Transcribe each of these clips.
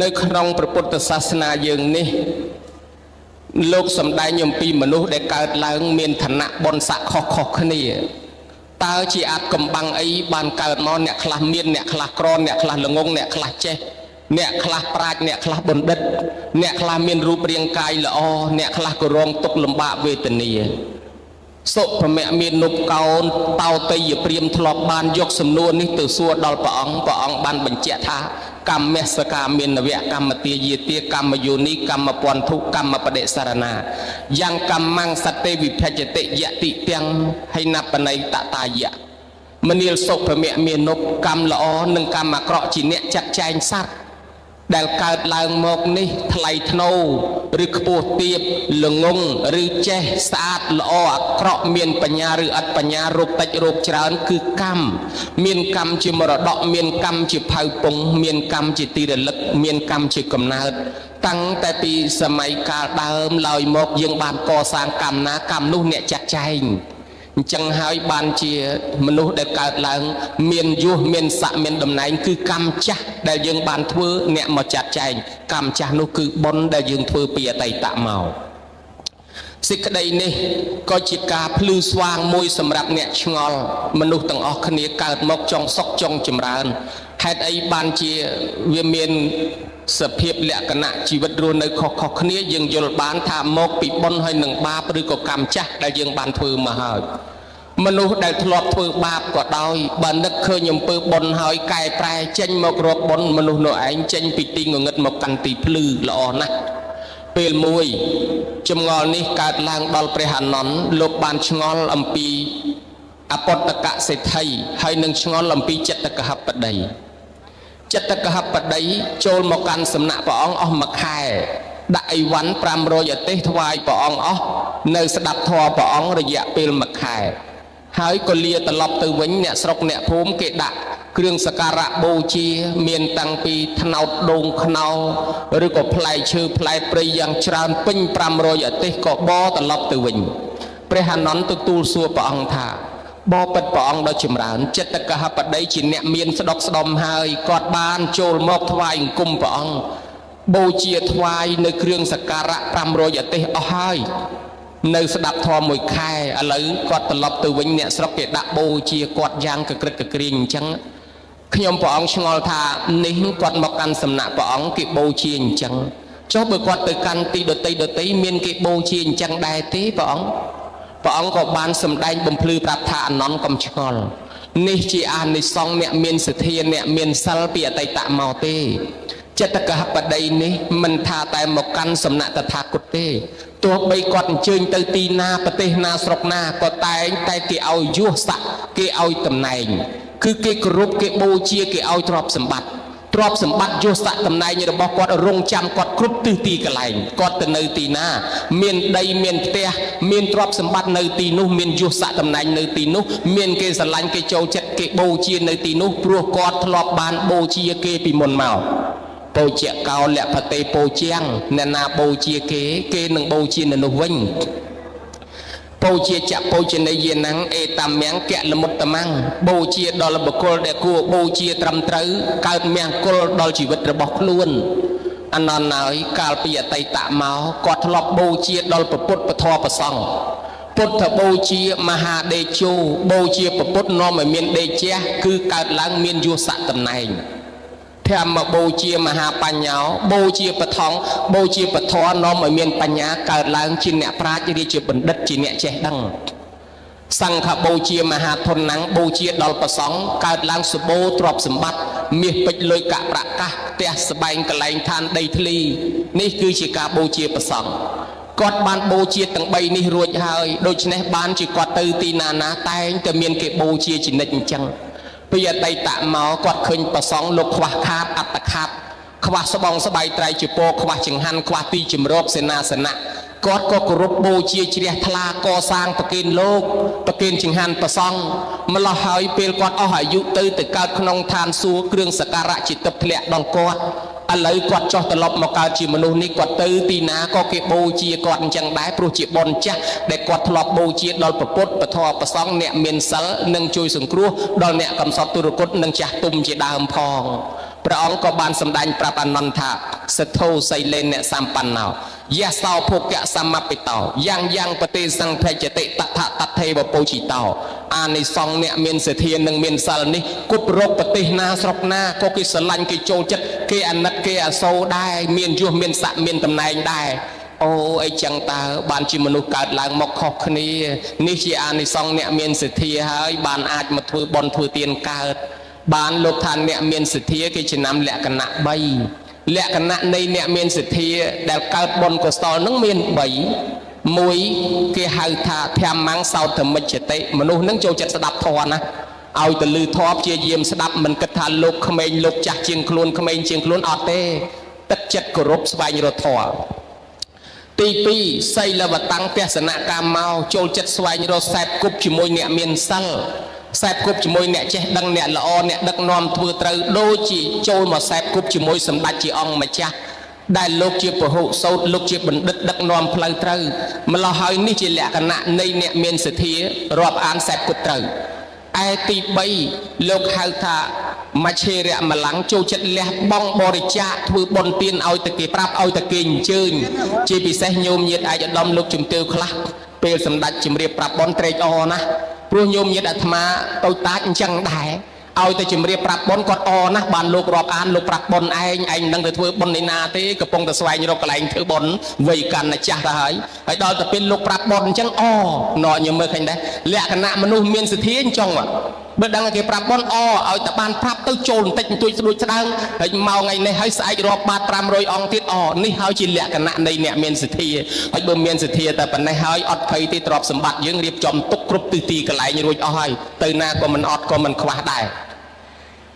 nơi trongประពុទ្ធសាសនាយើងនេះលោកសំដែងអំពីមនុស្សដែលកើតឡើងមានឋានៈបុណ្យស័ក្តិខុសៗគ្នាតើជាអាចកំបាំងអីបានកើតមកអ្នកខ្លះមានអ្នកខ្លះក្រអ្នកខ្លះល្ងងអ្នកខ្លះចេះអ្នកខ្លះប្រាជ្ញអ្នកខ្លះបណ្ឌិតអ្នកខ្លះមានរូបរាងកាយល្អអ្នកខ្លះក៏រងទុក្ខលំបាកវេទនាសុភមៈមាននុបកោនតោតយព្រាមធ្លាប់បានយកសំណួរនេះទៅសួរដល់ព្រះអង្គបានបញ្ជាក់ថាកម្មសកាមានវៈកម្មទាយាទាកម្មយោនីកម្មពន្ធុកម្មបដិសារណាយ៉ាងកម្មងសតេវិភច្ចតិយតិទាំងហៃណបណៃតតាយៈមនាលសុភមៈមាននុបកម្មល្អនិងកម្មអាក្រក់ជាអ្នកចាត់ចែងសត្វដែលកើតឡើងមកនេះថ្លៃថ្នូរឬខ្ពស់ទាបល្ងងឬចេះស្អាតល្អអាក្រក់មានបញ្ញាឬអត់បញ្ញារោគតិចរោគច្រើនគឺកម្មមានកម្មជាមរតកមានកម្មជាផៅពងមានកម្មជាទីរលឹកមានកម្មជាកំណើតតាំងតែពីសម័យកាលដើមឡើយមកយើងបានកសាងកម្មណាកម្មនោះអ្នកចាត់ចែងអញ្ចឹងហើយបានជាមនុស្សដែលកើតឡើងមានយុះមានស័ក្តិមានតំណែងគឺកម្មចាស់ដែលយើងបានធ្វើអ្នកមកចាត់ចែងកម្មចាស់នោះគឺបុណ្យដែលយើងធ្វើពីអតីតមកសេចក្តីនេះក៏ជាការភ្លឺស្វាងមួយសម្រាប់អ្នកឆ្ងល់មនុស្សទាំងអស់គ្នាកើតមកចង់សុខចង់ចម្រើនហេតុអីបានជាវាមានសភាពលក្ខណៈជីវិតរស់នៅខុសៗគ្នាយើងយល់បានថាមកពីបុណ្យហើយនឹងបាបឬក៏កម្មចាស់ដែលយើងបានធ្វើមកហើយមនុស្សដែលធ្លាប់ធ្វើបាបក៏ដោយបើនឹកឃើញអំពើបុណ្យហើយកែប្រែចេញមករកបុណ្យមនុស្សនោះឯងចេញពីទីងងឹតមកកាន់ទីភ្លឺល្អណាស់ពេលមួយចម្ងល់នេះកើតឡើងដល់ព្រះអានន្ទលោកបានឆ្ងល់អំពីអពតកសេដ្ឋីហើយនឹងឆ្ងល់អំពីចិត្តកហបតីចិត្តកហបតីចូលមកកាន់សំណាក់ព្រះអង្គអស់មួយខែដាក់អីវ៉ាន់500អទេសថ្វាយព្រះអង្គអស់នៅស្ដាប់ធម៌ព្រះអង្គរយៈពេលមួយខែហើយក៏លាត្រឡប់ទៅវិញអ្នកស្រុកអ្នកភូមិគេដាក់គ្រឿងសក្ការៈបូជាមានតាំងពីថ្នោតដូងខ្នោឬក៏ផ្លែឈើផ្លែព្រៃយ៉ាងច្រើនពេញ500អទេសក៏បរត្រឡប់ទៅវិញព្រះអានន្ទទទួលសួរព្រះអង្គថាបបិទ្ធព្រះអង្គដ៏ចម្រើនចិត្តកហបតីជាអ្នកមានស្ដុកស្ដំហើយគាត់បានចូលមកថ្វាយអង្គមព្រះអង្គបូជាថ្វាយនៅគ្រឿងសក្ការៈ500អទេសអស់ហើយនៅស្ដាប់ធម៌មួយខែឥឡូវគាត់ត្រឡប់ទៅវិញអ្នកស្រុកគេដាក់បូជាគាត់យ៉ាងកក្រឹកកក្រែងអញ្ចឹងខ្ញុំព្រះអង្គឆ្ងល់ថានេះគាត់មកកាន់សំណាក់ព្រះអង្គគេបូជាអញ្ចឹងចុះបើគាត់ទៅកាន់ទីដតីមានគេបូជាអញ្ចឹងដែរទេព្រះអង្គក៏បានសម្ដែងបំភ្លឺប្រាប់ថាអានន្ទកុំឆ្ងល់នេះជាអានិសង្សអ្នកមានសទ្ធាអ្នកមានសិលពីអតីតមកទេចិត្តកហបតីនេះមិនថាតែមកកាន់សំណាក់តថាគតទេទោះបីគាត់អញ្ជើញទៅទីណាប្រទេសណាស្រុកណាក៏តែងតែគេឲ្យយុះស័ក្តិគេឲ្យតំណែងគឺគេគោរពគេបូជាគេឲ្យទ្រព្យសម្បត្តិយុស័ក្តិតំណែងរបស់គាត់រងចាំគាត់គ្រប់ទិសទីកន្លែងគាត់ទៅនៅទីណាមានដីមានផ្ទះមានទ្រព្យសម្បត្តិនៅទីនោះមានយុស័ក្តិតំណែងនៅទីនោះមានគេស្រឡាញ់គេចូលចិត្តគេបូជានៅទីនោះព្រោះគាត់ធ្លាប់បានបូជាគេពីមុនមកបូជាកោលៈភតេបូជាងអ្នកណាបូជាគេនឹងបូជានៅនោះវិញបូជាចបូជនីយាណੰអេតាមំកលមុត្តមੰបូជាដល់បុគ្គលដែលគួរបូជាត្រឹមត្រូវកើតមង្គលដល់ជីវិតរបស់ខ្លួនអនន្តហើយកាលពីអតីតមកគាត់ធ្លាប់បូជាដល់ពុទ្ធពធប្រសង្ឃពុទ្ធបូជាមហាដេជោបូជាពុទ្ធនាំឲ្យមានដេជះគឺកើតឡើងមានយុស័ក្តិតំណែងធម្មបូជាមហាបញ្ញោបូជាបថងបូជាពធនាំឲ្យមានបញ្ញាកើតឡើងជាអ្នកប្រាជ្ញរាជបណ្ឌិតជាអ្នកចេះដឹងសង្ឃបូជាមហាធនណੰបូជាដល់ប្រសង់កើតឡើងសបោទ្រព្យសម្បត្តិមាសពេជ្រលុយកប្រកាសផ្ទះស្បែងកន្លែងឋានដីធ្លីនេះគឺជាការបូជាប្រសង់គាត់បានបូជាទាំង3នេះរួចហើយដូច្នេះបានជាគាត់ទៅទីណាតែងតែមានគេបូជាជានិច្ចអញ្ចឹងពីអតីតមកគាត់ឃើញប្រសង់លោកខ្វះខាតអត្តខាតខ្វះស្បង់ស្បៃត្រៃជាពោខ្វះចង្ហាន់ខ្វះទីជំរកសេនាសនៈគាត់ក៏គោរពបូជាជ្រះថ្លាកសាងប្រគេនលោកប្រគេនចង្ហាន់ប្រសង់ម្លោះហើយពេលគាត់អស់អាយុទៅកើតក្នុងឋានសួគ៌គ្រឿងសក្ការៈជាទឹកធ្លាក់ដល់គាត់ឥឡូវគាត់ចុះត្រឡប់មកកើតជាមនុស្សនេះគាត់ទៅទីណាក៏គេបូជាគាត់អញ្ចឹងដែរព្រោះជាបុណ្យចាស់ដែលគាត់ធ្លាប់បូជាដល់ព្រះពុទ្ធពធប្រសង្ឃអ្នកមានសិលនិងជួយសង្គ្រោះដល់អ្នកកំសត់ទុរគតនិងចាស់ទុំជាដើមផង ព្រះអង្គក៏បានសម្ដែងប្រាប់អានន្ទថាសទ្ធោសីលេនអ្នកសម្បណ្ណោយាសោភុកៈសមបិតោយ៉ាងបទេសង្ភេចតិតថតថេវពោជិតោអានិសង្ឃអ្នកមានសទ្ធានិងមានសិលនេះគប់រកប្រទេសណាស្រុកណាក៏គេស្រឡាញ់គេចូលចិត្តគេអាណិតគេអាសូរដែរមានយសមានស័ក្តិមានតំណែងដែរអូអីចឹងតើបានជាមនុស្សកើតឡើងមកខុសគ្នានេះជាអានិសង្ឃអ្នកមានសទ្ធាហើយបានអាចមកធ្វើបុណ្យធ្វើទានកើតបានលោកថាអ្នកមានសទ្ធាគេចំណាំលក្ខណៈ3លក្ខណៈនៃអ្នកមានសទ្ធាដែលកើតបុណ្យកុសលនឹងមាន3មួយគេហៅថាធម្មង្សោធមិច្ចតិមនុស្សនឹងចូលចិត្តស្ដាប់ធម៌ណាឲ្យទៅលឺធម៌ព្យាយាមស្ដាប់មិនគិតថាលោកក្មេងលោកចាស់ជាងខ្លួនក្មេងជាងខ្លួនអត់ទេទឹកចិត្តគោរពស្វែងរកធម៌ទី2សីលវតាំងទស្សនកម្មមកចូលចិត្តស្វែងរកខ្សែគប់ជាមួយអ្នកមានសិលខ្សែគប់ជាមួយអ្នកចេះដឹងអ្នកល្អអ្នកដឹកនាំធ្វើត្រូវដូចជាចូលមកខ្សែគប់ជាមួយសម្ដេចជាអង្គម្ចាស់ដែលលោកជាពហុសោតលោកជាបណ្ឌិតដឹកនាំផ្លូវត្រូវម្ល៉េះហើយនេះជាលក្ខណៈនៃអ្នកមានសទ្ធារាប់អានខ្សែគប់ត្រូវឯទី3លោកហៅថាមច្ឆេរៈម្លាំងចូលចិត្តលះបង់បរិច្ចាគធ្វើបុណ្យទានឲ្យតែគេប្រាប់ឲ្យតែគេអញ្ជើញជាពិសេសញោមញាតឯកឧត្តមលោកជំទាវខ្លះពេលសម្ដេចជំរាបប្រាប់បុណ្យត្រេកអរណាស់ព្រោះញោមញាតអាត្មាតូចតាចអញ្ចឹងដែរឲ្យតែជំរាបប្រាប់បុណ្យគាត់អរណាស់បានលោករាប់អានលោកប្រាប់បុណ្យឯងមិនដឹងទៅធ្វើបុណ្យនៃណាទេកំពុងតែស្វែងរកកន្លែងធ្វើបុណ្យវ័យកាន់តែចាស់ទៅហើយដល់ទៅពេលលោកប្រាប់បុណ្យអញ្ចឹងអណញោមមើលឃើញដែរលក្ខណៈមនុស្សមានសទ្ធាអញ្ចឹងបើដឹងគេប្រាប់បុណ្យឲ្យតែបានប្រាប់ទៅចូលបន្តិចបន្តួចស្ដួចស្ដើងហើយមកថ្ងៃនេះហើយស្អែករាប់បាត500អង្គទៀតនេះហើយជាលក្ខណៈនៃអ្នកមានសទ្ធាហើយបើមានសទ្ធាតែប៉ុណ្ណេះហើយអត់ភ័យទេទ្រព្យសម្បត្តិយើងរៀបចំទុកគ្រប់ទិសទីកន្លែងរួចអស់ហើយទៅណាក៏មិនអត់ក៏មិនខ្វះដែរ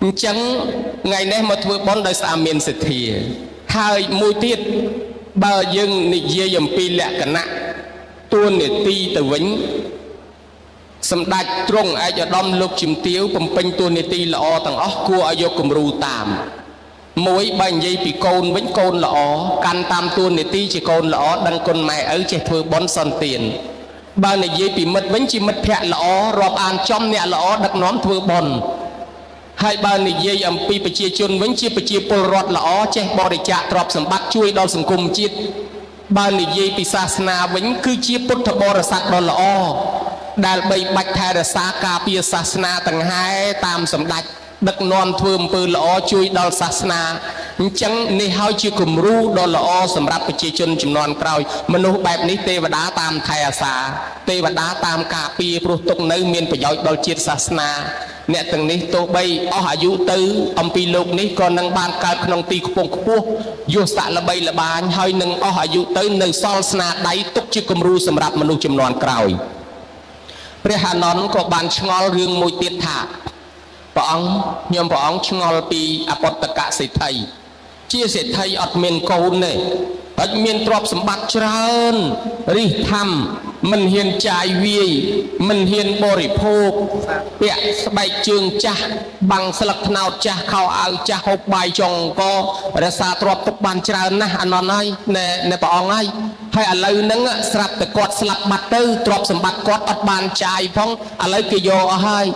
អញ្ចឹងថ្ងៃនេះមកធ្វើបុណ្យដោយសារមានសទ្ធាហើយមួយទៀតបើយើងនិយាយអំពីលក្ខណៈទួនាទីទៅវិញសម្ដេចទ្រង់ឯកឧត្តមលោកជំទាវបំពេញតួនាទីល្អទាំងអស់គួរឲ្យយកគំរូតាមមួយបើនិយាយពីកូនវិញកូនល្អកាន់តាមតួនាទីជាកូនល្អដឹងគុណម៉ែឪចេះធ្វើបុណ្យសន្តានបើនិយាយពីមិត្តវិញជាមិត្តភក្តិល្អរាប់អានចំអ្នកល្អដឹកនាំធ្វើបុណ្យហើយបើនិយាយអំពីប្រជាជនវិញជាប្រជាពលរដ្ឋល្អចេះបរិច្ចាគទ្រព្យសម្បត្តិជួយដល់សង្គមជាតិបើនិយាយពីសាសនាវិញគឺជាពុទ្ធបរិស័ទដ៏ល្អដែលបីបាច់ថែរក្សាការពារសាសនាទាំងហែតាមសម្ដេចដឹកនាំធ្វើអំពើល្អជួយដល់សាសនាអញ្ចឹងនេះហើយជាគំរូដ៏ល្អសម្រាប់ប្រជាជនជំនាន់ក្រោយមនុស្សបែបនេះទេវតាតាមថែអាសាទេវតាតាមការពារព្រោះទុកនៅមានប្រយោជន៍ដល់ជាតិសាសនាអ្នកទាំងនេះទោះបីអស់អាយុទៅអំពីលោកនេះក៏នឹងបានកើតក្នុងទីខ្ពង់ខ្ពស់យសស័ក្តិល្បីល្បាញហើយនឹងអស់អាយុទៅនៅសល់ស្នាដៃទុកជាគំរូសម្រាប់មនុស្សជំនាន់ក្រោយព្រះអានន្ទក៏បានឆ្ងល់រឿងមួយទៀតថាព្រះអង្គឆ្ងល់ពីអបតកសេដ្ឋីជាសេដ្ឋីអត់មានកូនទេអត់មានទ្រព្យសម្បត្តិច្រើនរិះធំមិនហ៊ានចាយវាយមិនហ៊ានបរិភោគពាក់ស្បែកជើងចាស់បាំងស្លឹកត្នោតចាស់ខោអាវចាស់ហូបបាយចុងអង្គរក្សាទ្រព្យទុកបានច្រើនណាស់អានន្ទហើយណែព្រះអង្គហើយឥឡូវហ្នឹងស្រាប់តែគាត់ស្លាប់បាត់ទៅទ្រព្យសម្បត្តិគាត់អត់បានចាយផងឥឡូវគេយកអស់ហើយ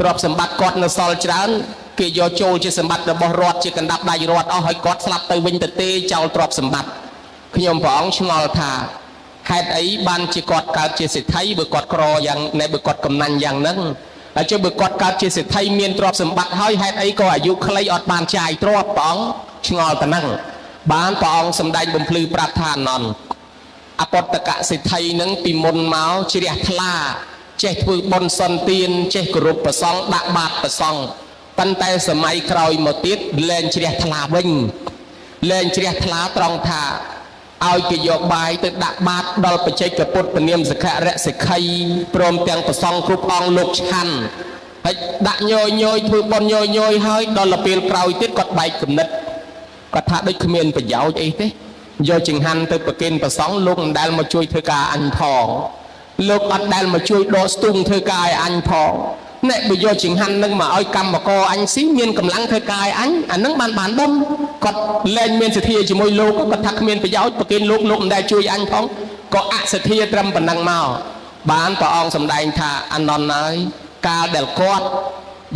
ទ្រព្យសម្បត្តិគាត់នៅសល់ច្រើនគេយកចូលជាសម្បត្តិរបស់រដ្ឋជាកណ្ដាប់ដៃរដ្ឋអស់ហើយគាត់ស្លាប់ទៅវិញទៅទេចោលទ្រព្យសម្បត្តិខ្ញុំព្រះអង្គឆ្ងល់ថាហេតុអីបានជាគាត់កើតជាសេដ្ឋីបើគាត់ក្រយ៉ាងណែបើគាត់កំណាញ់យ៉ាងហ្នឹងហើយចុះបើគាត់កើតជាសេដ្ឋីមានទ្រព្យសម្បត្តិហើយហេតុអីក៏អាយុខ្លីអត់បានចាយទ្រព្យព្រះអង្គឆ្ងល់តែហ្នឹងបានព្រះអង្គសម្ដែងបំភ្លឺប្រាប់ថាអានន្ទអបតកសេដ្ឋីហ្នឹងពីមុនមកជ្រះថ្លាចេះធ្វើបុណ្យសន្តានចេះគោរពព្រះសង្ឃដាក់បាតព្រះសង្ឃប៉ុន្តែសម័យក្រោយមកទៀតលែងជ្រះថ្លាវិញលែងជ្រះថ្លាត្រង់ថាឲ្យគេយកបាយទៅដាក់បាតដល់បច្ចេកពុទ្ធពនាមសខរសិក្ខីព្រមទាំងព្រះសង្ឃគ្រប់អង្គលោកឆាន់ហើយដាក់ញយធ្វើបុណ្យញយហើយដល់ពេលក្រោយទៀតគាត់បែកគំនិតគាត់ថាដូចគ្មានប្រយោជន៍អីទេយកចង្ហាន់ទៅប្រគេនព្រះសង្ឃលោកមិនដែលមកជួយធ្វើការអញផងលោកអត់ដែលមកជួយដកស្ទូងធ្វើការឲ្យអញផងអ្នកបើយកចង្ហាន់នឹងមកឲ្យកម្មករអញស៊ីមានកម្លាំងធ្វើការឲ្យអញអានឹងបានបុណ្យគាត់លែងមានសទ្ធាជាមួយលោកគាត់ថាគ្មានប្រយោជន៍ប្រគេនលោកមិនដែលជួយអញផងក៏អសទ្ធាត្រឹមប៉ុណ្ណឹងមកបានព្រះអង្គសម្ដែងថាអានន្ទហើយកាលដែលគាត់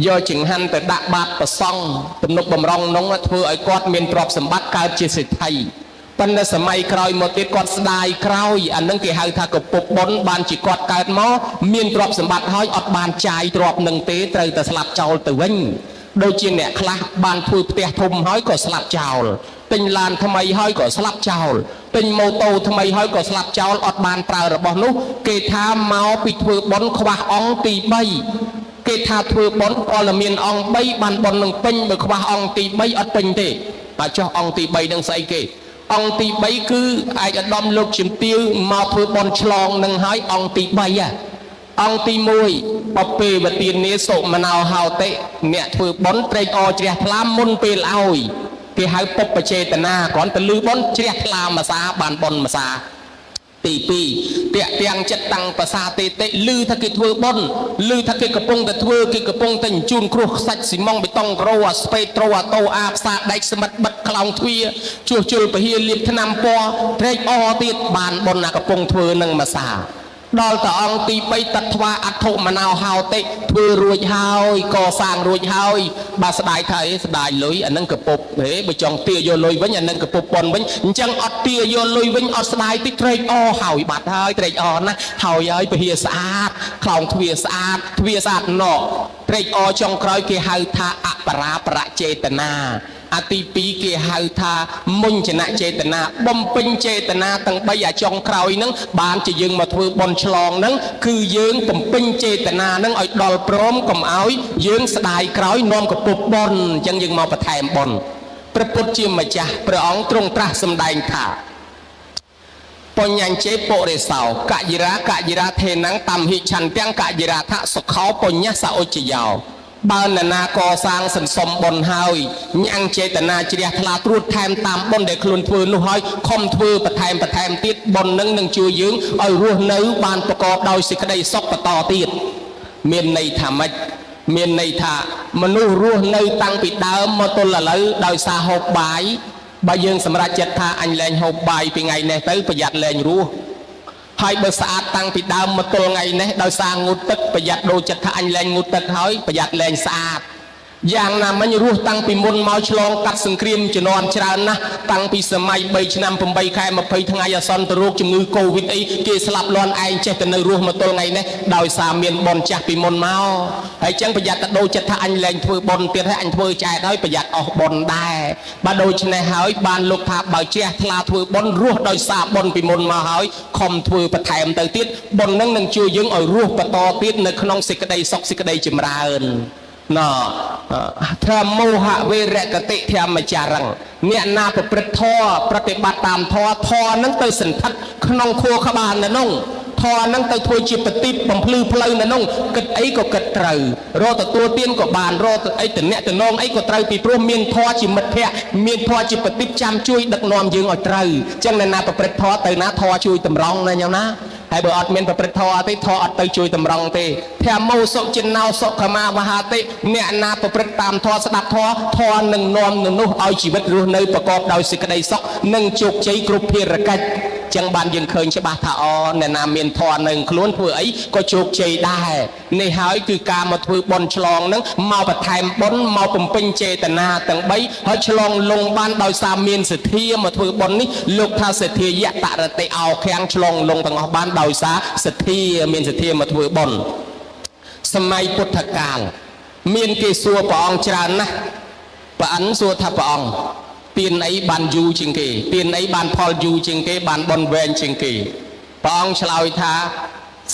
យកចង្ហាន់ទៅដាក់បាតប្រសង់ទំនុកបំរុងនោះធ្វើឲ្យគាត់មានទ្រព្យសម្បត្តិកើតជាសេដ្ឋីប៉ុន្តែសម័យក្រោយមកទៀតគាត់ស្ដាយក្រោយអានឹងគេហៅថាកពុកបុណ្យបានជាគាត់កើតមកមានទ្រព្យសម្បត្តិហើយអត់បានចាយទ្រព្យនឹងទេត្រូវតែស្លាប់ចោលទៅវិញដូចជាអ្នកខ្លះបានធ្វើផ្ទះធំហើយក៏ស្លាប់ចោលទិញឡានថ្មីហើយក៏ស្លាប់ចោលទិញម៉ូតូថ្មីហើយក៏ស្លាប់ចោលអត់បានប្រើរបស់នោះគេថាមកពីធ្វើបុណ្យខ្វះអង្គទី3គេថាធ្វើបុណ្យព័ត៌មានអង្គ3បានបុណ្យនឹងពេញបើខ្វះអង្គទី3អត់ពេញទេបាទចុះអង្គទី3នឹងស្អីគេអង្គទី3គឺឯកឧត្តមលោកជំទាវមកធ្វើបុណ្យឆ្លងនឹងហើយអង្គទី3អង្គទី1បពេវទានាសុមនោហោតិអ្នកធ្វើបុណ្យត្រេកអរជ្រះថ្លាមុនពេលឲ្យគេហៅពុបចេតនាគ្រាន់តែលឺបុណ្យជ្រះថ្លាម្សាបានបុណ្យម្សាទី2តាក់ទាំងចិត្តតាំងប្រសាទេតិលឺថាគេធ្វើបុណ្យលឺថាគេកំពុងតែធ្វើគេកំពុងតែជូនគ្រោះខ្សាច់ស៊ីម៉ុងបេតុងក្រូអាស្ពេត្រូអាតូអាផ្សារដែកស្មិតបិទខ្លោងទ្វាជួសជុលពហិលៀបថ្នាំពណ៌ត្រេកអរទៀតបានបុណ្យណាកំពុងធ្វើនឹងម្សាដល់តអង្គទី3តត្វាអដ្ឋមនោហោតិធ្វើរួចហើយកសាងរួចហើយបាទស្ដាយថាអីស្ដាយលុយអានឹងកពុបហេបើចង់ទាយកលុយវិញអានឹងកពុបប៉ុនវិញអញ្ចឹងអត់ទាយកលុយវិញអត់ស្ដាយតិចត្រេកអរហើយបាត់ហើយត្រេកអរណាស់ហើយពហិស្អាតខ្លោងទ្វាស្អាតទ្វាស្អាតណកត្រេកអរចុងក្រោយគេហៅថាអបរាប្រចេតនាអាទី2គេហៅថាមុញ្ញនចេតនាបំពេញចេតនាទាំង3អាចុងក្រោយហ្នឹងបានជាយើងមកធ្វើបុណ្យឆ្លងហ្នឹងគឺយើងបំពេញចេតនាហ្នឹងឲ្យដល់ព្រមកុំឲ្យយើងស្ដាយក្រោយនាំកពុបបុណ្យអញ្ចឹងយើងមកបន្ថែមបុណ្យព្រះពុទ្ធជាម្ចាស់ព្រះអង្គទ្រង់ត្រាស់សម្ដែងថាបញ្ញញ្ចេពុរិសោកយិរាថេណੰតំហិឆន្ទាំងកយិរាថសុខោបញ្ញសឧច្ចយោបើនរណាកសាងសន្សំបុណ្យហើយញ៉ាំងចេតនាជ្រះថ្លាត្រួតថែមតាមបុណ្យដែលខ្លួនធ្វើនោះហើយខំធ្វើបន្ថែមទៀតបុណ្យនឹងជួយយើងឲ្យរស់នៅបានប្រកបដោយសេចក្តីសុខបន្តទៀតមានន័យថាម៉េចមានន័យថាមនុស្សរស់នៅតាំងពីដើមមកទល់ឥឡូវដោយសារហូបបាយបើយើងសម្រេចចិត្តថាអញលែងហូបបាយពីថ្ងៃនេះទៅប្រយ័ត្នលែងរស់ហើយបើស្អាតតាំងពីដើមមកទល់ថ្ងៃនេះដោយសារងូតទឹកប្រយ័ត្នដូចចិត្តថាអញលែងងូតទឹកហើយប្រយ័ត្នលែងស្អាតយ៉ាងណាមិញរស់តាំងពីមុនមកឆ្លងកាត់សង្គ្រាមជំនាន់ច្រើនណាស់តាំងពីសម័យ3ឆ្នាំ8ខែ20ថ្ងៃអសន្នរោគជំងឺកូវីដអីគេស្លាប់លន់ឯងចេះតែនៅរស់មកទល់ថ្ងៃនេះដោយសារមានបុណ្យចាស់ពីមុនមកហើយចឹងប្រយ័ត្នតែដូចចិត្តថាអញលែងធ្វើបុណ្យទៀតហើយអញធ្វើឆ្អែតហើយប្រយ័ត្នអស់បុណ្យដែរបើដូច្នេះហើយបានលោកថាបើជ្រះថ្លាធ្វើបុណ្យរស់ដោយសារបុណ្យពីមុនមកហើយខំធ្វើបន្ថែមទៅទៀតបុណ្យនឹងជួយយើងឲ្យរស់បន្តទៀតនៅក្នុងសេចក្តីសុខសេចក្តីចម្រើនណធម្មោហវេរកតិធម្មចារੰអ្នកណាប្រព្រឹត្តធម៌ប្រតិបត្តិតាមធម៌នឹងទៅសន្ធិដ្ឋក្នុងខួរក្បាលនៅនោះធម៌នឹងទៅធ្វើជាប្រតិបបំភ្លឺផ្លូវនៅនោះគិតអីក៏គិតត្រូវរកទទួលទានក៏បានរកអីតំណែងអីក៏ត្រូវពីព្រោះមានធម៌ជាមិត្តភក្តិមានធម៌ជាប្រតិបចាំជួយដឹកនាំយើងឲ្យត្រូវអញ្ចឹងអ្នកណាប្រព្រឹត្តធម៌ទៅណាធម៌ជួយតម្រង់ណាញោមណាហើយបើអត់មានប្រព្រឹត្តធម៌ទេធម៌អត់ទៅជួយតម្រង់ទេធម្មោសុចិណោសុខមាវហាតិអ្នកណាប្រព្រឹត្តតាមធម៌ស្ដាប់ធម៌នឹងនាំនោះឲ្យជីវិតរស់នៅប្រកបដោយសេចក្តីសុខនិងជោគជ័យគ្រប់ភារកិច្ចចឹងបានយើងឃើញច្បាស់ថាអ្នកណាមានធម៌នឹងខ្លួនធ្វើអីក៏ជោគជ័យដែរនេះហើយគឺការមកធ្វើបុណ្យឆ្លងនឹងមកបន្ថែមបុណ្យមកបំពេញចេតនាទាំង3ហើយឆ្លងលងបានដោយសារមានសទ្ធាមកធ្វើបុណ្យនេះលោកថាសទ្ធាយតរតិអោខាំងឆ្លងលងទាំងអស់បានដោយសារសទ្ធាមានសទ្ធាមកធ្វើបុណ្យសម័យពុទ្ធកាលមានគេសួរព្រះអង្គច្រើនណាស់ព្រះអិនសួរថាព្រះអង្គទានអីបានយូរជាងគេទានអីបានផលយូរជាងគេបានបុណ្យវែងជាងគេព្រះអង្គឆ្លើយថា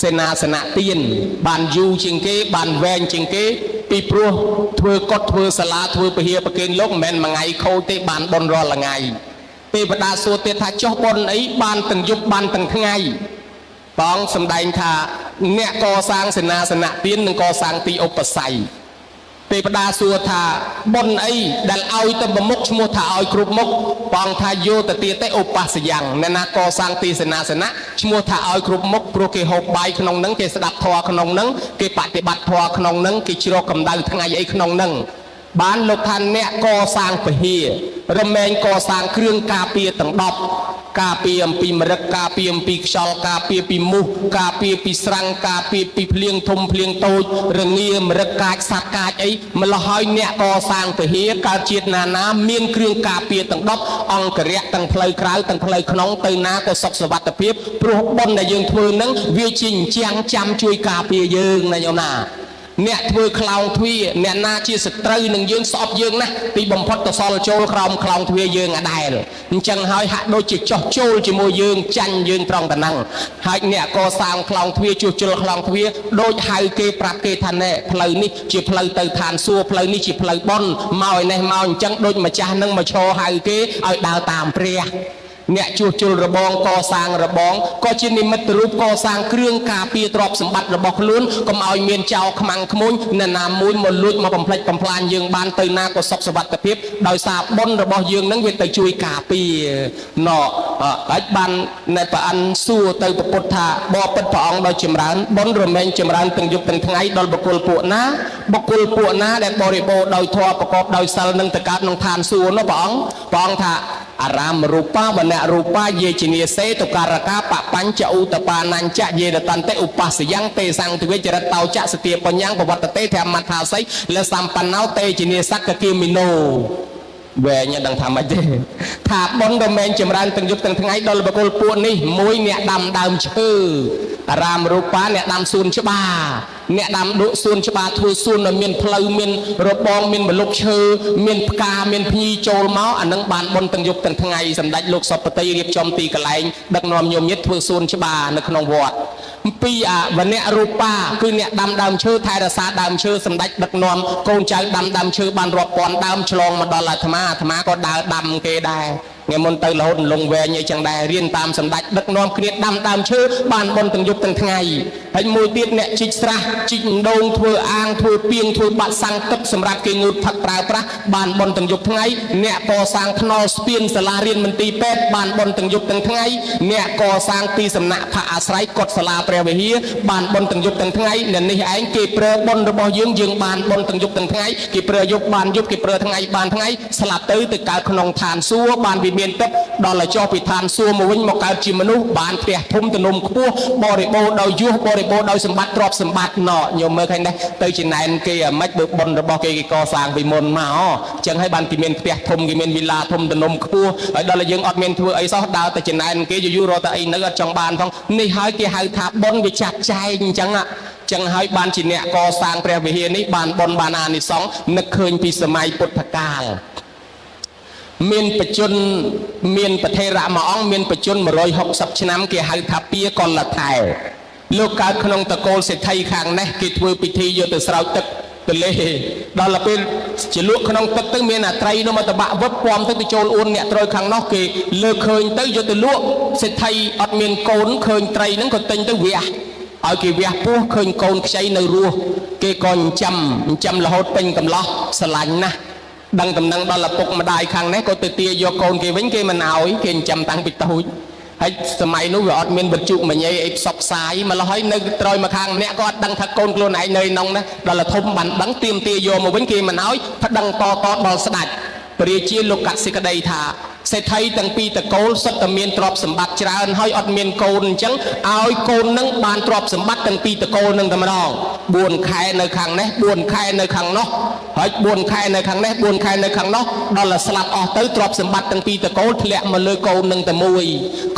សេនាសនៈទានបានយូរជាងគេបានវែងជាងគេពីព្រោះធ្វើកុដធ្វើសាលាធ្វើពហិប្រគេនលោកមិនមែនមួយថ្ងៃខូចទេបានបុណ្យរាល់ថ្ងៃទេវតាសួរទៀតថាចុះបុណ្យអីបានទាំងយប់បានទាំងថ្ងៃព្រះអង្គសម្ដែងថាអ្នកកសាងសេនាសនៈទាននិងកសាងទីឧបស័យទេវតាសួរថាបុណ្យអីដែលឲ្យទៅប្រមុខឈ្មោះថាឲ្យគ្រប់មុខព្រះអង្គថាយោតទាទេឧបសយ៉ាងអ្នកណាកសាងទីសេនាសនៈឈ្មោះថាឲ្យគ្រប់មុខព្រោះគេហូបបាយក្នុងនឹងគេស្ដាប់ធម៌ក្នុងនឹងគេបប្រតិបត្តិធម៌ក្នុងនឹងគេជ្រកកម្ដៅថ្ងៃអីក្នុងនឹង បានលោកថាអ្នកកសាងពហិរមែងកសាងគ្រឿងការពារទាំង10ការពារអំពីមរឹកការពារអំពីខ្យល់ការពារពីមូសការពារពីស្រាំងការពារពីភ្លៀងធំភ្លៀងតូចរងាមរឹកកាចសត្វកាចអីម្ល៉េះហើយអ្នកកសាងពហិកើតជាតិណាមានគ្រឿងការពារទាំង10អង្គរៈទាំងផ្លូវក្រៅទាំងផ្លូវក្នុងទៅណាក៏សុខសុវត្ថិភាពព្រោះបុណ្យដែលយើងធ្វើនឹងវាជាអញ្ចាំងចាំជួយការពារយើងណាញោមណាអ្នកធ្វើខ្លោងទ្វារអ្នកណាជាសត្រូវនឹងយើងស្អប់យើងណាពីបំផុតទៅសល់ចូលក្រោមខ្លោងទ្វារយើងអាដែលអញ្ចឹងហើយហាក់ដូចជាចោះចូលជាមួយយើងចាញ់យើងត្រង់តែហ្នឹងហើយអ្នកកសាងខ្លោងទ្វារជួសជុលខ្លោងទ្វារដូចហៅគេប្រាប់គេថាណែផ្លូវនេះជាផ្លូវទៅឋានសួគ៌ផ្លូវនេះជាផ្លូវបុណ្យមកឯនេះមកអញ្ចឹងដូចម្ចាស់នឹងមកឈរហៅគេឲ្យដើរតាមព្រះអ្នកជួសជុលរបងកសាងរបងក៏ជានិមិត្តរូបកសាងគ្រឿងការពារទ្រព្យសម្បត្តិរបស់ខ្លួនកុំឲ្យមានចោរខ្មាំងក្មួយអ្នកណាមួយមកលួចមកបំផ្លិចបំផ្លាញយើងបានទៅណាក៏សុខសុវត្ថិភាពដោយសារបុណ្យរបស់យើងនឹងវាទៅជួយការពារណោហើយបាននៅព្រះអិនសួរទៅព្រះពុទ្ធថាបបិទ្ធព្រះអង្គដោយចម្រើនបុណ្យរមែងចម្រើនទាំងយប់ទាំងថ្ងៃដល់បុគ្គលពួកណាដែលបរិបូរដោយធម៌ប្រកបដោយសិលនឹងទៅកើតក្នុងឋានសួគ៌នោះព្រះអង្គថាអារាមរូបាវណៈរូបាយេជនីសេតុការកាបបញ្ចឧតបានញ្ចយេរតន្តិឧបស្សយ៉ាងទេសង្ឃទិវិចរិតតោចសតិបញ្ញាងបវត្តតេធម្មថាស័យលសម្បណ្ណោតេជនីសក្កគិមីណូវែងដឹងថាម៉េចទេថាបុណ្យរមែងចម្រើនទាំងយប់ទាំងថ្ងៃដល់បុគ្គលពួកនេះមួយអ្នកដាំដើមឈើអារាមរូបាអ្នកដាំសួនច្បារអ្នកដាំដក់សួនច្បារធ្វើសួនឲ្យមានផ្លូវមានរបងមានម្លប់ឈើមានផ្កាមានភ្ញីចូលមកអានឹងបានបុណ្យទាំងយប់ទាំងថ្ងៃសម្ដេចលោកសពតិរៀបចំទីកន្លែងដឹកនាំញោមញាតិធ្វើសួនច្បារនៅក្នុងវត្តពីវណ្ណៈរូបាគឺអ្នកដាំដើមឈើថែរក្សាដើមឈើសម្ដេចដឹកនាំកូនចៅដាំដើមឈើបានរាប់ពាន់ដើមឆ្លងមកដល់អាត្មាក៏ដើរដាំគេដែរថ្ងៃមុនទៅរហូតលងវែងអីចឹងដែររៀនតាមសម្ដេចដឹកនាំគ្នាដាំដើមឈើបានបុណ្យទាំងយប់ទាំងថ្ងៃហើយមួយទៀតអ្នកជីកស្រះជីកដូងធ្វើអាងធ្វើពីងធ្វើបាត់សាំងទឹកសម្រាប់គេងូតផឹកប្រើប្រាស់បានបុណ្យទាំងយប់ថ្ងៃអ្នកកសាងថ្នល់ស្ពានសាលារៀនមន្ទីរពេទ្យបានបុណ្យទាំងយប់ទាំងថ្ងៃអ្នកកសាងទីសំណាក់ផាកអាស្រ័យកុដិសាលាព្រះវិហារបានបុណ្យទាំងយប់ទាំងថ្ងៃអ្នកនេះឯងគេប្រើបុណ្យរបស់យើងបានបុណ្យទាំងយប់ទាំងថ្ងៃគេប្រើយប់បានយប់គេប្រើថ្ងៃបានថ្ងៃស្លាប់ទៅកើតក្នុងឋានសួគ៌បានមានទឹកដល់ឲ្យចុះពីឋានសួគ៌មកវិញមកកើតជាមនុស្សបានផ្ទះធំទំនំខ្ពស់បរិបូរដោយយសបរិបូរដោយសម្បត្តិទ្រព្យសម្បត្តិណោញោមមើលឃើញដែរទៅចំណែនគេអាម៉េចបើបុណ្យរបស់គេកសាងពីមុនមកអញ្ចឹងហើយបានគេមានផ្ទះធំគេមានវិឡាធំទំនំខ្ពស់ហើយដល់ឲ្យយើងអត់មានធ្វើអីសោះដើរទៅចំណែនគេយូររត់តែអីនៅអត់ចង់បានផងនេះហើយគេហៅថាបុណ្យវាចាត់ចែងអញ្ចឹងចឹងហើយបានជាអ្នកកសាងព្រះវិហារនេះបានបុណ្យបានអានិសង្សនឹកឃើញពីសម័យពុទ្ធកាលមានបច្ចុប្បន្នមានប្រធេរៈមួយអង្គមានបច្ចុប្បន្ន160ឆ្នាំគេហៅថាពាកលថែលោកកើតក្នុងតកូលសេដ្ឋីខាងនេះគេធ្វើពិធីយកទៅស្រោចទឹកទលេដល់ពេលជាលក់ក្នុងទឹកទៅមានអាត្រីនោះមកតបាក់វឹបពំទៅចូលអួនអ្នកត្រួយខាងនោះគេលើកឃើញទៅយកទៅលក់សេដ្ឋីអត់មានកូនឃើញត្រីហ្នឹងក៏ទិញទៅវះឲ្យគេវះពោះឃើញកូនខ្ចីនៅរស់គេក៏ចិញ្ចឹមរហូតពេញកំឡោះស្រឡាញ់ណាស់ដឹងតំណែងដល់ឪពុកម្ដាយខាងនេះក៏ទៅទាយកកូនគេវិញគេមិនឲ្យគេចិញ្ចឹមតាំងពីតូចហើយសម័យនោះវាអត់មានវិទ្យុមញ៉េអីផ្សព្វផ្សាយម្ល៉េះហើយនៅត្រួយមកខាងម្នាក់ក៏អត់ដឹងថាកូនខ្លួនឯងនៅក្នុងណាដល់ធំបានដឹងទៀមទាយកមកវិញគេមិនឲ្យប្តឹងតដល់ស្ដេចព្រះរាជាលោកកសិក្តីថាសេដ្ឋីទាំងពីរតកូលសុទ្ធតែមានទ្រព្យសម្បត្តិច្រើនហើយអត់មានកូនអញ្ចឹងឲ្យកូននឹងបានទ្រព្យសម្បត្តិទាំងពីរតកូលនឹងតែម្ដង4ខែនៅខាងនេះ4ខែនៅខាងនោះហើយ4ខែនៅខាងនេះ4ខែនៅខាងនោះដល់តែស្លាប់អស់ទៅទ្រព្យសម្បត្តិទាំងពីរតកូលធ្លាក់មកលើកូននឹងតែមួយ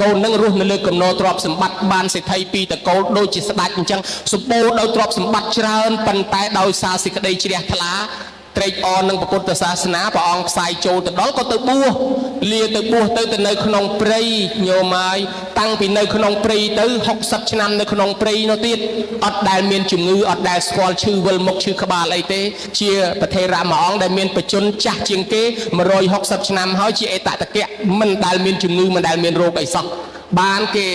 កូននឹងរស់នៅលើកំណោទ្រព្យសម្បត្តិបានសេដ្ឋីពីរតកូលដូចជាស្ដេចអញ្ចឹងសម្បូរដោយទ្រព្យសម្បត្តិច្រើនប៉ុន្តែដោយសារសេចក្តីជ្រះថ្លាត្រេកអរនឹងពុទ្ធសាសនាព្រះអង្គផ្សាយចូលទៅដល់ក៏ទៅបួសលាទៅបួសទៅនៅក្នុងព្រៃញោមហើយតាំងពីនៅក្នុងព្រៃទៅ60ឆ្នាំនៅក្នុងព្រៃនោះទៀតអត់ដែលមានជំងឺអត់ដែលស្គាល់ឈឺវិលមុខឈឺក្បាលអីទេជាប្រធេរៈមួយអង្គដែលមានបច្ចុប្បន្នចាស់ជាងគេ160ឆ្នាំហើយជាអេតតកៈមិនដែលមានជំងឺមិនដែលមានរោគអីសោះបានគេ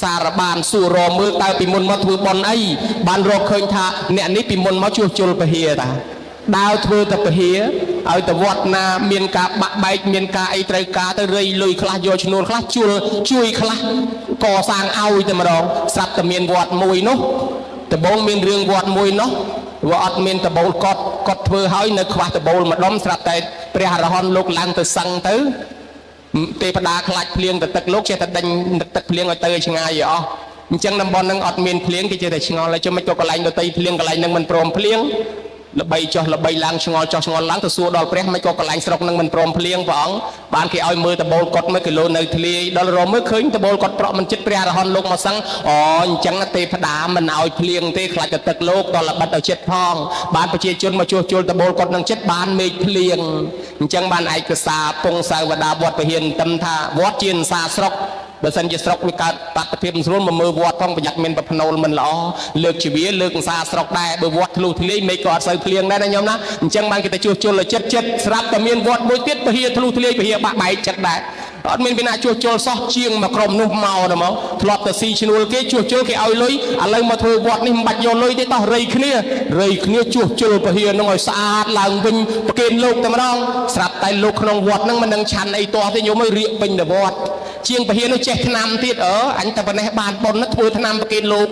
សារបានសួររមើលតើពីមុនមកធ្វើបន់អីបានរកឃើញថាអ្នកនេះពីមុនមកជួសជុលពហិតាដើរធ្វើតែពហិឲ្យទៅវត្តណាមានការបាក់បែកមានការអីត្រូវការទៅរៃលុយខ្លះយកឈ្នួលខ្លះជួយខ្លះកសាងឲ្យតែម្ដងស្រាប់តែមានវត្តមួយនោះដំបូងមានរឿងវត្តមួយនោះ ว่าอดเมนตะโบลกดធ្វើហើយនៅខ្វះតបូលម្ដុំស្រាប់តែព្រះអរហន្តលោកឡើងទៅសឹងទៅទេវតាខ្លាចភ្លៀងទៅទឹកលោកចេះតែដេញទឹកភ្លៀងឲ្យទៅឆ្ងាយអស់អញ្ចឹងតំបន់នឹងអត់មានភ្លៀងគេចេះតែឆ្ងល់ហើយជុំមិនក៏កន្លែងដតីភ្លៀងកន្លែងនឹងមិនព្រមភ្លៀងល្បីចុះល្បីឡើងឆ្ងល់ចុះឆ្ងល់ឡើងទៅសួរដល់ព្រះមិនក៏កន្លែងស្រុកនឹងមិនព្រមភ្លៀងព្រះអង្គបានគេឲ្យមើលតបូលកត់1គីឡូនៅធ្លាយដល់រមមើលឃើញតបូលកត់ប្រក់មិនចិត្តព្រះអរហន្តលោកមកសឹងអូអញ្ចឹងទេវតាមិនឲ្យភ្លៀងទេខ្លាចទៅទឹកលោកដល់ល្បិតឲ្យចិត្តផងបានប្រជាជនមកជួសជុលតបូលកត់នឹងចិត្តបានមេឃភ្លៀងអញ្ចឹងបានឯកសារពងសាវតាវត្តពហិនtâmថាវត្តជាសាស្រុកបើសិនជាស្រុកវាកើតបាតុភិបស្រួលមកមើលវត្តផងប្រយ័ត្នមានប្រភ្នូលមិនល្អលើកជីវាលើកអង្សាស្រុកដែរបើវត្តធ្លុះធ្លាយមេឃក៏អត់សូវភ្លៀងដែរណាញោមណាអញ្ចឹងបានគេទៅជួសជុលឲ្យចិត្តស្រាប់តែមានវត្តមួយទៀតពហិធ្លុះធ្លាយពហិបាក់បែកចិត្តដែរអត់មានពីណាជួសជុលសោះជាងមកក្រុមនោះមកដល់មកធ្លាប់តែស៊ីឈ្នួលគេជួសជុលគេឲ្យលុយឥឡូវមកធ្វើវត្តនេះមិនបាច់យកលុយទេតោះរៃគ្នាជួសជុលពហិនោះឲ្យស្អាតឡើងវិញប្រគេនលោកតែម្ដងស្រាប់តែលោកក្នុងវត្តហ្នឹងមិននឹងឆាន់អីទាស់ទេញោមអើយរៀកពេញទៅវត្តជាងពហិនោះចេះថ្នាំទៀតអញតែប៉ុណ្ណេះបានប៉ុនធ្វើថ្នាំប្រគេនលោក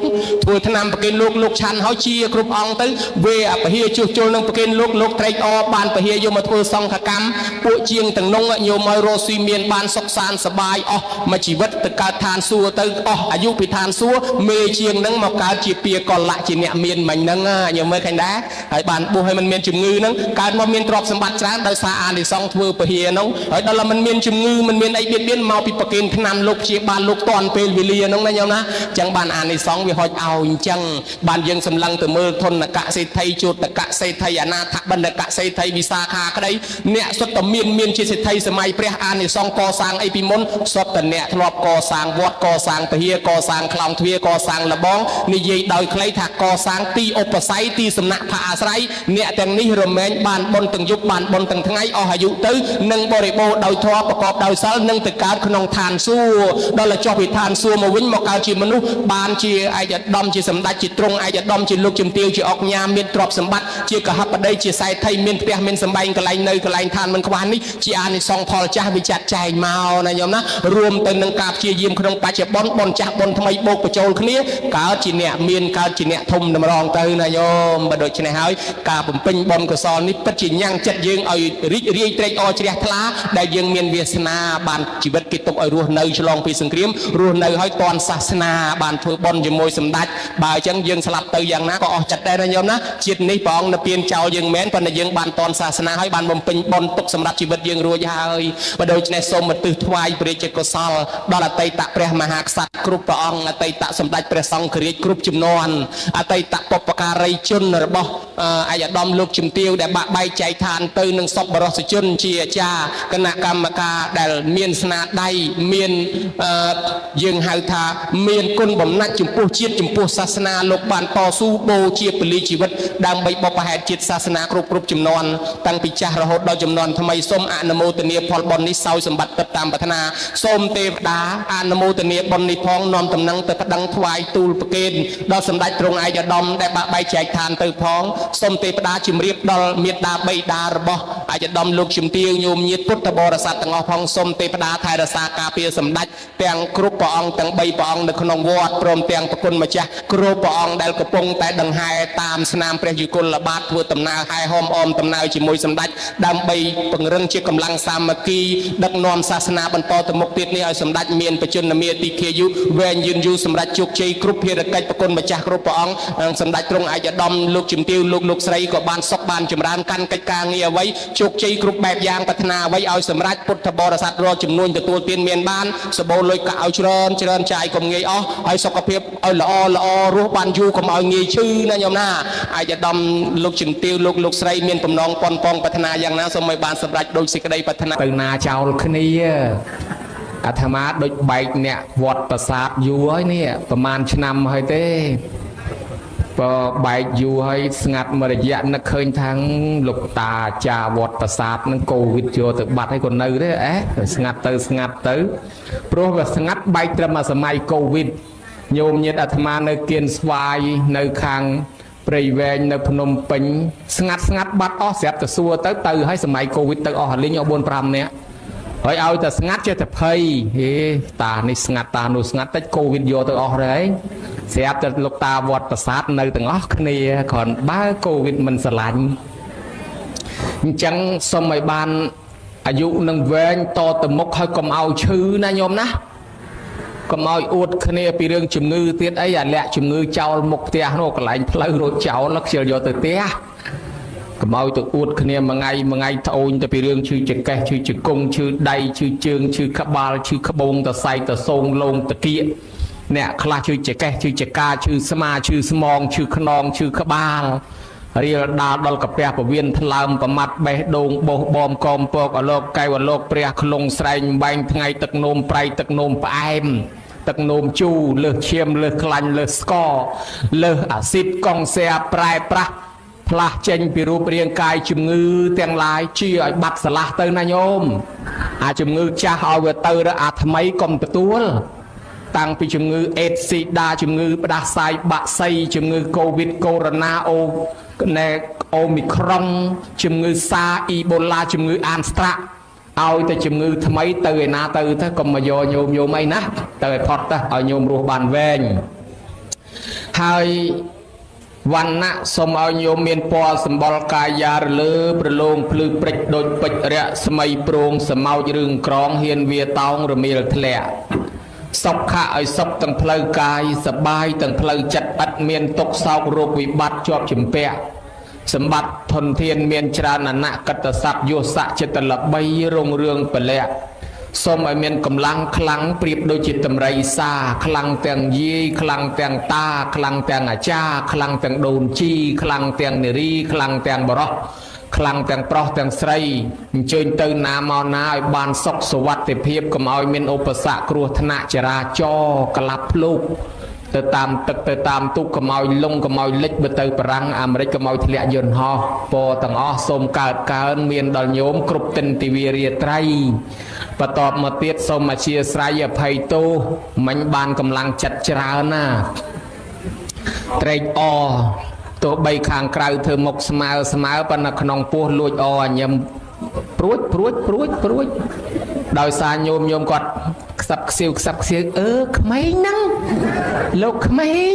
លោកឆាន់ហើយជាគ្រប់អង្គទៅវេអពហិជួសជុលនឹងប្រគេនលោកត្រេកអរបានពហិយកមកធ្វើសង្ឃកម្មពួកជាងទាំងនោះញោមឲ្យរស់ស៊ីមានបានសុខសាន្តសบายអស់មួយជីវិតទៅកើតឋានសួគ៌ទៅអស់អាយុពីឋានសួគ៌មេជាងនឹងមកកើតជាពាកលៈជាអ្នកមានមិញហ្នឹងញោមមើលឃើញដែរហើយបានបួសឲ្យมันមានជំងឺហ្នឹងកើតមកមានទ្រព្យសម្បត្តិច្រើនដោយសារអានិសង្ឃធ្វើពហិហ្នឹងហើយដល់តែมันមានជំងឺมันមានអីបៀតបៀនមកពីប្រគេនថ្នាំលោកជាបានលោកតន់ពេលវេលាហ្នឹងណាញោមណាអញ្ចឹងបានអានិសង្ឃវាហុចឲ្យអញ្ចឹងបានយើងសម្លឹងទៅមើលធនកសេដ្ឋីជូតកសេដ្ឋីអនាថបណ្ឌកសេដ្ឋីវិសាខាក្តីអ្នកសុទ្ធតែមានជាសេដ្ឋីសម័យព្រះអានិសង្ឃកសាងអីពីមុនសុទ្ធតែអ្នកធ្លាប់កសាងវត្តកសាងពហិកសាងខ្លោងទ្វារកសាងលបងនិយាយដោយខ្លីថាកសាងទីឧបស័យទីសំណាក់ផាអាស្រ័យអ្នកទាំងនេះរមែងបានបុណ្យទាំងយប់បានបុណ្យទាំងថ្ងៃអស់អាយុទៅនឹងបរិបូរដោយធម៌ប្រកបដោយសិលនឹងទៅកើតក្នុងឋានសួគ៌ដល់តែចុះពីឋានសួគ៌មកវិញមកកើតជាមនុស្សបានជាឯកឧត្តមជាសម្ដេចជាទ្រង់ឯកឧត្តមជាលោកជំទាវជាអុកញ៉ាមានទ្រព្យសម្បត្តិជាកហបតីជាសេដ្ឋីមានផ្ទះមានសម្បែងកន្លែងនៅកន្លែងឋានមិនខ្វះនេះជាអានិសង្ឃផលចាស់វាចាត់ចែងមកណាញោមណារួមទៅនឹងការព្យាយាមក្នុងបច្ចុប្បន្នបុណ្យចាស់បុណ្យថ្មីបូកបញ្ចូលគ្នាកើតជាអ្នកមានកើតជាអ្នកធំតម្រងទៅណាញោមបើដូច្នេះហើយការបំពេញបុណ្យកុសលនេះពិតជាញ៉ាំងចិត្តយើងឲ្យរីករាយត្រេកអរជ្រះថ្លាដែលយើងមានវាសនាបានជីវិតគេទុកឲ្យរស់នៅឆ្លងពីសង្គ្រាមរស់នៅឲ្យតន់សាសនាបានធ្វើបុណ្យជាមួយសម្ដេចបើអញ្ចឹងយើងស្លាប់ទៅយ៉ាងណាក៏អស់ចិត្តដែរណាញោមណាជាតិនេះព្រះអង្គនៅពៀនចោលយើងមែនប៉ុន្តែយើងបានតន់សាសនាហើយបានបំពេញបុណ្យទុកសម្រាប់ជីវិតយើងរួចហើយបើដូច្នេះសូមឧទ្ទិសថ្វាយព្រះរាជកុសលដល់អតីតព្រះមហាក្សត្រគ្រប់ព្រះអង្គអតីតសម្ដេចព្រះសង្ឃរាជគ្រប់ជំនាន់អតីតបុព្វការីជនរបស់ឯកឧត្តមលោកជំទាវដែលបាក់បែកចែកឋានទៅនឹងសពបរសជនជាអាចារ្យគណៈកម្មការដែលមានស្នាដៃមានយើងហៅថាមានគុណបំណាច់ចំពោះជាតិចំពោះសាសនាលោកបានតស៊ូបូជាពលីជីវិតដើម្បីបព្វហេតុជាតិសាសនាគ្រប់ជំនាន់តាំងពីចាស់រហូតដល់ជំនាន់ថ្មីសូមអនុមោទនាផលបុណ្យនេះសោយសម្បត្តិតាមប្រាថ្នាសូមទេវតាអនុមោទនាបុណ្យនេះផងនាំតំណែងទៅប្តឹងថ្វាយទូលប្រគេនដល់សម្ដេចទ្រង់ឯកឧត្តមដែលបាក់បែកចែកឋានទៅផងសូមទេវតាជំរាបដល់មេត្តាបិតារបស់ឯកឧត្តមលោកជំទាវញោមញាតិពុទ្ធបរិស័ទទាំងអស់ផងសូមទេវតាថែរក្សាការពារសម្ដេចទាំងគ្រប់ព្រះអង្គទាំង3ព្រះអង្គនៅក្នុងវត្តព្រមទាំងប្រគុណម្ចាស់គ្រប់ព្រះអង្គដែលកំពុងតែដង្ហែតាមស្នាមព្រះយុគលបาทធ្វើដំណើរហែហោមអមដំណើរជាមួយសម្ដេចដើម្បីពង្រឹងជាកម្លាំងសាមគ្គីដឹកនាំសាសនាបន្តទៅមុខទៀតនេះឲ្យសម្ដេចមានបជនមាទីគាយុវែងយឺនយូរសម្រាប់ជោគជ័យគ្រប់ភារកិច្ចប្រគុណម្ចាស់គ្រប់ព្រះអង្គសម្ដេចទ្រង់ឯកឧត្តមលោកជំទាវលោកស្រីក៏បានសុខបានចម្រើនកាន់កិច្ចការងារអ្វីជោគជ័យគ្រប់បែបយ៉ាងប្រាថ្នាអ្វីឲ្យសម្រេចពុទ្ធបរិស័ទរាល់ចំនួនទទួលទានមានបានសបោលុយកាក់ឲ្យច្រើនចាយកុំងាយអស់ឲ្យសុខភាពឲ្យល្អរស់បានយូរកុំឲ្យងាយឈឺណាញោមណាឯកឧត្តមលោកជំទាវលោកស្រីមានបំណងប៉ុនប៉ងប្រាថ្នាយ៉ាងណាសូមឲ្យបានសម្រេចដោយសេចក្តីប្រាថ្នាទៅណាចោលគ្នាអាត្មាដូចបែកអ្នកវត្តប្រាសាទយូរហើយនេះប្រហែលឆ្នាំហើយទេបើបែកយូរហើយស្ងាត់មួយរយៈនឹកឃើញថាលោកតាចាវត្តប្រាសាទនឹងកូវីដយកទៅបាត់ហើយក៏នៅទេស្ងាត់ទៅព្រោះវាស្ងាត់បែកត្រឹមអាសម័យកូវីដញោមញាតិអាត្មានៅគៀនស្វាយនៅខាងព្រៃវែងនៅភ្នំពេញស្ងាត់បាត់អស់ស្រាប់តែសួរទៅហើយសម័យកូវីដទៅអស់លេង4 5នាក់ហើយឲ្យតែស្ងាត់ចេះតែភ័យតានេះស្ងាត់តានោះស្ងាត់តិចកូវីដយកទៅអស់ហើយ ស្រាប់តែលោកតាវត្តប្រាសាទនៅទាំងអស់គ្នាគ្រាន់បើកូវីដមិនស្រឡាញ់អញ្ចឹងសូមឲ្យបានអាយុនឹងវែងតទៅមុខហើយកុំឲ្យឈឺណាញោមណាកុំឲ្យអួតគ្នាពីរឿងជំងឺទៀតអីអាលាក់ជំងឺចោលមុខផ្ទះនោះកន្លែងផ្លូវរត់ចោលខ្ជិលយកទៅផ្ទះកុំឲ្យទៅអួតគ្នាមួយថ្ងៃត្អូញទៅពីរឿងឈឺចង្កេះឈឺជង្គង់ឈឺដៃឈឺជើងឈឺក្បាលឈឺក្បូងតសៃតសងលងតាគៀកអ្នកខ្លះឈឺចង្កេះឈឺចកាឈឺស្មាឈឺស្មងឈឺខ្នងឈឺក្បាលរៀលដាល់ដល់កាពះពវៀនថ្លើមប្រមាត់បេះដូងបោះបំកមពកអលោកកែវអលោកព្រះខ្លងស្រែងបែងថ្ងៃទឹកនោមប្រៃទឹកនោមផ្អែមទឹកនោមជូរលើសឈាមលើសខ្លាញ់លើសស្ករលើសអាស៊ីតកង់សែប្រែប្រាស់ផ្លាស់ចេញពីរូបរាងកាយជំងឺទាំងឡាយជាឲ្យបាត់ស្រឡះទៅណាញោមអាជំងឺចាស់ឲ្យវាទៅអាថ្មីកុំទទួលតាំងពីជំងឺអេដស៊ីដាជំងឺផ្ដាសាយបាក់សៃជំងឺកូវីដកូវីដអូមីក្រុងជំងឺសាអ៊ីបូឡាជំងឺអានស្ត្រាក់ឲ្យតែជំងឺថ្មីទៅឯណាទៅកុំមកយកញោមអីណាទៅឲ្យផុតទៅឲ្យញោមរស់បានវែងហើយវណ្ណៈសូមឲ្យញោមមានពណ៌សម្បុរកាយារលើប្រឡងភ្លឺព្រិចដូចពេជ្ររស្មីប្រងសមោចរឿងក្រងហ៊ានវាតោងរមៀលធ្លាក់សុខៈឲ្យសុខទាំងផ្លូវកាយសបាយទាំងផ្លូវចិត្តឥតមានទុក្ខសោករោគវិបត្តិជាប់ជំពាក់សម្បត្តិធនធានមានច្រើនអនកតស័ព្ទយោស័កចិត្តល្បីរុងរឿងពលៈសូមឲ្យមានកម្លាំងខ្លាំងប្រៀបដូចជាតម្រៃសាខ្លាំងទាំងយាយខ្លាំងទាំងតាខ្លាំងទាំងអាចារ្យខ្លាំងទាំងដូនជីខ្លាំងទាំងនារីខ្លាំងទាំងបរោះខ្លាំងទាំងប្រុសទាំងស្រីអញ្ជើញទៅណាមកណាឲ្យបានសុខសុវត្ថិភាពកុំឲ្យមានឧបសគ្គគ្រោះថ្នាក់ចរាចរណ៍ក្លាប់ភ្លុកទៅតាមទឹកទៅតាមទូកកុំឲ្យលងកុំឲ្យលិចបើទៅបារាំងអាមេរិកកុំឲ្យធ្លាក់យន្តហោះពរទាំងអស់សូមកើនមានដល់ញោមគ្រប់ទិនទិវារាត្រីបន្ទាប់មកទៀតសូមអធិស្ឋានអភ័យទោសមិញបានកម្លាំងចិត្តច្រើនណាត្រេកអរទោះបីខាងក្រៅធ្វើមុខស្មើប៉ុន្តែក្នុងពោះលួចអញញឹមព្រួចដោយសារញោមគាត់ខ្សឹបខ្សៀវក្មេងហ្នឹងលោកក្មេង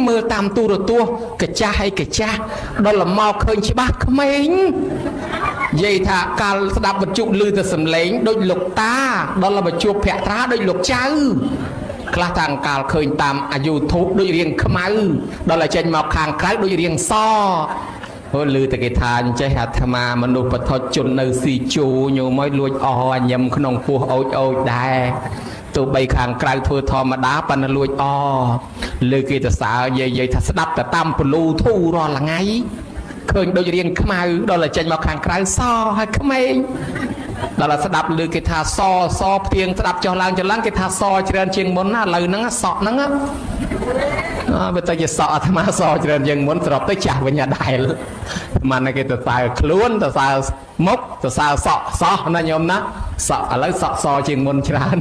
មើលតាមទូរទស្សន៍កាចាស់ហើយកចាស់ដល់មកឃើញច្បាស់ក្មេងនិយាយថាកាលស្ដាប់វិទ្យុឮតែសំឡេងដូចលោកតាដល់មកជួបភក្ត្រាដូចលោកចៅខ្លះតាំងកាលឃើញតាមអា YouTube ដូចរៀងខ្មៅដល់តែចេញមកខាងក្រៅដូចរៀងសអូឮតែគេថាអញ្ចេះអាត្មាមនុស្សបឋមជននៅស៊ីជូញោមឲ្យលួចអអញឹមក្នុងពោះអូចដែរទោះបីខាងក្រៅធ្វើធម្មតាប៉ុន្តែលួចអលើគេទៅសើយាយថាស្ដាប់តែតាមពលូធូររាល់ថ្ងៃឃើញដូចរៀងខ្មៅដល់តែចេញមកខាងក្រៅសហើយក្មេងដល់តែស្ដាប់លើគេថាសផ្ទៀងស្ដាប់ចុះឡើងគេថាសច្រើនជាងមុនណាឥឡូវហ្នឹងសក់ហ្នឹងបើតែជាសក់អាត្មាសច្រើនជាងមុនស្របទៅចាស់វិញអត់ដែលមិនគេទៅសើខ្លួនទៅសើមុខទៅសើសក់សោះណាញោមណាសក់ឥឡូវសក់សជាងមុនច្រើន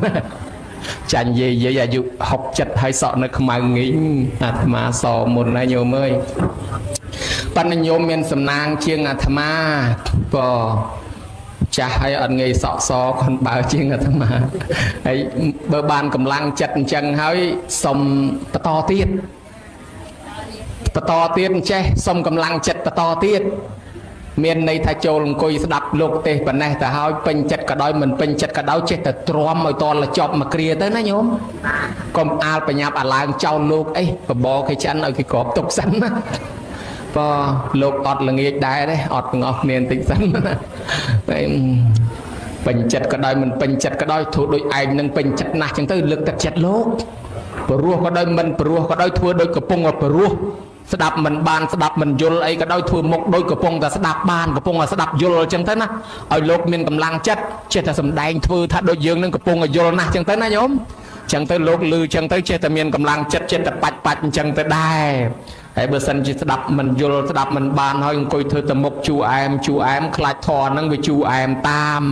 ចាញ់យាយអាយុ60 70ហើយសក់នៅខ្មៅងីងអាត្មាសមុនណាញោមអើយប៉ុន្តែញោមមានសំណាងជាងអាត្មាក៏ចាស់ហើយអត់ងាយសក់សខនបើជាងអាត្មាហើយបើបានកម្លាំងចិត្តអញ្ចឹងហើយសុំបន្តទៀតអញ្ចេះសុំកម្លាំងចិត្តបន្តទៀតមានន័យថាចូលអង្គុយស្ដាប់លោកទេសប៉ុណ្ណេះទៅហើយពេញចិត្តក៏ដោយមិនពេញចិត្តក៏ដោយចេះតែទ្រាំឲ្យតលចប់មកគ្រាទៅណាញោមកុំអាលបញ្ញាប់អាឡើងចោលលោកអីបបគេចាន់ឲ្យគេក្របទុកសិនណាបើលោកអត់ល្ងាចដែរទេអត់ទាំងអស់គ្នាបន្តិចសិនណាពេញចិត្តក៏ដោយមិនពេញចិត្តក៏ដោយធ្វើដូចឯងនឹងពេញចិត្តណាស់ចឹងទៅលើកទឹកចិត្តលោកព្រោះក៏ដោយមិនព្រោះក៏ដោយធ្វើដូចកំពុងព្រោះស្ដាប់មិនបានស្ដាប់មិនយល់អីក៏ដោយធ្វើមុខដូចកំពុងតែស្ដាប់បានកំពុងតែស្ដាប់យល់ចឹងទៅណាឲ្យលោកមានកម្លាំងចិត្តចេះតែសម្ដែងធ្វើថាដូចយើងនឹងកំពុងតែយល់ណាស់ចឹងទៅណាញោមចឹងទៅលោកលឺចឹងទៅចេះតែមានកម្លាំងចិត្តចេះតែបាច់អញ្ចឹងទៅដែរហើយបើសិនជាស្ដាប់មិនយល់ស្ដាប់មិនបានហើយអង្គុយធ្វើតែមុខជូអែមខ្លាចធរហ្នឹងវាជូអែមតាម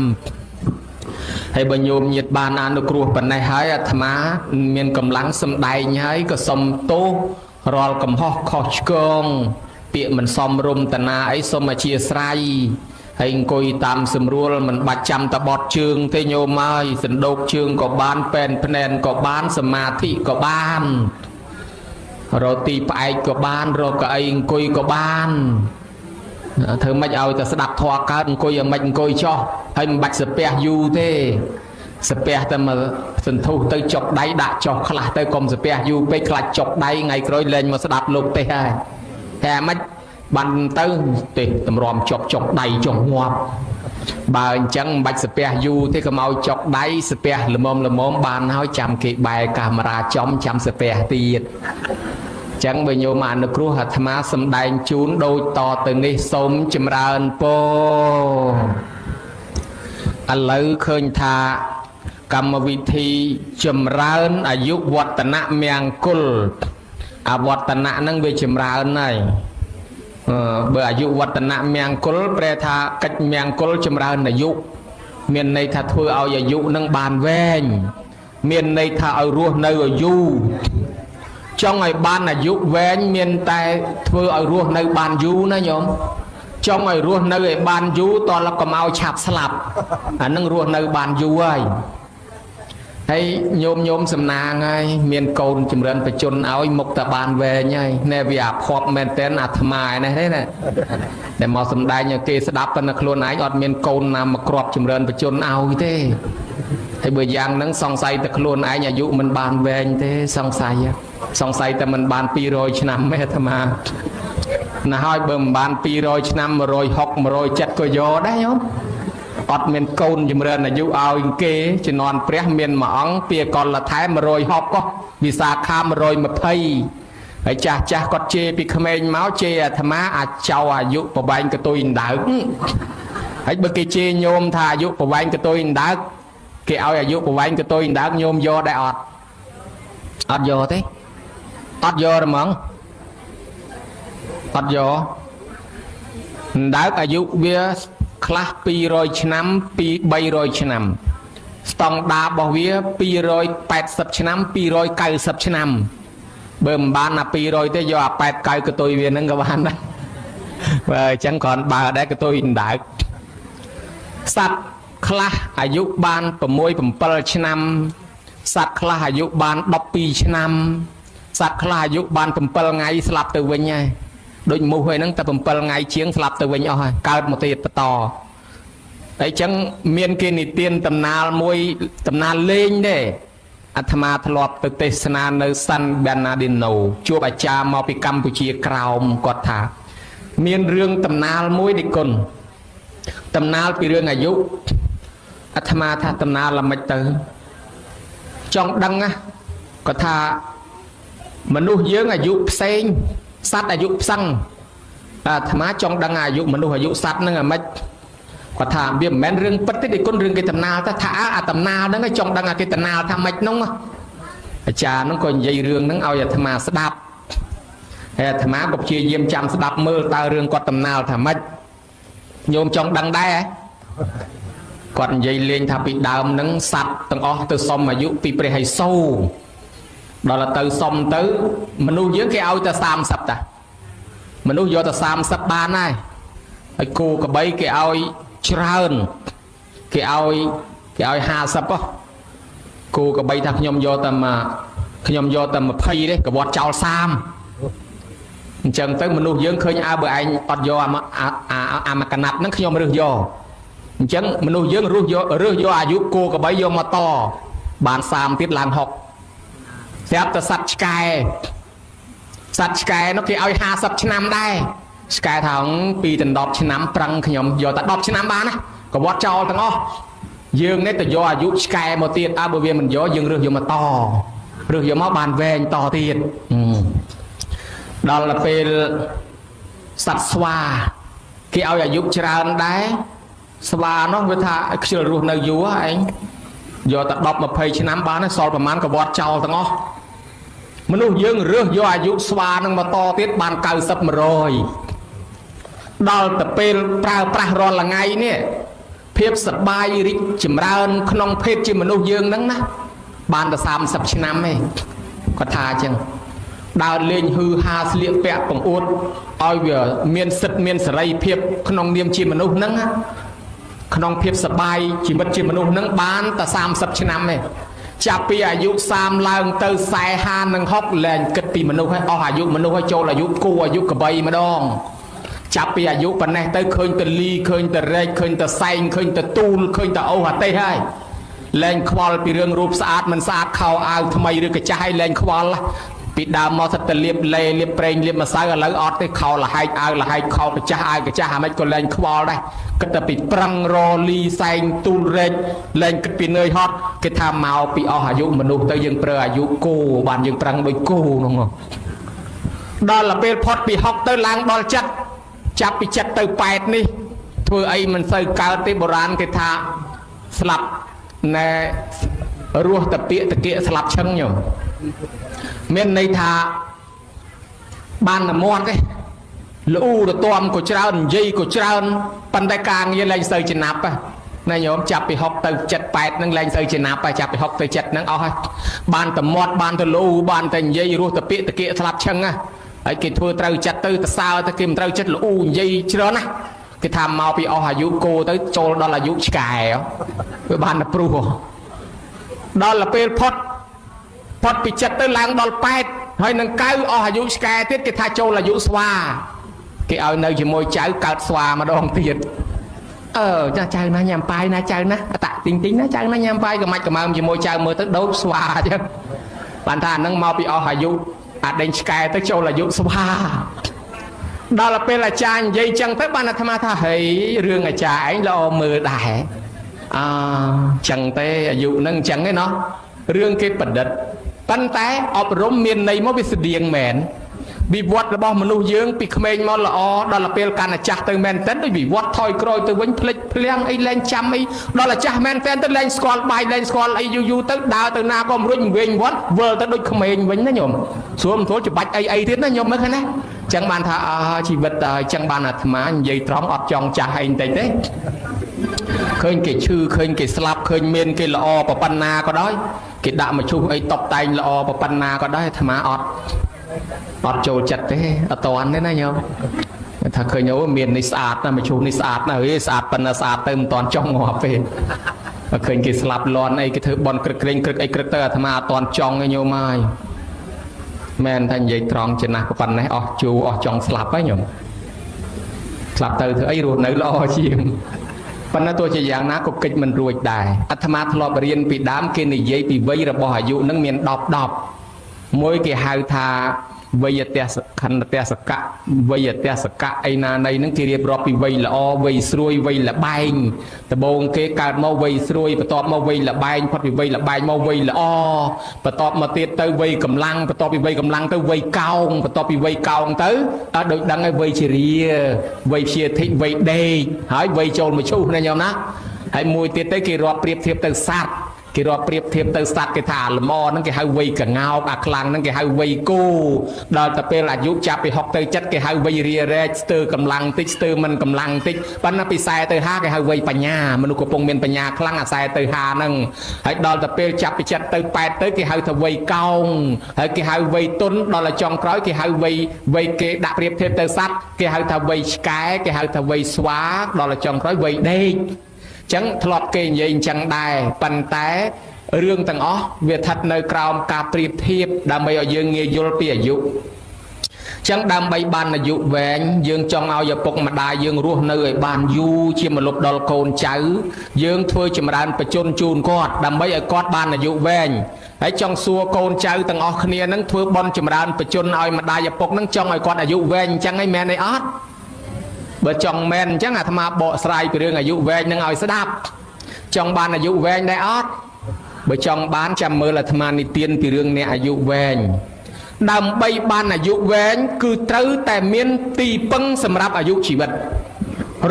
ហើយបើញោមញាតបានអនុគ្រោះប៉ុណ្ណេះហើយអាត្មាមានកម្លាំងសម្ដែងហើយក៏សុំទោសរាល់កំហុសខុសឆ្គងពាក្យមិនសមរម្យតាណាអីសូមអធិស្ឋានហើយអង្គុយតាមស្រួលមិនបាច់ចាំតបត់ជើងទេញោមហើយសណ្ដោកជើងក៏បានពេនភ្នែនក៏បានសមាធិក៏បាន រកទីផ្អែកក៏បានរកកៅអីអង្គុយក៏បានធ្វើមិនឲ្យតែស្ដាប់ធម៌កើតអង្គុយឲ្យមិនអង្គុយចោះហើយមិនបាច់សាពះយូរទេសាពះតែមកសន្ធុះទៅចុកដៃដាក់ចុះខ្លះទៅកុំសាពះយូរពេកខ្លាចចុកដៃថ្ងៃក្រោយលែងមកស្ដាប់លោកទេហើយតែមិនបានទៅទេតម្រាំចុកដៃចុះងាប់បើអញ្ចឹងមិនបាច់សាពះយូរទេកុំឲ្យចុកដៃសាពះល្មមបានហើយចាំគេបែរកាមេរ៉ាចំចាំសាពះទៀតចឹងបើញោមអនុគ្រោះអាត្មាសំដែងជូនដូចតទៅនេះសូមចម្រើនពរឥឡូវឃើញថាកម្មវិធីចម្រើនអាយុវឌ្ឍនៈមង្គលអវឌ្ឍនៈហ្នឹងវាចម្រើនហើយបើអាយុវឌ្ឍនៈមង្គលប្រែថាកិច្ចមង្គលចម្រើនអាយុមានន័យថាធ្វើឲ្យអាយុនឹងបានវែងមានន័យថាឲ្យរស់នៅឲ្យយូរចង់ឲ្យបានអាយុវែងមានតែធ្វើឲ្យរស់នៅបានយូរណាញោមចង់ឲ្យរស់នៅឲ្យបានយូរតើកុំឲ្យឆាប់ស្លាប់អានឹងរស់នៅបានយូរហើយញោមសំណាងហើយមានកូនចម្រើនបច្ចុប្បន្នឲ្យមុខតែបានវែងហើយណែវាអាភ័ព្វមែនតើអាត្មាឯនេះណាតែមកសំដែងឲ្យគេស្ដាប់ប៉ុន្តែខ្លួនឯងអត់មានកូនណាមកគ្រាប់ចម្រើនបច្ចុប្បន្នឲ្យទេហើយបើយ៉ាងហ្នឹងសង្ស័យតែខ្លួនឯងអាយុមិនបានវែងទេសង្ស័យតែមិនបាន200ឆ្នាំទេអាត្មាណាហើយបើមិនបាន200ឆ្នាំ160 170ក៏យកដែរញោមអត់មានកូនចម្រើនអាយុឲ្យគេជំនាន់ព្រះមានមួយអង្គពីកលថែ160ក៏វិសាខា120ហើយចាស់គាត់ជេរពីក្មេងមកជេរអាត្មាអាចចៅអាយុប្រវែងកតុយដើកហើយបើគេជេរញោមថាអាយុប្រវែងកតុយដើកគេឲ្យអាយុប្រវែងកតុយដើកញោមយកដែរអត់យកទេអត់យកហ្មងអត់យកដើកអាយុវាខ្លះ200ឆ្នាំ300ឆ្នាំស្តង់ដាររបស់វា280ឆ្នាំ290ឆ្នាំបើមិនបានអា200ទេយកអា80 90កតុយវាហ្នឹងក៏បានដែរបើអញ្ចឹងគ្រាន់បើដែរកតុយដើកសត្វខ្លះអាយុបាន6 7ឆ្នាំសត្វខ្លះអាយុបាន12ឆ្នាំសត្វខ្លះអាយុបាន7ថ្ងៃស្លាប់ទៅវិញហើយដូចមូសហើយហ្នឹងតែ7ថ្ងៃជាងស្លាប់ទៅវិញអស់ហើយកើតមកទៀតបន្តហើយចឹងមានគេនិទានតំណាលមួយតំណាលលេងទេអាត្មាធ្លាប់ទៅទេសនានៅសាន់បែណាឌីណូជួបអាចារ្យមកពីកម្ពុជាក្រោមគាត់ថាមានរឿងតំណាលមួយនេះគុណតំណាលពីរឿងអាយុអាត្មាថាតំណាលល្មិចទៅចង់ដឹងណាគាត់ថាមនុស្សយើងអាយុផ្សេងសត្វអាយុផ្សឹងអាត្មាចង់ដឹងអាយុមនុស្សអាយុសត្វហ្នឹងអាម៉េចគាត់ថាវាមិនមែនរឿងពិតទេគុណរឿងគេតំណាលតែថាអាតំណាលហ្នឹងចង់ដឹងអាគេតំណាលថាម៉េចហ្នឹងអាចារ្យហ្នឹងក៏និយាយរឿងហ្នឹងឲ្យអាត្មាស្ដាប់ហើយអាត្មាក៏ព្យាយាមចាំស្ដាប់មើលតើរឿងគាត់តំណាលថាម៉េចញោមចង់ដឹងដែរគាត់និយាយលេងថាពីដើមហ្នឹងសត្វទាំងអស់ទៅសុំអាយុពីព្រះហិសូរដល់ទៅសុំទៅមនុស្សយើងគេឲ្យតែ30តាមនុស្សយកតែ30បានហើយគោក្របីគេឲ្យច្រើនគេឲ្យ50គោក្របីថាខ្ញុំយកតែ20ទេកវត្តចោល30អញ្ចឹងទៅមនុស្សយើងឃើញបើឯងអត់យកអាមកកណាត់ហ្នឹងខ្ញុំរើសយកអញ្ចឹងមនុស្សយើងរើសយកអាយុគោក្របីយកមកតបាន30ទៀតឡើង60ស្រាប់តែសត្វឆ្កែនោះគេឲ្យ50ឆ្នាំដែរឆ្កែថាពី10ឆ្នាំប្រឹងខ្ញុំយកតែ10ឆ្នាំបានណាក៏វត្តចោលទាំងអស់យើងនេះទៅយកអាយុឆ្កែមកទៀតបើវាមិនយកយើងរើសយកមករើសយកមកបានវែងតទៀតដល់ពេលសត្វស្វាគេឲ្យអាយុច្រើនដែរស្វានោះវាថាខ្ជិលរស់នៅយូរឯងយកតែ10 20ឆ្នាំបានសល់ប្រហែលក៏វត្តចោលទាំងអស់មនុស្សយើងរើសយកអាយុស្វានឹងមកតទៀតបាន90 100ដល់ទៅពេលប្រើប្រាស់រាល់ថ្ងៃនេះភាពសប្បាយរីកចម្រើនក្នុងភេទជាមនុស្សយើងហ្នឹងណាបានតែ30ឆ្នាំទេគាត់ថាអញ្ចឹងដើរលេងហឺហាស្លៀកពាក់បង្អួតឲ្យវាមានសិទ្ធិមានសេរីភាពក្នុងនាមជាមនុស្សហ្នឹងក្នុងភាពសប្បាយជីវិតជាមនុស្សហ្នឹងបានតែ30ឆ្នាំទេ ចាប់ពីអាយុ30ឡើងទៅ40និង60លែងគិតពីមនុស្សឲ្យអស់អាយុមនុស្សឲ្យចូលអាយុគូអាយុកបីម្ដងចាប់ពីអាយុប៉ុណ្ណេះទៅឃើញតែលីឃើញតែរែកឃើញតែសែងឃើញតែទូលឃើញតែអូសអាទេសហើយលែងខ្វល់ពីរឿងរូបស្អាតមិនស្អាតខោអាវថ្មីឬក៏ចាស់ឲ្យលែងខ្វល់ពីដើមមកសិតតែលៀបលេលៀបប្រេងលៀបម្សៅឥឡូវអត់ទេខោលហែកអាវលហែកខោកចាស់អាវកចាស់អាម៉េចក៏លែងខ្វល់ដែរគិតតែពីប្រឹងរលីសែងទូលរែកលែងគិតពីនឿយហត់គេថាមកពីអស់អាយុមនុស្សទៅយើងប្រើអាយុគោបានយើងប្រឹងដូចគោហ្នឹងដល់ពេលផុតពី60ទៅឡើងដល់ចិត្តចាប់ពីចិត្តទៅ8នេះធ្វើអីមិនសូវកើតទេបុរាណគេថាស្លាប់ណែរស់តាពាកតាគៀកស្លាប់ឈឹងញោមមានន័យថាបានតែមាត់ទេលូរទាំក៏ច្រើននិយាយក៏ច្រើនប៉ុន្តែការងារលែងសូវចំណាប់ណាញោមចាប់ពី60ទៅ7 8ហ្នឹងលែងសូវចំណាប់ចាប់ពី60ទៅ7ហ្នឹងអស់ហើយបានតែមាត់បានតែលូបានតែនិយាយរស់តាពាកតាគៀកស្លាប់ឈឹងណាហើយគេធ្វើត្រូវចិត្តទៅសើទៅគេមិនត្រូវចិត្តលូនិយាយច្រើនណាគេថាមកពីអស់អាយុគោទៅចូលដល់អាយុឆ្កែវាបានតែព្រោះដល់ពេលផុតពីចិត្តទៅឡើងដល់8ហើយនឹង9អស់អាយុឆ្កែទៀតគេថាចូលអាយុស្វាគេឲ្យនៅជាមួយចៅកើតស្វាម្ដងទៀតចាចៅណាញ៉ាំបាយណាចៅណាតាក់ទីងណាចៅណាញ៉ាំបាយក៏មិនកម្មើមជាមួយចៅមើលទៅដូចស្វាអញ្ចឹងបានថាហ្នឹងមកពីអស់អាយុអាដេញឆ្កែទៅចូលអាយុស្វាដល់ពេលអាចារ្យនិយាយចឹងទៅបានអាត្មាថាហេរឿងអាចារ្យឯងល្អមើលដែរចឹងទេអាយុហ្នឹងចឹងឯណោះរឿងគេប្រឌិតប៉ុន្តែអប់រំមានន័យមកវាស្តៀងមែនវិវត្តរបស់មនុស្សយើងពីក្មេងមកល្អដល់ពេលកាន់តែចាស់ទៅមែនតើដូចវិវត្តថយក្រោយទៅវិញភ្លេចភ្លាំងអីលែងចាំអីដល់តែចាស់មែនតើទៅលែងស្គាល់បាយលែងស្គាល់អីយូរទៅដើរទៅណាក៏មិនរួចវិញវត្តវិលទៅដូចក្មេងវិញណាញោមស្រួលមិនស្រួលច្បាច់អីទៀតណាញោមមើលឃើញណាចឹងបានថាជីវិតចឹងបានអាត្មានិយាយត្រង់អត់ចង់ចាស់អីបន្តិចទេឃើញគេឈឺឃើញគេស្លាប់ឃើញមានគេល្អប៉ុណ្ណាក៏ដោយគេដាក់មកឈូសអីតបតែងល្អប៉ុណ្ណាក៏ដោយអាត្មាអត់ចូលចិត្តទេអត់តាន់ទេណាញោមថាឃើញអូមាននេះស្អាតណាមកឈូសនេះស្អាតណាស្អាតប៉ុណ្ណាស្អាតទៅមិនតាន់ចង់ងាប់ទេឃើញគេស្លាប់លន់អីគេធ្វើបន់ក្រឹកក្រែងក្រឹកអីក្រឹកទៅអាត្មាអត់តាន់ចង់ទេញោមហើយមែនថានិយាយត្រង់ចំណាស់ប៉ុណ្ណេះអស់ជួអស់ចង់ស្លាប់ហើយញោមស្លាប់ទៅធ្វើអីរស់នៅល្អជាងប៉ុន្តែទោះជាយ៉ាងណាក៏កិច្ចមិនរួចដែរអាត្មាធ្លាប់រៀនពីដើមគេនិយាយពីវ័យរបស់អាយុនឹងមាន10មួយគេហៅថាវ័យទស្សខណ្ឌទស្សកៈវ័យទស្សកៈអីណានៃហ្នឹងគេរៀបរាប់ពីវ័យល្អវ័យស្រួយវ័យលបែងដំបូងគេកើតមកវ័យស្រួយបន្ទាប់មកវ័យលបែងផុតពីវ័យលបែងមកវ័យល្អបន្ទាប់មកទៀតទៅវ័យកម្លាំងបន្ទាប់ពីវ័យកម្លាំងទៅវ័យកោងបន្ទាប់ពីវ័យកោងទៅដូចដឹងហើយវ័យជារាវ័យជាធិវ័យដេកហើយវ័យចូលមកឈូសណាញោមណាហើយមួយទៀតទៅគេរាប់ប្រៀបធៀបទៅសត្វគេរាប់ប្រៀបធៀបទៅសត្វគេថាល្មហ្នឹងគេហៅវ័យកងោកអាខ្លាំងហ្នឹងគេហៅវ័យគោដល់ទៅពេលអាយុចាប់ពី60ទៅ70គេហៅវ័យរារែកស្ទើរកម្លាំងតិចស្ទើរមិនកម្លាំងតិចប៉ុន្តែពី40ទៅ50គេហៅវ័យបញ្ញាមនុស្សកំពុងមានបញ្ញាខ្លាំងអា40ទៅ50ហ្នឹងហើយដល់ទៅពេលចាប់ពី70ទៅ80ទៅគេហៅថាវ័យកោងហើយគេហៅវ័យទុនដល់ចុងក្រោយគេហៅវ័យគេដាក់ប្រៀបធៀបទៅសត្វគេហៅថាវ័យឆ្កែគេហៅថាវ័យស្វាដល់ចុងក្រោយវ័យដេកចឹងធ្លាប់គេនិយាយអញ្ចឹងដែរប៉ុន្តែរឿងទាំងអស់វាស្ថិតនៅក្រោមការប្រៀបធៀបដើម្បីឲ្យយើងងាយយល់ពីអាយុចឹងដើម្បីបានអាយុវែងយើងចង់ឲ្យឪពុកម្ដាយយើងរស់នៅឲ្យបានយូរជាម្លប់ដល់កូនចៅយើងធ្វើចម្រើនបច្ចុប្បន្នជូនគាត់ដើម្បីឲ្យគាត់បានអាយុវែងហើយចង់សួរកូនចៅទាំងអស់គ្នានឹងធ្វើបន់ចម្រើនបច្ចុប្បន្នឲ្យម្ដាយឪពុកនឹងចង់ឲ្យគាត់អាយុវែងអញ្ចឹងឯងមែនទេអត់បើចង់មែនអញ្ចឹងអាត្មាបកស្រាយពីរឿងអាយុវែងនឹងឲ្យស្ដាប់ចង់បានអាយុវែងដែរអត់បើចង់បានចាំមើលអាត្មានិទានពីរឿងអ្នកអាយុវែងដើម្បីបានអាយុវែងគឺត្រូវតែមានទីពឹងសម្រាប់អាយុជីវិត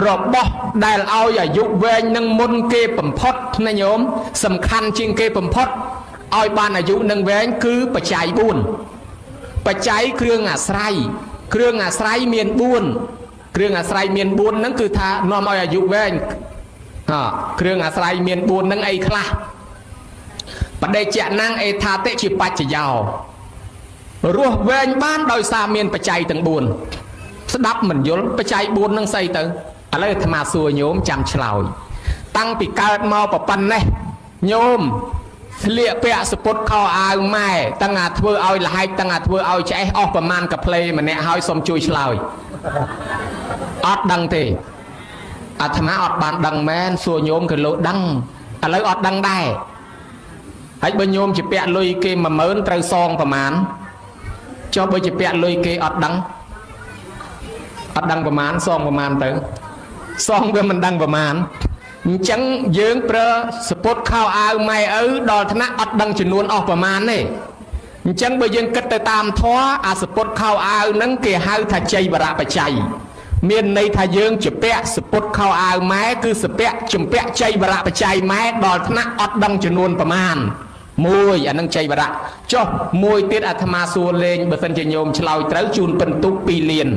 របស់ដែលឲ្យអាយុវែងនឹងមុនគេបំផុតណាញោមសំខាន់ជាងគេបំផុតឲ្យបានអាយុនឹងវែងគឺបច្ច័យ4បច្ច័យគ្រឿងអាស្រ័យមាន4គ្រឿងអាស្រ័យមាន4ហ្នឹងគឺថានាំឲ្យអាយុវែងគ្រឿងអាស្រ័យមាន4ហ្នឹងអីខ្លះបដិជ្ជnăngអេថាតិជាបច្ចយោរស់វែងបានដោយសារមានបច្ច័យទាំង4ស្ដាប់មិនយល់បច្ច័យ4ហ្នឹងស្អីទៅឥឡូវអាត្មាសួរញោមចាំឆ្លើយតាំងពីកើតមកប៉ុណ្ណេះញោម เลี้ยเปียสปุตเข้าอาแม่ตั้งอาเธอเอาละให้ตั้งอาเธอเอาใจออกประมาณกับเพลงมันเนี่ยหายสมจุยฉลาดอดดังตีอาธรรมะอดบานดังแม่นส่วนโยมคือโลดังอะไรอดดังได้ให้บรรโยมจะเปียลุยเกมมาเมินไตรซองประมาณcho bây giờ bẹt lôi cái ọt đăngประมาณซองประมาณเต๋อซองเพื่อมันดังประมาณจังยืงเปรสปอตข้าวอาไม่ดอลธนะอดดังจำนวนออกประมาณนี่จังไปยังกัดตามท้ออาสปอตข้าวอานั้นเกี่ยหาถ้าใจบระปัจจัยเมียนในทายืงจะเปะสปอตข้าวอาไม้คือสเปะจุ่มเปะใจบระปัจจัยไม้ดอลธนะอดดังจำนวนประมาณมวยอันนั้นใจบระจ้ามวยเตี้ยอาธมาส่วนเลงเบอร์สันเจโยมฉลาดเต้าจูนเป็นตุกปีเลียน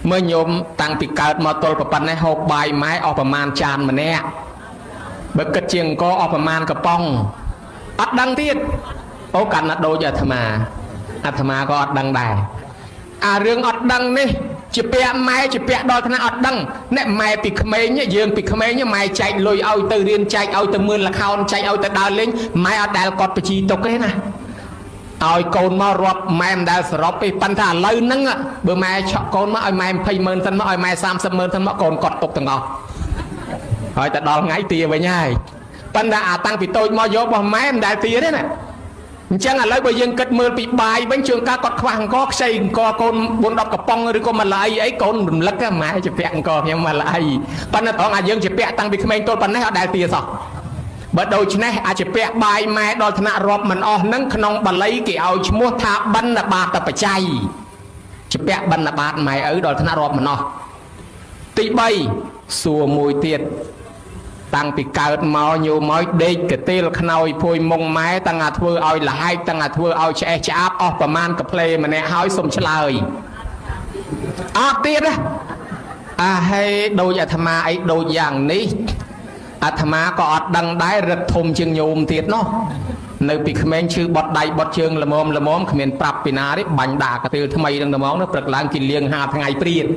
เมื่อโยมตั้งติเกิดมาตลปันในหกใบไม้ออกประมาณจานมาแน่เบิกกระเจียงก็ออกประมาณกระป้องอัดดังเตี้ยโอกันนัดโดยอาธมาก็อัดดังได้เรื่องอัดดังนี่จะเปียไม้จะเปียดอยธนาอัดดังเนี่ยไม้ปิดเขมรเนี่ยยืงปิดเขมรเนี่ยไม้ใจลอยเอาตื่นเรียนใจเอาตื่นมือละเขาใจเอาแต่ดาวเล่นไม้เอาแต่กอดไปชีตกเลยนะเอาโกนมารบไม้มันได้สรบไปปัญหาเลยนั่งอ่ะเบื่อไม้ช็อกโกนมาเอาไม้พายเมินทันมาเอาไม้30,000ทันมาโกนกอดตกต่างออกเอาแต่ดอลไงตีไปง่ายปัญหาตั้งปิดโตมายกว่าไม้มันได้ตีได้น่ะจังอะไรไปยังกัดมือปีบายบังเชิงกากอดขวางก็ใส่ก็โกนบนดอกกระป๋องหรือก็มาลายไอ้โกนลักก็หมายจะแปะก็ยังมาลายปัญหาท้องยังจะแปะตั้งไปขมิ้นต้นปัญหาได้ตีสอกบัดโดยชนะอาจจะแปะบายไม้ดอลธนารบมันอ๋อนั่งขนมบัลลัยเกี่ยวชมัวทาบันนาบาตปัจจัยจะแปะบันนาบาตไม้ดอลธนารบมันอ๋อตีใบสัวมวยเตียดตั้งปีเกิดมาอยู่ม้อยเด็กกระเตลขนอยพวยมงไม้ตั้งอาทัวเอาละให้ตั้งอาทัวเอาแช่จับออกประมาณกับเพลมันเนี่ยหายสมเฉลยเตี้ยนะให้โดยอาธมาไอ้โดยอย่างนี้อาธมาก็อดดังได้ระทมเชิงโยมเตี้ยเนาะในปีขมิ้นชื่อบดใดบดเชิงละมอมขมิ้นปรับปีนาได้บังด่ากระเตลทำไมดังละมอมนะปรักล้างกินเลี้ยงหาทั้งไงเปลี่ยน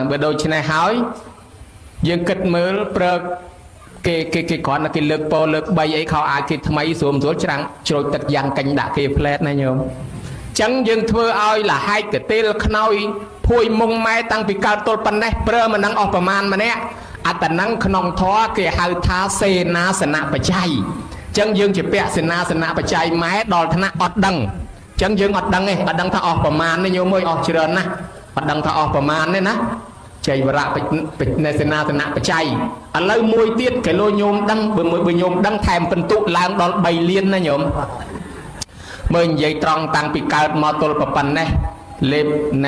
เบอร์โดยชนะหายยังกัดมือเปลือกเกก่อนนะกินเลือกโปเลือกใบไอ้เขาอาคิดทำไมสวมสวมจังโจยตัดยางกันด่าเกเพลสนะโยมจังยังเธอเอาละให้กระเตลขนอยพวยมงไม้ตั้งปีกาตัวปันได้เปลือกมันนั่งออกประมาณมาเนี่ยอัตนั่งขนองท้อเกหาท้าเสนาสนะปัจจัยจังยังจะเปะเสนาสนะปัจจัยไม้ดอลธนะอดดังจังยังอดดังไงอดดังถ้าออกประมาณนี่โยมไม่ออกเจริญนะอดดังถ้าออกประมาณเนี่ยนะใจบระไปในเสนาสนะปัจจัยอะไรมวยเตี้ยแกโลโยมดังเบื่อโยมดังแถมเป็นตุลางดอลใบเลียนนะโยมเมื่อใหญ่ตรองตังปีเกิดมาตลปปันเนี่ยเล็บใน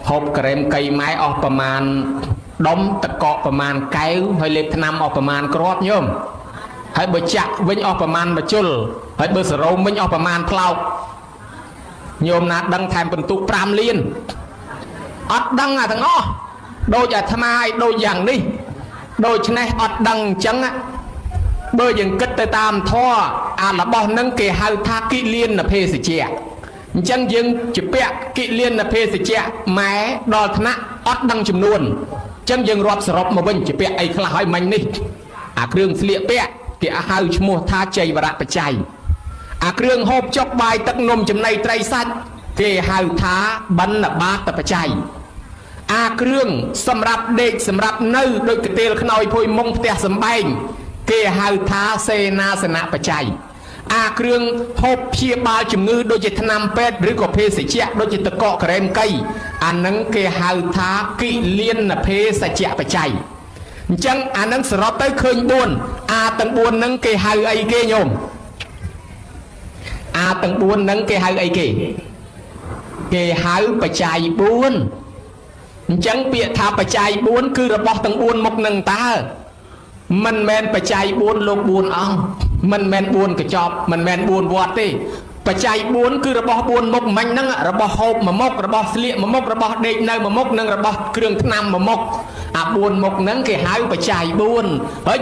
หอบกระเรมไก่ไม้ออกประมาณดมตะเกาะประมาณไก่ให้เล็บทนำออกประมาณกรอดโยมให้เบอร์จักวิ่งออกประมาณบะจุลให้เบอร์สโรมวิ่งออกประมาณเพลาโยมนัดดังแถมเป็นตุปรามเลียนอัดดังทั้งอ้อโดยอาธมาโดยอย่างนี้โดยชนะอดดังจังเบอร์ยังกัดตามท่อละบอนั่งเกหาทากิเลียนนะเพศเจียจังยังจะเปะกิเลียนนะเพศเจียแม้ดอลธนะอดดังจำนวนจังยังรอบสรบมาบิ่งจะเปะไอ้คลายมันนี่เครื่องเสียเปะเกหาชมัวทาใจบระปัจจัยเครื่องหอบจอกใบตักนมจำในไตรสัตเกหาทาบันนะบาตปัจจัยเครื่องสำหรับเด็กสำหรับเนื้อโดยกระเตลขนอยพวยมงเตะสำใบเกหาท้าเสนาสนะปัจจัยเครื่องพบเพียบาจุมือโดยจิตนำเป็ดหรือก็เพศเจียโดยจิตเกาะกระเรมไก่อันนั้นเกหาท้ากิเลียนนะเพศเจียปัจจัยจังอันนั้นสำหรับได้เคยบุญตังบุญนั้นเกหาไอเกโยมตังบุญนั้นเกหาไอเกหาปัจจัยบุญจังเปียทาปัจจัยบุญคือระบบตั้งบุญมกหนึ่งตามันแมนปัจจัยบุญโลกบุญมันแมนบุญกระจอบมันแมนบุญวัดที่ปัจจัยบุญคือระบบบุญมกมันนั่งระบบหอบมามกระบบเสียมามกระบบเด็กในมามกนั่งระบบเครื่องทนำมามกบุญมกนั่งเกี่ยหายปัจจัยบุญ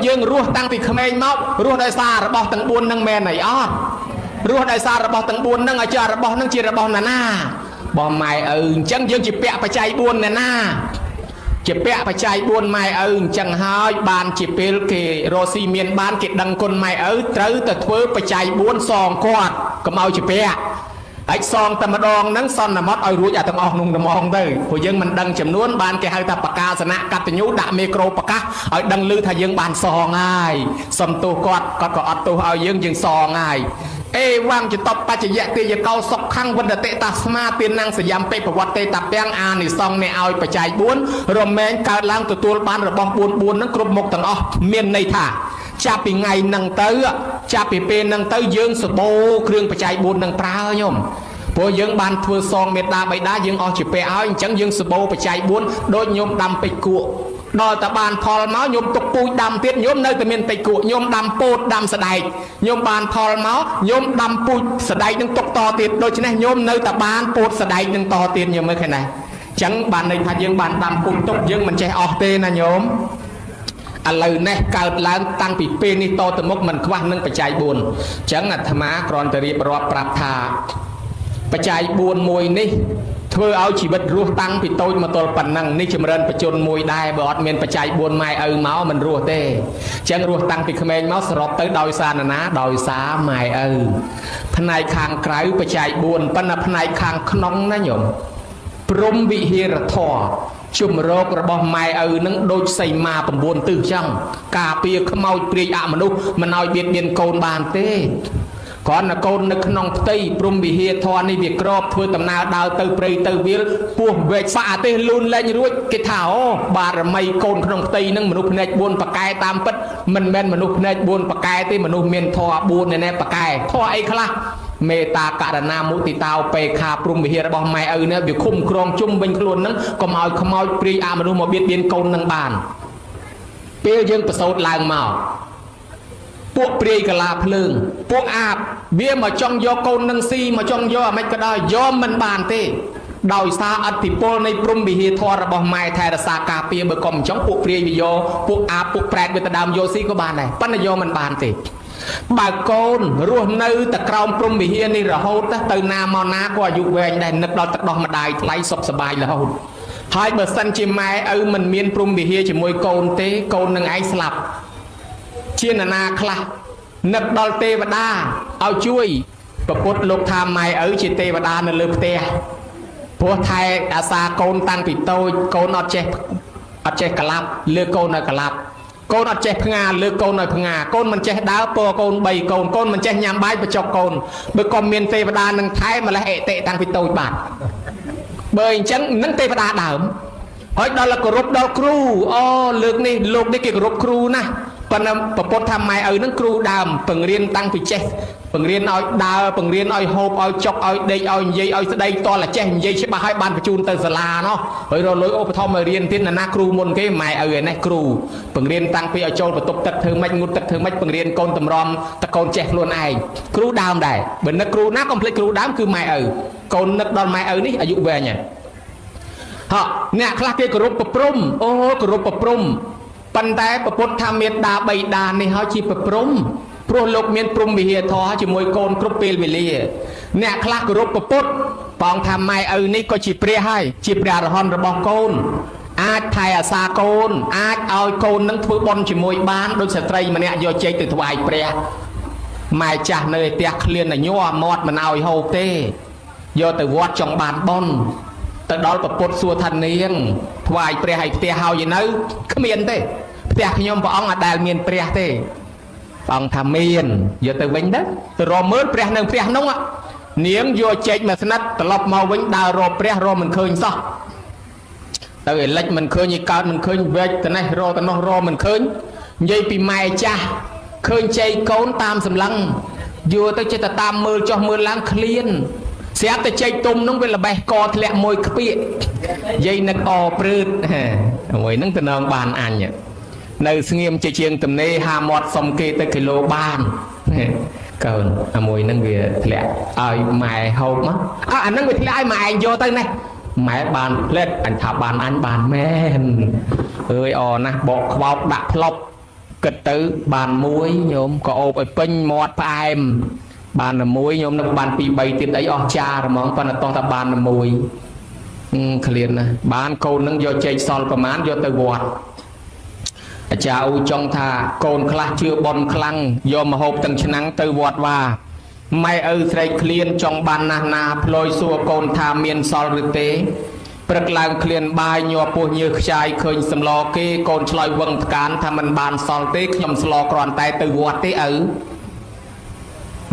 ยังรู้ตั้งปีขมิ้นมกรู้ได้ซาระบบตั้งบุญนั่งแมนไหนรู้ได้ซาระบบตั้งบุญนั่งอาจารย์ระบบนั่งจีระบบนาบ่หมายจังยังจีเปะปัจจัยบุญน่ะนะ ជាពាក់បច្ច័យ4ម៉ែឪអញ្ចឹងហើយបានជាពេលគេរស់ស៊ីមានបានគេដឹងគុណម៉ែឪត្រូវទៅធ្វើបច្ច័យ4សងគាត់កុំឲ្យជាពាក់ហើយសងតែម្ដងហ្នឹងសន្មត់ឲ្យរួចអាទាំងអស់ក្នុងត្មងទៅព្រោះយើងមិនដឹងចំនួនបានគេហៅថាបកាសនៈកតញ្ញូដាក់មេក្រូប្រកាសឲ្យដឹងឮថាយើងបានសងហើយសំទោសគាត់ក៏អត់ទោសឲ្យយើងសងហើយអេវ៉ាំងចតបបច្ចយៈទេយកោសុខខੰវណ្ដតិតាស្មាទានnăngសយំពេប្រវត្តិទេតាពាំងអានិសងនេះឲ្យបច្ច័យ4រមែងកើតឡើងទទួលបានរបស់4ហ្នឹងគ្រប់មុខទាំងអស់មានន័យថាចាប់ពីថ្ងៃហ្នឹងទៅចាប់ពីពេលហ្នឹងទៅយើងសបោគ្រឿងបច្ច័យ4នឹងប្រើញោមព្រោះយើងបានធ្វើសងមេត្តាបិតាយើងអស់ជាពេឲ្យអញ្ចឹងយើងសបោបច្ច័យ4ដូចញោមដាំពេជ្រគក់ដល់តែបានផលមកញោមទុកពូជដាំទៀតញោមនៅតែមានតិចគក់ញោមដាំពោតដាំសដែកញោមបានផលមកញោមដាំពូជសដែកនឹងទុកតទៀតដូច្នេះញោមនៅតែបានពោតសដែកនឹងតទៀតញោមមើលឃើញណាអញ្ចឹងបានន័យថាយើងបានដាំពូជទុកយើងមិនចេះអស់ទេណាញោមឥឡូវនេះកើតឡើងតាំងពីពេលនេះតទៅមុខមិនខ្វះនឹងបច្ច័យ4អញ្ចឹងអាត្មាគ្រាន់តែរៀបរាប់ប្រាប់ថាបច្ច័យ4មួយនេះធ្វើឲ្យជីវិតរស់តាំងពីតូចមកទល់ប៉ុណ្ណឹងនេះចម្រើនបជនមួយដែរបើអត់មានបច្ច័យ4ម៉ែឪមកមិនរស់ទេអញ្ចឹងរស់តាំងពីក្មេងមកសរុបទៅដោយសារណាដោយសារម៉ែឪផ្នែកខាងក្រៅបច្ច័យ4ប៉ុន្តែផ្នែកខាងក្នុងណាញោមព្រំវិហារធម៌ជំរករបស់ម៉ែឪនឹងដូចសីមា9ទិសចឹងការពារខ្មោចព្រាយអមនុស្សមិនឲ្យបៀតបៀនកូនបានទេគ្រាន់តែកូននៅក្នុងផ្ទៃព្រំវិហារធម៌នេះវាក្របធ្វើដំណើរដើរទៅព្រៃទៅវាលពោះវែកស្វាទេសលូនលែងរួចគេថាអូបារមីកូនក្នុងផ្ទៃនឹងមនុស្សភ្នែក4ប៉កែតាមពិតមិនមែនមនុស្សភ្នែក4ប៉កែទេមនុស្សមានធម៌4ណែប៉កែធម៌អីខ្លះមេត្តាករណាមុទិតាឧបេក្ខាព្រំវិហាររបស់ម៉ែឪនេះវាឃុំក្រងជុំវិញខ្លួននឹងកុំឲ្យខ្មោចព្រាយអមនុស្សមកបៀតបៀនកូននឹងបានពេលយើងប្រសូតឡើងមកពួកព្រាយកលាភ្លើងពួកអាបវាមកចង់យកកូននឹងស៊ីមកចង់យកអាម៉េចក៏ដោយយកមិនបានទេដោយសារអធិពលនៃព្រំវិហារធម៌របស់ម៉ែថែរក្សាការពារបើកុំចង់ពួកព្រាយវាយកពួកអាបពួកប្រែតវាទៅដើមយកស៊ីក៏បានដែរប៉ុន្តែយកមិនបានទេបើកូនរស់នៅតែក្រោមព្រំវិហារនេះរហូតទៅណាមកណាក៏អាយុវែងដែរនឹកដល់ទឹកដោះម្ដាយថ្លៃសុខសប្បាយរហូតហើយបើសិនជាម៉ែឪមិនមានព្រំវិហារជាមួយកូនទេកូននឹងឯងស្លាប់ជាណាខ្លះនឹកដល់ទេវតាឲ្យជួយប្រពុតលោកថាម៉ែឪជាទេវតានៅលើផ្ទះព្រោះថែអាសាកូនតាំងពីតូចកូនអត់ចេះក្លាប់លើកូននៅក្លាប់កូនអត់ចេះផ្ងាលើកូននៅផ្ងាកូនមិនចេះដើរពរកូន3កូនមិនចេះញ៉ាំបាយបញ្ចុកកូនបើកុំមានទេវតានឹងថែម្លេះអតិតាំងពីតូចបាទបើអញ្ចឹងនឹងទេវតាដើមហើយដល់គោរពដល់គ្រូអូលើកនេះលោកនេះគេគោរពគ្រូណាប៉ុន្តែប្រពុតថាម៉ែឪនឹងគ្រូដើមបង្រៀនតាំងពីចេះបង្រៀនឲ្យដើរបង្រៀនឲ្យហូបឲ្យចុកឲ្យដេកឲ្យនិយាយឲ្យស្ដីតលចេះនិយាយច្បាស់ឲ្យបានបញ្ជូនទៅសាលាណោះហើយរលុយឧបត្ថម្ភឲ្យរៀនទៀតណាគ្រូមុនគេម៉ែឪឯនេះគ្រូបង្រៀនតាំងពីឲ្យចូលបន្ទប់ទឹកធ្វើម៉េចងូតទឹកធ្វើម៉េចបង្រៀនកូនតម្រាំតកូនចេះខ្លួនឯងគ្រូដើមដែរបើនឹកគ្រូណាកុំភ្លេចគ្រូដើមគឺម៉ែឪកូននឹកដល់ម៉ែឪនេះអាយុវែងហើយអ្នកខ្លះគេគោរពប្រព្រំអូគោរពប្រព្រំប៉ុន្តែប្រពុតថាមេត្តាបិតានេះហើយជាប្រព្រំព្រោះលោកមានព្រំវិហារធម៌ជាមួយកូនគ្រប់ពេលវេលាអ្នកខ្លះគោរពប្រពុតបងថាម៉ែឪនេះក៏ជាព្រះហើយជាព្រះអរហន្តរបស់កូនអាចថែអាសាកូនអាចឲ្យកូននឹងធ្វើបុណ្យជាមួយបានដូចស្ត្រីម្នាក់យកចេកទៅថ្វាយព្រះម៉ែចាស់នៅឯផ្ទះឃ្លានញ័រមាត់មិនឲ្យហូបទេយកទៅវត្តចង់បានបុណ្យទៅដល់ប្រពុតសួរថានាងថ្វាយព្រះឲ្យផ្ទះហើយនៅគ្មានទេផ្ទះខ្ញុំព្រះអង្គអត់ដែលមានព្រះទេព្រះអង្គថាមានយកទៅវិញទៅរកមើលព្រះនៅផ្ទះនោះនាងយកចេកមកស្និតត្រឡប់មកវិញដើររកព្រះរកមិនឃើញសោះទៅឯលិចមិនឃើញឯកើតមិនឃើញវែកទៅនេះរកទៅនោះរកមិនឃើញនិយាយពីម៉ែចាស់ឃើញជ័យកូនតាមសម្លឹងយកទៅចិត្តតាមមើលចុះមើលឡើងឃ្លានស្រាប់តែចេកទុំនោះវាល្បេះកធ្លាក់មួយខ្ពាកយាយនឹកអព្រឺតមួយហ្នឹងតំណងបានអញនៅស្ងៀមជាងទំនេរហាមាត់សុំគេទៅគីឡូបានកូនអាមួយហ្នឹងវាធ្លាក់ឲ្យម៉ែហូបមកអាហ្នឹងវាធ្លាក់ឲ្យម៉ែឯងយកទៅនេះម៉ែបានផ្លែតអញថាបានអញបានមែនអើយអណាស់បកខ្វោកដាក់ផ្លុកគិតទៅបានមួយញោមក៏អូបឲ្យពេញមាត់ផ្អែមបានតែមួយញោមនឹកបាន2 3ទៀតអីអស់ចាហ្មងប៉ុន្តែតោះតែបានតែមួយ เคลียร์นะบ้านโกนนึงโยเจซอลประมาณโยตะวัดอาจารย์จงท่าโกนคลาเชื่อบอลคลังโยมาหบตั้งชนังตะวัดว่าไม่ใส่เคลียนจงบานนาพลอยสัวโกนทาเมียนซอลหรือเตประกลางเคลียนบายโยปูเยือกชายเคยสำลอเกโกนชลอยวังการทำมันบานซอลเตขยมสลอกรอนแต่ตะวัดเต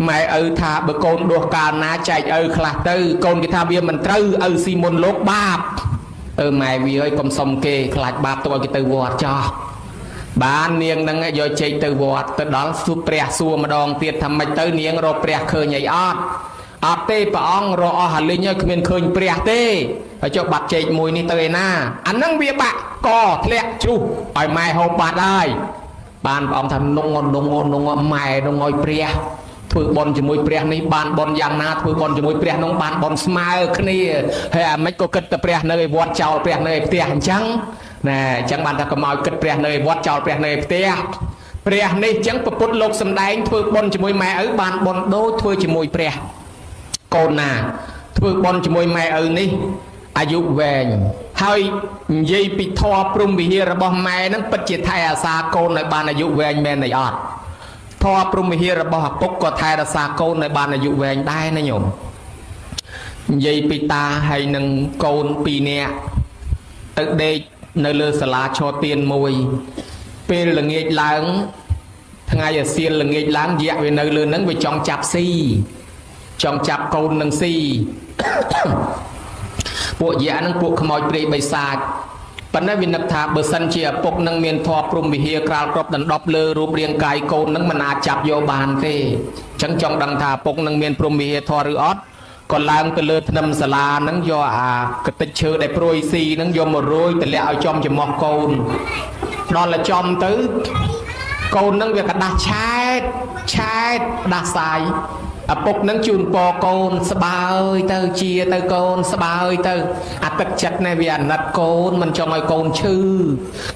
ไม่ท่าเบอร์โกนดวงการนาใจคลาเตอร์โกนกิทาเบียมันเตอร์ซีมอนโลกบาปไม่วิกรมสมเกคลาดบาปตัวกิตวอดจอบ้านเนียงนั่งโยเจตวอดตดอลสุเปรียสัวมาดองเตียทำไมเตอร์เนียงรอเปรียเคยใหญ่อดเต้ปองรอหันเลยเนี่ยคือเคยเปรียเต้ไปเจ้าบัดเจมวยนี่เตยหน้าอันนั่งเบียบะก็เทะชูไอ้ไม้หอบบาดได้บ้านปองทำนงไม้นงอยเปรียถือบอลจมูกเปรี้ยนี่บานบอลยางนาถือบอลจมูกเปรี้ยน้องบานบอลสมาร์คนี่เฮ้ยไม่ก็เกิดแต่เปรี้ยเนยวัดเจ้าเปรี้ยเนยเตี้ยจังน่จังบานถ้าก็มาเกิดเปรี้ยเนยวัดเจ้าเปรี้ยเนยเตี้ยเปรี้ยนี่จังประพุทธโลกสำได้ถือบอลจมูกแม่บานบอลโดถือจมูกเปรี้ยโกนาถือบอลจมูกแม่นี่อายุแวงให้ยีปิทอปรุงวิหิระบแม่นั้นปัจจิตไทยอาสาโกนในบานอายุแวงแม่ในอดพอปรุงวิหิระบปุกก็ไทยอาสาโกนในบานอายุแวงได้นะโยมยีปิตาให้หนึ่งโกนปีเนี้ยตึกเด็กในเรือสลาโชเตียนมวยเป็นหลังเงยล้างทั้งไงเสียนหลังเงยล้างแยกไปในเรือนั้นไปจองจับซีจองจับโกนหนึ่งซีพวกยานั่งพวกขโมยเปรย์ใบสาดปัญหาวินักธาเบอร์สันเชียปกนั่งเมียนทอปรุงวิเฮียกราลกรอบดันดอบเลอรูปเรียงกายโกนนั่งมันอาจับโยบานเต้จังจองดังธาปกนั่งเมียนปรุงวิเฮียทอหรือออดก่อนล้างไปเลยทนำสลานั่งโยกระติเชอได้โปรยซีนั่งโยมโรยแต่แล้วเอาจอมจะมอกโกนนอนละจอมตื้อโกนนั่งเวียกระดาชายดาสายปกนั่งจูนปอโกนสบายเตอเชียเตอโกนสบายเตออัตจัดในเวียนนัดโกนมันจะไม่โกนชื่อ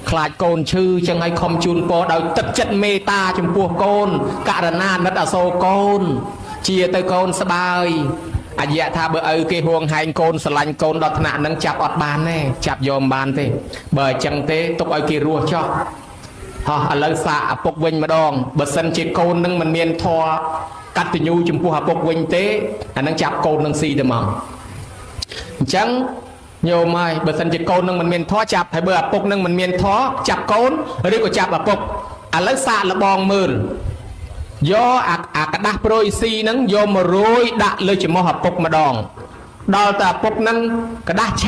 คลาดโกนชื่อจะให้คอมจูนปอเอาตัดจัดเมตาจมปัวโกนการนานัดอโศโกนเชียเตอโกนสบายอาญะทาเบอเกห่วงไฮโกนสลันโกนดอกหนานั่งจับอดบานแน่จับโยมบานเต้เบอจังเต้ตกเอาเกรัวช่อฮะอะไรสะปกเวงมาดองเบอร์สันเจโกนนั่งมันเมียนทอกัดติญูจมพูหาปกเวงเต้อันนั้นจับโกนนั่งซีเดมังจังโยมไม่เบอร์สันเจโกนนั่งมันเมียนทอจับให้เบอร์ปกนั่งมันเมียนทอจับโกนหรือก็จับปกอะไรสะละบองมือโยกระดาษโปรยซีนั้นโยมโรยดะเลยจะมหาปกมาดองดอลแต่ปกนั้นกระดาษแ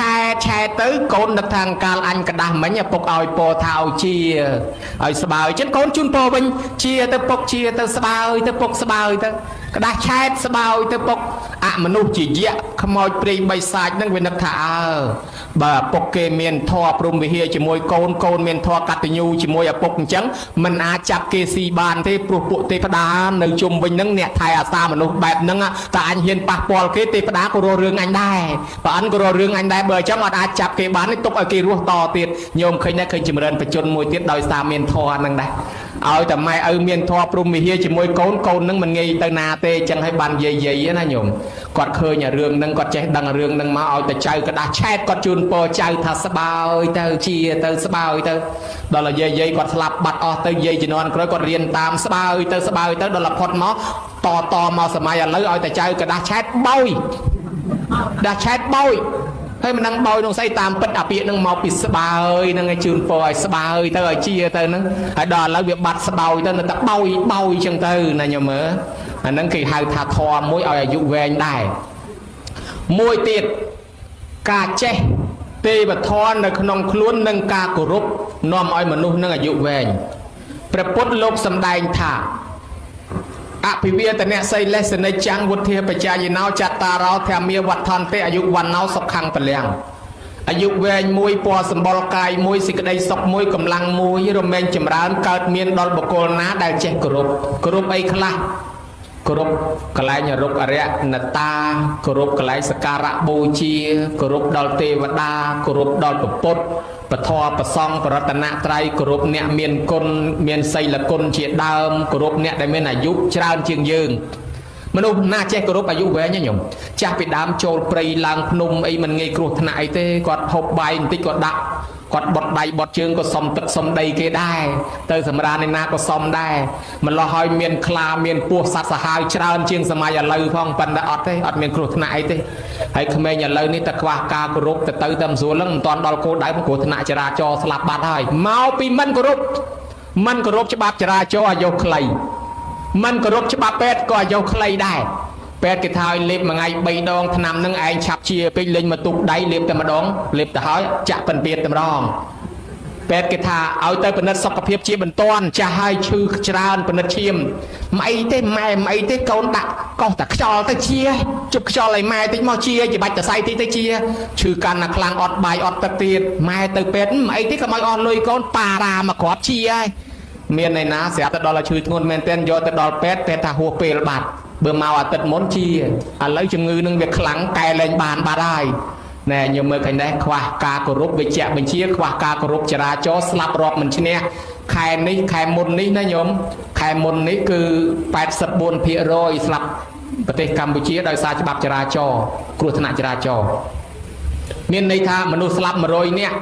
ช่ตื้อโกนทางการอันกระดาษเหมือนปกเอาโปเท้าเชียเอาสบายฉันโกนจุนโปเป็นเชียแต่ปกเชียแต่สบายแต่ปกสบายแต่กระดาษแช่สบายแต่ปกมนุษย์จีเยะขโมยปรีใบสายนั่งเป็นนักถ่าแบบปกเกเมียนทอปรุงวิเฮียจมวยโกนเมียนทอกัตติญูจมวยปกจังมันอาจับเกซีบานเทปรุปุเทปดาในจุ่มเป็นนั่งเนี่ยไทยอาสามนุษย์แบบนั่งแต่อันเห็นปากปอลเกเทปดาก็รอเรื่องอันได้ปอันก็รอเรื่องอันได้เบอร์จังอาจับเกบานนี่ตกเอาเกรัวต่อติดโยมเคยเคยจิมเรินไปจนมวยติดโดยสามเมียนทอนั่งได้เอาแต่ไม่เมียนทอปรุงวิเฮียจมวยโกนนั่งมันไงตนาเตจังให้บานเย่ๆนะโยมกอดเคยเนี่ยเรื่องนั่งกอดใจดังเรื่องนั่งมาเอาแต่ใจกระดาษแช่กอดจูนโปใจถ้าสบายเตอเชียเตอสบายเตอดอลเย่ๆกอดสลับบัดออกเตอเย่จะนอนก็เรียนตามสบายเตอดอลพอดหมอต่อมาสมัยอะไรเอาแต่ใจกระดาษแช่บ่อยดาแชทบ่อยให้มันนั่งบ่อยต้องใส่ตามปิดอภินั่งเมาปิดสบายนั่งไอจูนปอยสบายเตอเชียเตอนั่งไอดอนแล้วเวียบัดสบายเตอนั่งตะบ่อยจังเตอนะโยมเอ๋อันนั้นคือหายถาทอมวยเอาอายุแวงได้มวยติดกาเจเตบทอนในขนมคล้วนนั่งกากรุบน้อมอ้อยมนุษย์นั่งอายุแวงประพุทธโลกสำได้ถ่าอภิเวียแต่เนี่ยใส่เลสในจังวุฒิปัจจายนาวจัตตาเราแถมมีวัดทอนเตอายุวันนาวสกขังเปลี่ยงอายุแวงมวยปอสมบลกายมวยสิกได้สกมวยกำลังมวยโรแมนจำรานเกิดเมียนดอลบกลนะได้เจกรุบไอ้คลากรุบกลายเนี่ยรุบอริยนตากรุบกลายสการะบูชีกรุบดอลเทวดากรุบดอลปปุตปทอปซองปรัตนาไตรกรุบเนี่ยเมียนกลเมียนไซละกลเฉียดดามกรุบเนี่ยได้เมียนอายุชราญเชียงยืน មនុស្សណាចេះគោរពអាយុវែងញោមចាស់ពីដើមចូលព្រៃឡើងភ្នំអីមិនងាយគ្រោះថ្នាក់អីទេគាត់ហូបបាយបន្តិចគាត់ដាក់គាត់បត់ដៃបត់ជើងក៏សុំទឹកសុំដីគេដែរទៅសម្រានឯណាក៏សុំដែរម្លោះហើយមានខ្លាមានពស់សត្វសាហាវច្រើនជាងសម័យឥឡូវផងប៉ុន្តែអត់ទេអត់មានគ្រោះថ្នាក់អីទេហើយក្មេងឥឡូវនេះតែខ្វះការគោរពទៅតែមិនស្រួលហ្នឹងមិនទាន់ដល់គោលដៅគ្រោះថ្នាក់ចរាចរណ៍ស្លាប់បាត់ហើយមកពីមិនគោរពច្បាប់ចរាចរណ៍អាយុខ្លីមិនគោរពច្បាប់ពេទ្យក៏អាយុខ្លីដែរពេទ្យគេថាឲ្យលេបមួយថ្ងៃ3ដងថ្នាំនឹងឯងឆាប់ជាពេកលេងមកទុកដៃលេបតែម្ដងលេបទៅហើយចាក់ពិនពៀតតែម្ដងពេទ្យគេថាឲ្យទៅពិនិត្យសុខភាពជាបន្ទាន់ចាស់ហើយឈឺច្រើនពិនិត្យឈាមមិនអីទេម៉ែមិនអីទេកូនដាក់កោះតែខ្យល់ទៅជាជប់ខ្យល់ឲ្យម៉ែតិចមកជាបាច់តសៃតិចទៅជាឈឺកាន់តែខ្លាំងអត់បាយអត់ទឹកទៀតម៉ែទៅពេទ្យមិនអីទេកុំឲ្យអស់លុយកូនប៉ារ៉ាមកគ្រាប់ជាហើយមានឯណាស្រាប់ទៅដល់ឲ្យឈឺធ្ងន់មែនទែនយកទៅដល់ពេទ្យថាហួសពេលបាត់បើមកអាទិត្យមុនជាឥឡូវជំងឺនឹងវាខ្លាំងកែលែងបានបាត់ហើយណែញោមមើលឃើញដែរខ្វះការគោរពវិជ្ជបញ្ជាខ្វះការគោរពចរាចរណ៍ស្លាប់រាប់មិនឈ្នះខែនេះខែមុននេះណាញោមខែមុននេះគឺ 84% ស្លាប់ប្រទេសកម្ពុជាដោយសារច្បាប់ចរាចរណ៍គ្រោះថ្នាក់ចរាចរណ៍មានន័យថាមនុស្សស្លាប់100នាក់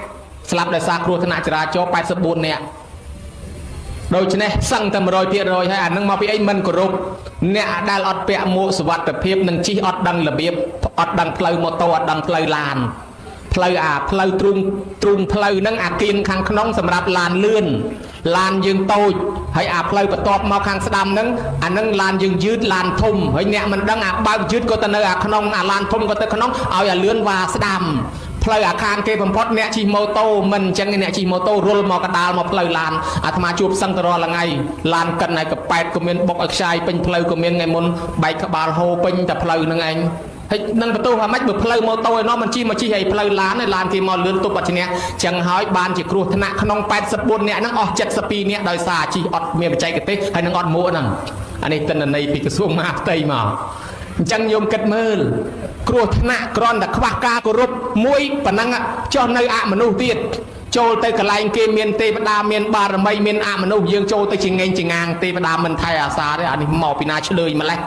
ស្លាប់ដោយសារគ្រោះថ្នាក់ចរាចរណ៍84នាក់ដូច្នេះសឹងតែ 100% ហើយអានឹងមកពីអីមិនគោរពអ្នកដែលអត់ពាក់មួកសុវត្ថិភាពនឹងជិះអត់ដឹងរបៀបអត់ដឹងផ្លូវម៉ូតូអត់ដឹងផ្លូវឡានផ្លូវផ្លូវទ្រូងផ្លូវហ្នឹងអាគៀនខាងក្នុងសម្រាប់ឡានលឿនឡានយើងតូចហើយអាផ្លូវបន្ទាប់មកខាងស្ដាំហ្នឹងអានឹងឡានយើងយឺតឡានធំហើយអ្នកមិនដឹងអាបើកយឺតក៏ទៅនៅអាក្នុងអាឡានធំក៏ទៅក្នុងឲ្យអាលឿនវ៉ាស្ដាំផ្លូវអាខាងគេបំផុតអ្នកជិះម៉ូតូមិនអញ្ចឹងអ្នកជិះម៉ូតូរុលមកកដាលមកផ្លូវឡានអាត្មាជួបសឹងទៅរាល់ថ្ងៃឡានកិនហើយកប៉ែតក៏មានបុកឲ្យខ្ចាយពេញផ្លូវក៏មានថ្ងៃមុនបែកក្បាលហូរពេញតែផ្លូវហ្នឹងឯងហើយនឹងបន្ទោសថាម៉េចបើផ្លូវម៉ូតូឯណោះមិនជិះមកជិះឲ្យផ្លូវឡានឯឡានគេមកលឿនទប់អត់ឈ្នះចឹងហើយបានជាគ្រោះថ្នាក់ក្នុង84នាក់ហ្នឹងអស់72នាក់ដោយសារជិះអត់មានបច្ចេកទេសហើយនឹងអត់មួកហ្នឹងអានេះទិន្នន័យពីក្រសួងមហាផ្ទៃមកអញ្ចឹងញោមគិតមើលគ្រោះថ្នាក់គ្រាន់តែខ្វះការគោរពមួយប៉ុណ្ណឹងចុះនៅអមនុស្សទៀតចូលទៅកន្លែងគេមានទេវតាមានបារមីមានអមនុស្សយើងចូលទៅជាងែងជាងាងទេវតាមិនថែអាសាទេអានេះមកពីណាឆ្លើយម្លេះ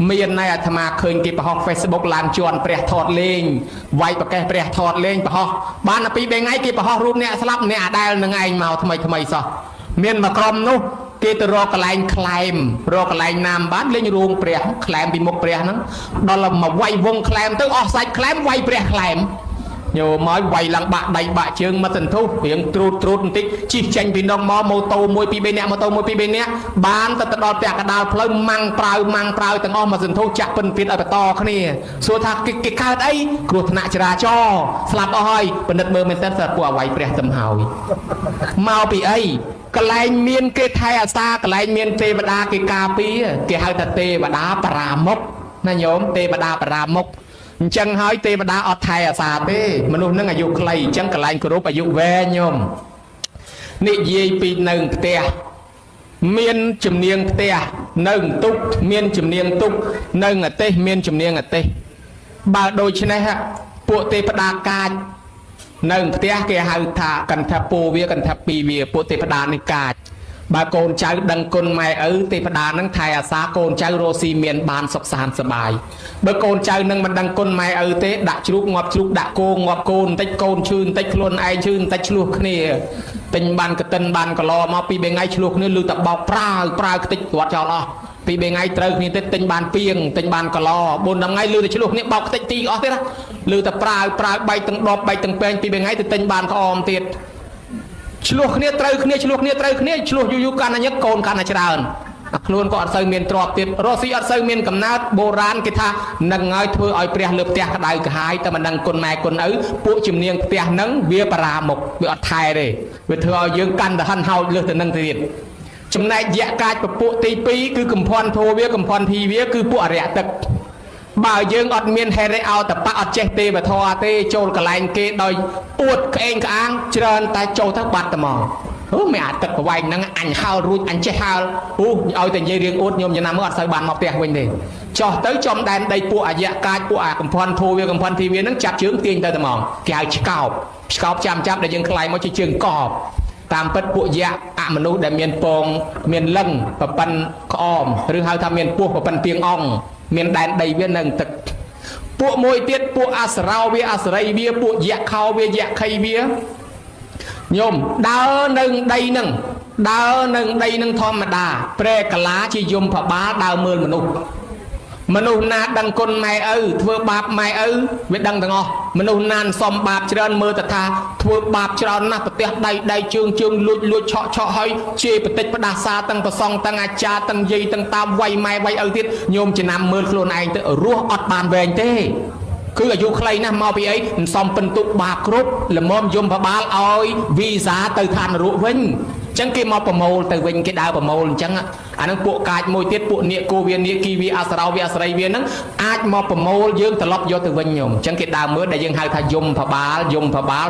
មានណែអាត្មាឃើញគេបង្ហោះ Facebook ឡើងជន់ព្រះថតលេងវាយប្រកេះព្រះថតលេងបង្ហោះបានតែ2 3ថ្ងៃគេបង្ហោះរូបអ្នកស្លាប់អ្នកអាដែលនឹងឯងមកថ្មីសោះមានមួយក្រុមនោះគេទៅរកកន្លែងខ្លែមរកកន្លែងណាមបានលេងរួងព្រះខ្លែមពីមុខព្រះហ្នឹងដល់មកវាយវងខ្លែមទៅអស់សាច់ខ្លែមវាយព្រះខ្លែមញោមមកវាយឡើងបាក់ដៃបាក់ជើងមកសន្ធុះរៀងត្រួតបន្តិចជិះចេញពីនងមកម៉ូតូ1 2 3នាក់ម៉ូតូ1 2 3នាក់បានទៅដល់ផ្ទះកដាលផ្លូវម៉ាំងប្រៅទាំងអស់មកសន្ធុះចាក់ពិនពៀតឲ្យបន្តគ្នាសួរថាគេកើតអីគ្រោះថ្នាក់ចរាចរណ៍ស្លាប់អស់ហើយពិនិត្យមើលមែនតើស្រាប់ពួកអវ័យព្រះទៅហើយមកពីអីកន្លែងមានគេថែអាសាកន្លែងមានទេវតាគេការពារគេហៅថាទេវតាបរាមុខណាញោមទេវតាបរាមុខអញ្ចឹងហើយទេវតាអត់ថែអាសាទេមនុស្សនឹងអាយុខ្លីអញ្ចឹងកន្លែងគោរពអាយុវែងញោមនិយាយពីនៅផ្ទះមានជំនាញផ្ទះនៅទុកមានជំនាញទុកនៅអាទេសមានជំនាញអាទេសបើដូច្នេះពួកទេវតាកាចនៅផ្ទះគេហៅថាកន្ធពូវាកន្ធពីវាពួកទេវតានេះកាចបើកូនចៅដឹងគុណម៉ែឪទេវតានឹងថែអាសាកូនចៅរស់ស៊ីមានបានសុខសាន្តសប្បាយបើកូនចៅនឹងមិនដឹងគុណម៉ែឪទេដាក់ជ្រូកងាប់ជ្រូកដាក់គោងាប់គោបន្តិចកូនឈឺបន្តិចខ្លួនឯងឈឺបន្តិចឆ្លោះគ្នាទិញបានកតិនបានកឡមក2 3ថ្ងៃឆ្លោះគ្នាលឺតែបោកប្រើខ្ទេចគាត់ចោលអស់2 3ថ្ងៃត្រូវគ្នាទៅទិញបានពីងទិញបានកឡ4 5ថ្ងៃលឺតែឆ្លោះគ្នាបោកខ្ទេចទីអស់ទៀតណាលឺតែប្រើបែកទាំងដបបែកទាំងពេង2 3ថ្ងៃទៅទិញបានក្អមទៀតឆ្លោះគ្នាត្រូវគ្នាឆ្លោះគ្នាត្រូវគ្នាឆ្លោះយូរកាន់តែញឹកកូនកាន់តែច្រើនអាខ្លួនក៏អត់សូវមានទ្រព្យទៀតរស់ស៊ីអត់សូវមានកំណើតបុរាណគេថានឹងហើយធ្វើឲ្យព្រះលើផ្ទះក្តៅក្រហាយតែមិនដឹងគុណម៉ែគុណឪពួកជំនាញផ្ទះហ្នឹងវាបរាមុខវាអត់ថែទេវាធ្វើឲ្យយើងកាន់តែហិនហោចលើសទៅនឹងទៀតចំណែកយៈកាចពពួកទី2គឺកំភ័នធោវាកំភ័នភីវាគឺពួកអរិយទឹកបើយើងអត់មានហេរិអោតបៈអត់ចេះទេវធម៌ទេចូលកន្លែងគេដោយអួតក្អេងក្អាងច្រើនតែចូលទៅបាត់តែមកមិនអាចទឹកប្រវែងហ្នឹងអញហៅរួចអញចេះហៅឲ្យតែនិយាយរៀងអួតញោមចំណាំមើលអត់សូវបានមកផ្ទះវិញទេចោះទៅចំដែនដីពួកអយៈកាចពួកអាកំភ័នធោវាកំភ័នភីវាហ្នឹងចាប់ជើងទាញទៅតែមកគេហៅឆ្កោបចាំដែលយើងខ្លាយមកជាជើងកបតាមពិតពួកយៈអមនុស្សដែលមានពងមានលឹងប្រប៉ិនក្អមឬហៅថាមានពោះប្រប៉ិនពីងអង្គ miền đàn đầy viên nâng tựcពួកមួយទៀតពួកអសរោវាអសរីវាពួកយៈខោវាយៈខីវាញោមដើរនឹងដីនឹងធម្មតាព្រែកលាជាយមផបាលដើរមើលមនុស្សណាដឹងគុណម៉ែឪធ្វើបាបម៉ែឪវាដឹងទាំងអស់មនុស្សណាសំបាបច្រើនមើលទៅថាធ្វើបាបច្រើនណាស់ប្រទេសដៃជើងលួចឆក់ហើយជេរបតិចផ្ដាសាទាំងប្រសងទាំងអាចារ្យទាំងយាយទាំងតាមវាយម៉ែវាយឪទៀតញោមចំណាំមើលខ្លួនឯងទៅរស់អត់បានវែងទេគឺអាយុខ្លីណាស់មកពីអីមិនសមពិន្ទុបាបគ្រប់ល្មមយមផបាលឲ្យវីសាទៅឋាននរកវិញអញ្ចឹងគេមកប្រមូលទៅវិញគេដើរប្រមូលអញ្ចឹងអានឹងពួកកាចមួយទៀតពួកនាគគោវានាគីវាអសរោវាអសរីវាហ្នឹងអាចមកប្រមូលយើងត្រឡប់យកទៅវិញញោមអញ្ចឹងគេដើរមើលដែលយើងហៅថាយមផបាល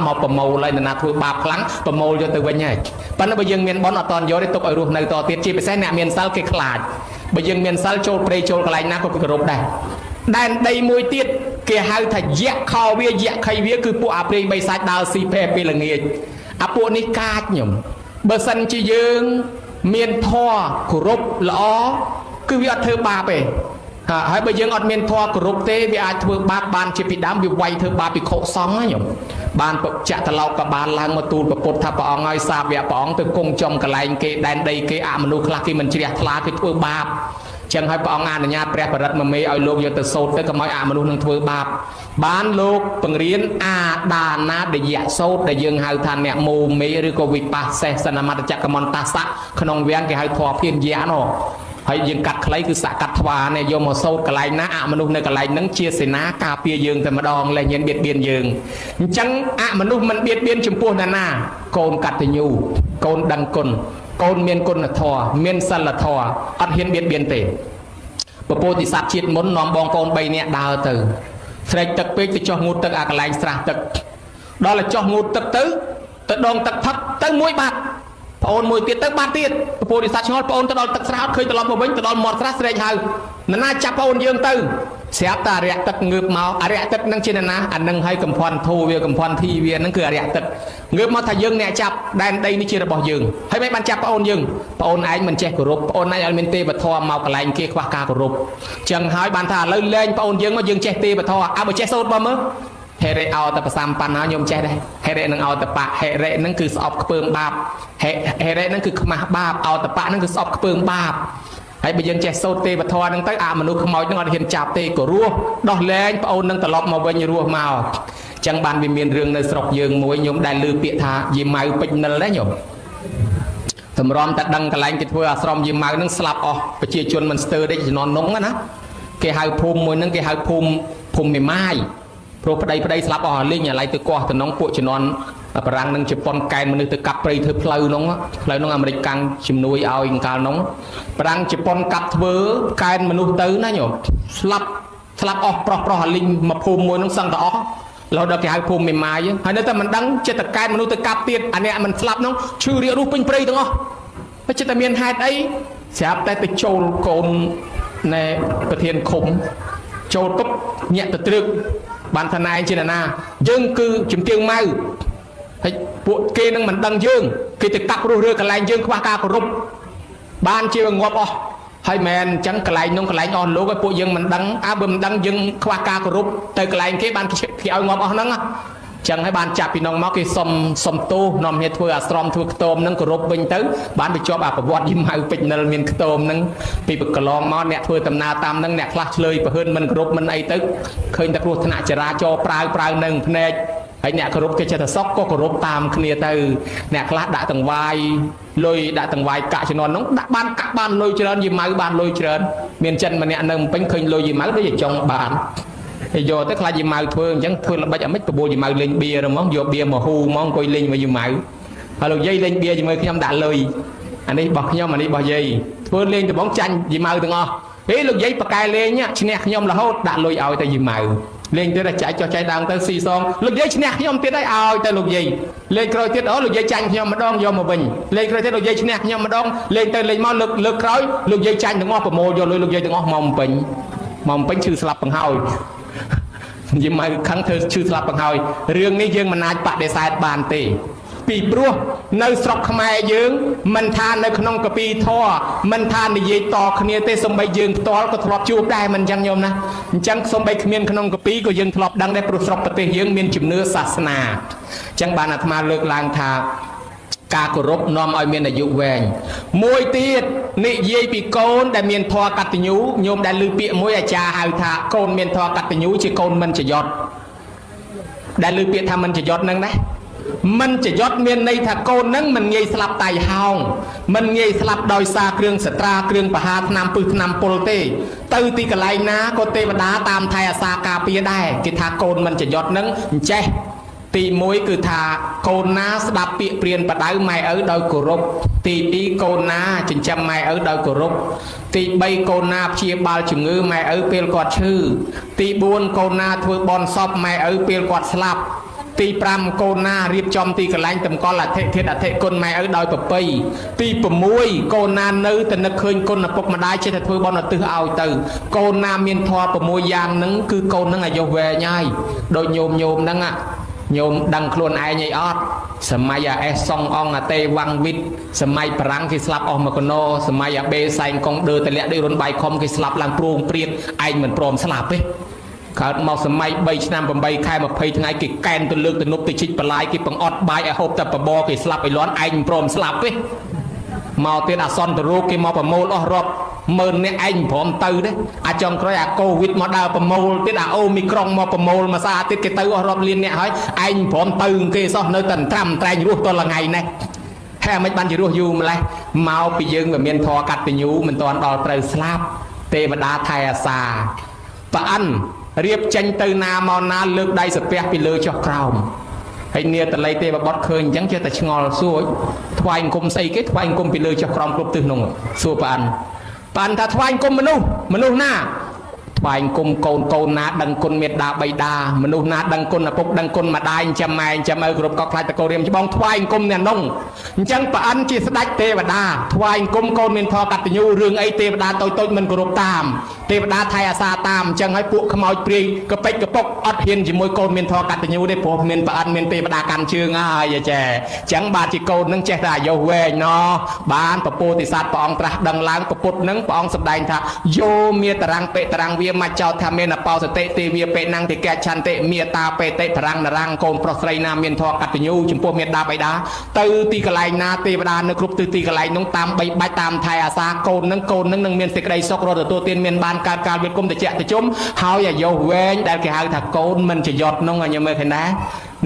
មកប្រមូលហើយនរណាធ្វើបាបខ្លាំងប្រមូលយកទៅវិញហើយប៉ុន្តែបើយើងមានបនអត់តន់យកទេទុកឲ្យរស់នៅតទៀតជាពិសេសអ្នកមានសិលគេខ្លាចបើយើងមានសិលចូលព្រៃចូលកន្លែងណាក៏គោរពដែរដែនដីមួយទៀតគេហៅថាយៈខោវាយៈខីវាគឺពួកអាព្រៃបីសាច់ដើរស៊ីផែពេលល្ងាចអាពួកនេះកាចញោមបើសិនជាយើងមានធម៌គោរពល្អគឺវាអត់ធ្វើបាបទេហើយបើយើងអត់មានធម៌គោរពទេវាអាចធ្វើបាបបានជាពីដើមវាវាយធ្វើបាបភិក្ខុសង្ឃញោមបានចក្រឡោកក៏បានឡើងមកទូលពុទ្ធថាព្រះអង្គឲ្យសាវកព្រះអង្គទៅគង់ចំកន្លែងគេដែនដីគេអមនុស្សខ្លះគេមិនជ្រះថ្លាគេធ្វើបាបចឹងហើយព្រះអង្គអនុញ្ញាតព្រះបរិត្តមកមេឲ្យលោកយកទៅសូត្រទៅកុំឲ្យអមនុស្សនឹងធ្វើបាបបានលោកបង្រៀនអាដានាដយៈសូត្រដែលយើងហៅថាអ្នកមូមេឬក៏វិបស្សសេសនមត្តចក្រមន្តស័កក្នុងវាំងគេហៅធម៌ភានយៈនោះហើយយើងកាត់ខ្លីគឺសកត្វានេះយកមកសូត្រកន្លែងណាអមនុស្សនៅកន្លែងហ្នឹងជាសេនាការពារយើងតែម្ដងលែងមានបៀតបៀនយើងអញ្ចឹងអមនុស្សមិនបៀតបៀនចំពោះណា កូនកតញ្ញូកូនដឹងគុណកូនមានគុណធម៌មានសិលធម៌អត់ហ៊ានបៀតបៀនទេពពោធិសត្វជាតិមុននាំបងកូន3នាក់ដើរទៅស្រែកទឹកពេកទៅចោះងូតទឹកអាកន្លែងស្រះទឹកដល់តែចោះងូតទឹកទៅដងទឹកផឹកទៅមួយបាត់ប្អូនមួយទៀតទៅបាត់ទៀតពពោធិសត្វឆ្ងល់ប្អូនទៅដល់ទឹកស្រះអត់ឃើញត្រឡប់មកវិញទៅដល់មាត់ស្រះស្រែកហៅនរណាចាប់ប្អូនយើងទៅស្រាប់តែអរិយទឹកងើបមកអរិយទឹកនឹងជានរណាអានឹងឲ្យកំភ័នធូវាកំភ័នធីវានឹងគឺអរិយទឹកងើបមកថាយើងអ្នកចាប់ដែនដីនេះជារបស់យើងហើយមិនបានចាប់ប្អូនយើងប្អូនឯងមិនចេះគោរពប្អូនឯងឲ្យមានទេវធម៌មកកន្លែងគេខ្វះការគោរពចឹងហើយបានថាឥឡូវលែងប្អូនយើងមកយើងចេះទេវធម៌បើចេះសូត្របើមើលហេរិអោតបសំបណ្ណាខ្ញុំចេះដែរហេរិនឹងអោតបៈហេរិនឹងគឺស្អប់ខ្ពើមបាបហេរិនឹងគឺខ្មាស់បាបអោតបៈនឹងគឺស្អប់ខ្ពើមបាបហើយបើយើងចេះសូត្រទេវធម៌នឹងទៅអមនុស្សខ្មោចនឹងអត់ហ៊ានចាប់ទេក៏រស់ដោះលែងប្អូននឹងត្រឡប់មកវិញរស់មកចឹងបានវាមានរឿងនៅស្រុកយើងមួយខ្ញុំដែលឮពាក្យថាយីម៉ៅពេជ្រនិលដែរខ្ញុំតម្រាំតែដឹងកន្លែងគេធ្វើអាស្រមយីម៉ៅនឹងស្លាប់អស់ប្រជាជនមិនស្ទើរទេជំនាន់នោះណាគេហៅភូមិមួយហ្នឹងគេហៅភូមិមេម៉ាយព្រោះប្តីស្លាប់អស់ហើយលេងឥឡូវទៅកោះតំណងពួកជំនាន់បារាំងនឹងជប៉ុនកែនមនុស្សទៅកាប់ព្រៃធ្វើផ្លូវនោះអាមេរិកកាំងជំនួយឲ្យកាលនោះបារាំងជប៉ុនកាប់ធ្វើកែនមនុស្សទៅណាញោមស្លាប់អស់ប្រុសហើយលេងមកភូមិមួយនោះសឹងតែអស់រហូតដល់គេហៅភូមិមេម៉ាយហើយនៅតែមិនដឹងចិត្តតែកែនមនុស្សទៅកាប់ទៀតអាអ្នកមិនស្លាប់នោះឈឺរាករស់ពេញព្រៃទាំងអស់តែចិត្តតែមានហេតុអីស្រាប់តែទៅចូលកូនណែប្រធានឃុំចូលពុកញាក់ទៅត្រឹកបានថាណែជាណាយើងគឺជំទាវម៉ៅហើយពួកគេនឹងមិនដឹងយើងគេទៅកាប់រស់រើកន្លែងយើងខ្វះការគោរពបានជាងាប់អស់ហើយមែនអញ្ចឹងកន្លែងនោះកន្លែងអស់លោកឲ្យពួកយើងមិនដឹងបើមិនដឹងយើងខ្វះការគោរពទៅកន្លែងគេបានគេឲ្យងាប់អស់ហ្នឹងអញ្ចឹងហើយបានចាប់ពីនោះមកគេសុំទោសនាំគ្នាធ្វើអាស្រមធ្វើខ្ទមហ្នឹងគោរពវិញទៅបានទៅជាប់អាប្រវត្តិយីម៉ៅពេជ្រនិលមានខ្ទមហ្នឹងពីកន្លងមកអ្នកធ្វើដំណើរតាមហ្នឹងអ្នកខ្លះឆ្លើយប្រហឿនមិនគោរពមិនអីទៅឃើញតែគ្រោះថ្នាក់ចរាចរណ៍ប្រើនៅភ្នែកហើយអ្នកគោរពគេចេះតែសក់ក៏គោរពតាមគ្នាទៅអ្នកខ្លះដាក់ទាំងវាយលុយដាក់ទាំងវាយកាក់ជំនាន់នោះដាក់បានកាក់បានលុយច្រើនយីម៉ៅបានលុយច្រើនមានចិនម្នាក់នៅពេញឃើញលុយយីម៉ៅដូចជាចង់បានហើយយកទៅខ្លាចយីម៉ៅធ្វើអញ្ចឹងធ្វើល្បិចអាម៉េចបបួលយីម៉ៅលេងបៀហ្មងយកបៀមកហ៊ូហ្មងអង្គុយលេងមួយយីម៉ៅហើយលោកយាយលេងបៀជាមួយខ្ញុំដាក់លុយអានេះរបស់ខ្ញុំអានេះរបស់យាយធ្វើលេងដំបងចាញ់យីម៉ៅទាំងអស់ហេលោកយាយប៉ាកែលេងឈ្នះខ្ញុំរហូតដាក់លុយឲ្យទៅយីម៉ៅលេងទៅតែចែកចុះចែកដើមទៅស៊ីសងលោកយាយឈ្នះខ្ញុំទៀតហើយឲ្យទៅលោកយាយលេងក្រោយទៀតអូលោកយាយចាញ់ខ្ញុំម្ដងយកមកវិញលេងក្រោយទៀតលោកយាយឈ្នះខ្ញុំម្ដងលេងទៅលេងមកលើកក្រោយលោកយាយចាញ់ទាំងអស់ប្រមូលយកលុយលោកយាយទាំងអស់មកពេញឈឺស្លាប់បង្ហើយយីម៉ៅខឹងធ្វើឈឺស្លាប់បង្ហើយរឿងនេះយើងមិនអាចបដិសេធបានទេ ពីព្រោះនៅស្រុកខ្មែរយើងមិនថានៅក្នុងកាពីធរមិនថានិយាយតគ្នាទេសំបីយើងផ្ទាល់ក៏ធ្លាប់ជួបដែរមិនអញ្ចឹងញោមណាអញ្ចឹងសំបីគ្មានក្នុងកាពីក៏យើងធ្លាប់ដឹងដែរព្រោះស្រុកប្រទេសយើងមានជំនឿសាសនាអញ្ចឹងបានអាត្មាលើកឡើងថាការគោរពនាំឲ្យមានអាយុវែងមួយទៀតនិយាយពីកូនដែលមានធម៌កតញ្ញូញោមដែលឮពាក្យមួយអាចារ្យហៅថាកូនមានធម៌កតញ្ញូជាកូនមិនចយត់ដែលឮពាក្យថាមិនចយត់ហ្នឹងណាមិនចយត់មានន័យថាកូនហ្នឹងមិនងាយស្លាប់តៃហោងមិនងាយស្លាប់ដោយសារគ្រឿងសត្រាគ្រឿងបហាថ្នាំពឹសថ្នាំពុលទេទៅទីកន្លែងណាក៏ទេវតាតាមថែអាសាការពារដែរគេថាកូនមិនចយត់ហ្នឹងអញ្ចេះទី1គឺថាកូនណាស្ដាប់ពាក្យព្រានបដៅម៉ែឪដោយគោរពទី2កូនណាចិញ្ចឹមម៉ែឪដោយគោរពទី3កូនណាព្យាបាលជំងឺម៉ែឪពេលគាត់ឈឺទី4កូនណាធ្វើបន់សពម៉ែឪពេលគាត់ស្លាប់ទី5កូនណារៀបចំទីកន្លែងតម្កល់អធិធិអធិគុណម៉ែឪដោយប្រពៃទី6កូនណានៅតែនឹកឃើញគុណឪពុកម្ដាយចេះតែធ្វើបន់ឧទ្ទិសឲ្យទៅកូនណាមានធម៌6យ៉ាងហ្នឹងគឺកូនហ្នឹងអាយុវែងហើយដូចញោមហ្នឹងញោមដឹងខ្លួនឯងអីអត់សម័យអាអេសសុងអង្គអាតេវ៉ាំងវិតសម័យបារាំងគេស្លាប់អស់មួយកណោសម័យអាបេសែងកងដឺតលាក់ដូចរុនបៃខំគេស្លាប់ឡើងព្រួងព្រៀតឯងមិនព្រមស្លាប់ទេកើតមកសម័យ3ឆ្នាំ8ខែ20ថ្ងៃគេកែនទៅលើកទៅនប់ទៅជីកបលាយគេបង្អត់បាយឲ្យហូបតែបបរគេស្លាប់ឲ្យលន់ឯងមិនព្រមស្លាប់ទេមកទៀតអាសន្នទៅរោគគេមកប្រមូលអស់រាប់ម៉ឺនអ្នកឯងព្រមទៅទេអាចុងក្រោយអាកូវីដមកដើរប្រមូលទៀតអាអូមីក្រុងមកប្រមូលមួយសាទៀតគេទៅអស់រាប់លានអ្នកហើយឯងព្រមទៅគេសោះនៅតែត្រាំត្រែងរស់តលថ្ងៃនេះហើយមិនបានជារស់យូរម្លេះមកពីយើងវាមានធរកតញ្ញូមិនតាន់ដល់ត្រូវស្លាប់ទេវតាថែអាសាប្រអិនរៀបចេញទៅណាមកណាលើកដៃសាពះពីលើចុះក្រោមហើយនាតល័យទេវបុត្រឃើញអញ្ចឹងចេះតែឆ្ងល់សួរថ្វាយអង្គមស្អីគេថ្វាយអង្គមពីលើចុះក្រោមគ្រប់ទិសនោះសួរប្រអិនថាថ្វាយអង្គមមនុស្សណាថ្វាយអង្គមកូនណាដឹងគុណមេត្តាបិតាមនុស្សណាដឹងគុណឪពុកដឹងគុណម្ដាយចាំម៉ែចាំឪគ្រប់កខ្លាចតកូរៀមច្បងថ្វាយអង្គមអ្នកនោះអញ្ចឹងប្រអិនជាស្ដេចទេវតាថ្វាយអង្គមកូនមានធម៌កតញ្ញូរឿងអីទេវតាតូចមិនគោរពតាមទេវតាថែអាសាតាមអញ្ចឹងហើយពួកខ្មោចព្រាយកពេចកពុកអត់ហ៊ានជាមួយកូនមានធម៌កតញ្ញូទេព្រោះមានប្រអិនមានទេវតាកាន់ជើងហើយចេះអញ្ចឹងបាទជាកូននឹងចេះតែអាយុវែងណោះបានពពោធិសត្វព្រះអង្គត្រាស់ដឹងឡើងពុទ្ធនឹងព្រះអង្គសម្ដែងថាយោមេតរាំងបេតរាំងវាមកចោតថាមានអបោសតិទេវាបេណੰតិកឆន្តិមេតាបេតិបរាំងនរាំងកូនប្រុសស្រីណាមានធម៌កតញ្ញូចំពោះមេត្តាបិតាទៅទីកន្លែងណាទេវតានៅគ្រប់ទីកន្លែងនោះតាមបីបាច់តាមថែអាសាកូននឹងនឹងមានសេចក្តីសុខរត់ទទួលទានមានបានកើតកាលវាគុំតិចតិជុំហើយអាយុវែងដែលគេហៅថាកូនមិនចយត់នោះញោមមើលឃើញណា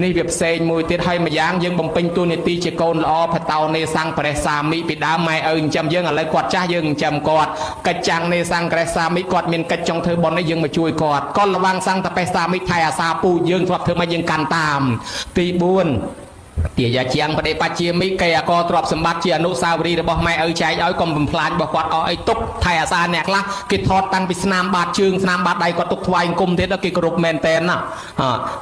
នេះវាផ្សេងមួយទៀតហើយម្យ៉ាងយើងបំពេញតួនាទីជាកូនល្អផតោនេសង្ឃព្រះសាមីពីដើមម៉ែឪចិញ្ចឹមយើងឥឡូវគាត់ចាស់យើងចិញ្ចឹមគាត់កិច្ចចាំងនេសង្ឃព្រះសាមីគាត់មានកិច្ចចង់ធ្វើបុណ្យនេះយើងមកជួយគាត់រវាងសង្ឃតបេសាមីថៃអាសាពូយើងធ្លាប់ធ្វើមកយើងកាន់តាមទី4ទាយាជាងបដិបជាមិកេអកទ្រព្យសម្បត្តិជាអនុស្សាវរីយ៍របស់ម៉ែឪចែកឲ្យកុំបំផ្លាញរបស់គាត់អស់អីទុកថៃអាសាអ្នកខ្លះគេថតតាំងពីស្នាមបាតជើងស្នាមបាតដៃគាត់ទុកថ្វាយអង្គមទៀតគេគោរពមែនតែនណា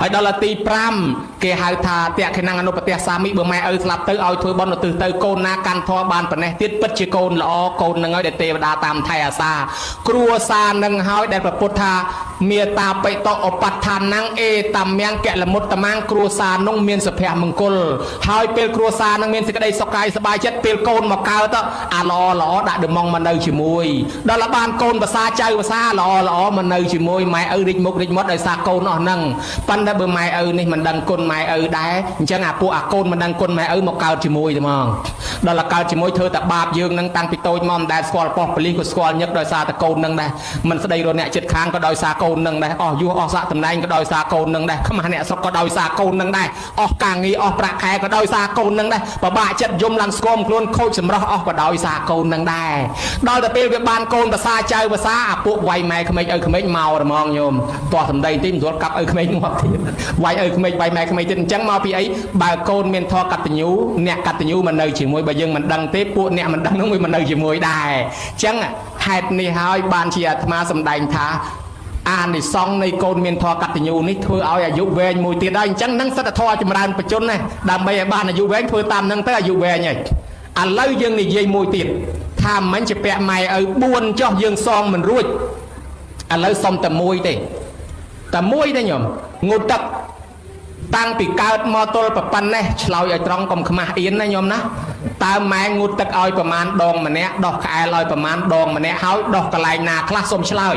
ហើយដល់ទី5គេហៅថាតេខេណងអនុបតិសាមីបើម៉ែឪស្លាប់ទៅឲ្យធ្វើបុណ្យឧទ្ទិសទៅកូនណាកាន់ធម៌បានប៉ុណ្ណេះទៀតពិតជាកូនល្អកូននឹងហើយដែលទេវតាតាមថៃអាសាគ្រួសារនឹងហើយដែលព្រះពុទ្ធថាមេតាបិតោឧបដ្ឋានੰអេតាមៀងកលមុតតមាំងគ្រួសារនោះមានសុភមង្គលហើយពេលគ្រួសារនឹងមានសេចក្តីសុខកាយសប្បាយចិត្តពេលកូនមកកើតអាល្អដាក់ដឺម៉ងមកនៅជាមួយដល់បានកូនភាសាចៅភាសាល្អមកនៅជាមួយម៉ែឪរិចមុខរិចមាត់ដោយសារកូនអស់ហ្នឹងប៉ុន្តែបើម៉ែឪនេះមិនដឹងគុណម៉ែឪដែរអញ្ចឹងអាពួកអាកូនមិនដឹងគុណម៉ែឪមកកើតជាមួយទេហ្មងដល់កើតជាមួយធ្វើតែបាបយើងនឹងតាំងពីតូចមកមិនដែលស្គាល់ប៉ោះប៉លីក៏ស្គាល់ញឹកដោយសារតែកូននឹងដែរមិនស្ដីរអ្នកចិត្តខាងក៏ដោយសារកូននឹងដែរអស់យុះអស់សាក់តំណែងក៏ដោយសារកូននឹងដែរខ្មាស់អ្នកស្រុកក៏ដោយសារកូននឹងដែរអស់ការងារអស់ប្រាក់ខែក៏ដោយសារកូននឹងដែរបបាក់ចិត្តយំឡើងស្គមខ្លួនខូចសម្រស់អស់ក៏ដោយសារកូននឹងដែរដល់តែពេលវាបានកូនភាសាចៅភាសាអាពួកវាយម៉ែក្មេងឪក្មេងមកហ្មងញោមតោះសំដីទីមិនស្រួលកាប់ឪក្មេងងាប់ទៀតវាយឪក្មេងវាយម៉ែក្មេងទៀតអញ្ចឹងមកពីអីបើកូនមានធម៌កតញ្ញូអ្នកកតញ្ញូមិននៅជាមួយបើយើងមិនដឹងទេពួកអ្នកមិនដឹងនោះវាមិននៅជាមួយដែរអញ្ចឹងហេតុនេះហើយបានជាអាត្មាសម្ដែងថាអានិសង្ឃនៃកូនមានធម៌កតញ្ញូនេះធ្វើឲ្យអាយុវែងមួយទៀតហើយអញ្ចឹងនឹងសិទ្ធិធម៌ចម្រើនបច្ចុប្បន្នណាដើម្បីឲ្យបានអាយុវែងធ្វើតាមនឹងទៅអាយុវែងហើយឥឡូវយើងនិយាយមួយទៀតថាមិនជាពាក់ម៉ែឪ4ចុះយើងសងមិនរួចឥឡូវសុំតែមួយទេញោមងូតទឹក តាំងពីកើតមកទល់ប្រប៉ុណ្ណេះឆ្លោយឲ្យត្រង់កុំខ្មាស់អៀនណាញោមណាតើម៉ែងូតទឹកឲ្យប្រមាណដងម្នាក់ដោះក្អែលឲ្យប្រមាណដងម្នាក់ហើយដោះកន្លែងណាខ្លះសុំឆ្លើយ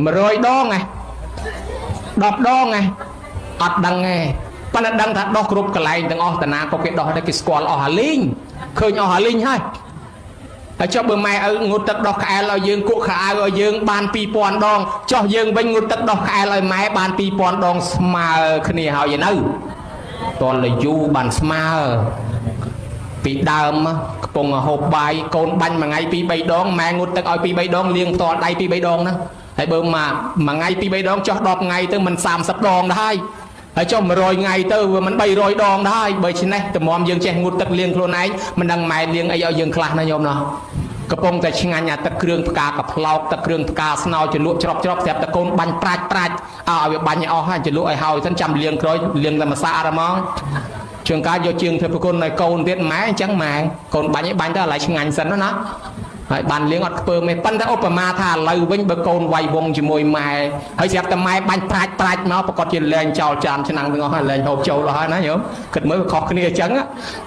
100 ដងហ៎10 ដងហ៎អត់ដឹងទេប៉ុន្តែដឹងថាដោះគ្រប់កន្លែងទាំងអស់តាណាក៏គេដោះដែរគេស្គាល់អស់អាលីងឃើញអស់អាលីងហើយហើយចុះបើម៉ែឪងូតទឹកដោះក្អែលឲ្យយើងគក់ខោអាវឲ្យយើងបាន2000 ដងចុះយើងវិញងូតទឹកដោះក្អែលឲ្យម៉ែបាន2000 ដងស្មើគ្នាហើយនៅតលយូបានស្មើពីដើមកំពុងហូបបាយកូនបាញ់មួយថ្ងៃ 2-3 ដងម៉ែងូតទឹកឲ្យ 2-3 ដងលាងផ្ទាល់ដៃ 2-3 ដងហ្នឹងហើយបើមួយថ្ងៃ 2-3 ដងចុះ10ថ្ងៃទៅមិន30 ដងដែរហើយចុះ100ថ្ងៃទៅវាមិន300 ដងដែរបើឆ្នេះតម្រាំយើងចេះងូតទឹកលាងខ្លួនឯងមិនដឹងម៉ែលាងអីឲ្យយើងខ្លះណាញោមណោះកំពុងតែឆ្ងាញ់អាទឹកគ្រឿងផ្កាកផ្លោកទឹកគ្រឿងផ្កាស្នោជ្រលក់ច្រប់ច្រប់ស្រាប់តែកូនបាញ់ប្រាច់ឲ្យវាបាញ់ឲ្យអស់ហើយជ្រលក់ឲ្យហើយសិនចាំលាងក្រោយលាងតែមួយសាអត់ហ្មងជាងការយកជាងធ្វើប្រគុណឲ្យកូនទៀតម៉ែអញ្ចឹងម៉ែកូនបាញ់ឲ្យបាញ់ទៅឥឡូវឆ្ងាញ់សិនណាហើយបានលៀងអត់ខ្ពើមេប៉ុន្តែឧបមាថាឥឡូវវិញបើកូនវាយវងជាមួយម៉ែហើយស្រាប់តែម៉ែបាញ់ប្រាច់មកប្រកាសជាលែងចោលចានឆ្នាំងទាំងអស់ហើយលែងហូបចូលអស់ហើយណាញោមគិតមើលខុសគ្នាអញ្ចឹង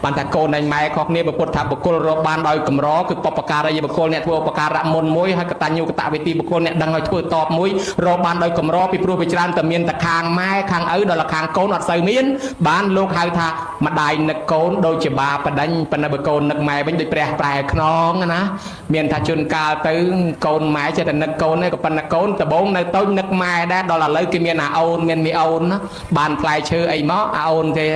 បានតែកូនឯងម៉ែខុសគ្នាពុទ្ធថាបុគ្គលរកបានដោយកម្រគឺបពការីយបុគ្គលអ្នកធ្វើឧបការៈមុនមួយហើយកតញ្ញូកតវេទីបុគ្គលអ្នកដឹងឲ្យធ្វើតបមួយរកបានដោយកម្រពីព្រោះវាច្រើនតែមានតែខាងម៉ែខាងឪដល់ខាងកូនអត់សូវមានបានលោកហៅថាម្ដាយនឹកកូនដូចជាបាបដិញប៉ុន្តែបើកូននឹកម៉ែវិញដូចព្រះប្រែខ្នងណាមានថាជួនកាលទៅកូនម៉ែចេះតែនឹកកូនឯងក៏ប៉ុន្តែកូនដបងនៅតូចនឹកម៉ែដែរដល់ឥឡូវគេមានអាអូនមានមីអូនណាបានផ្លែឈើអីមកអាអូនគេ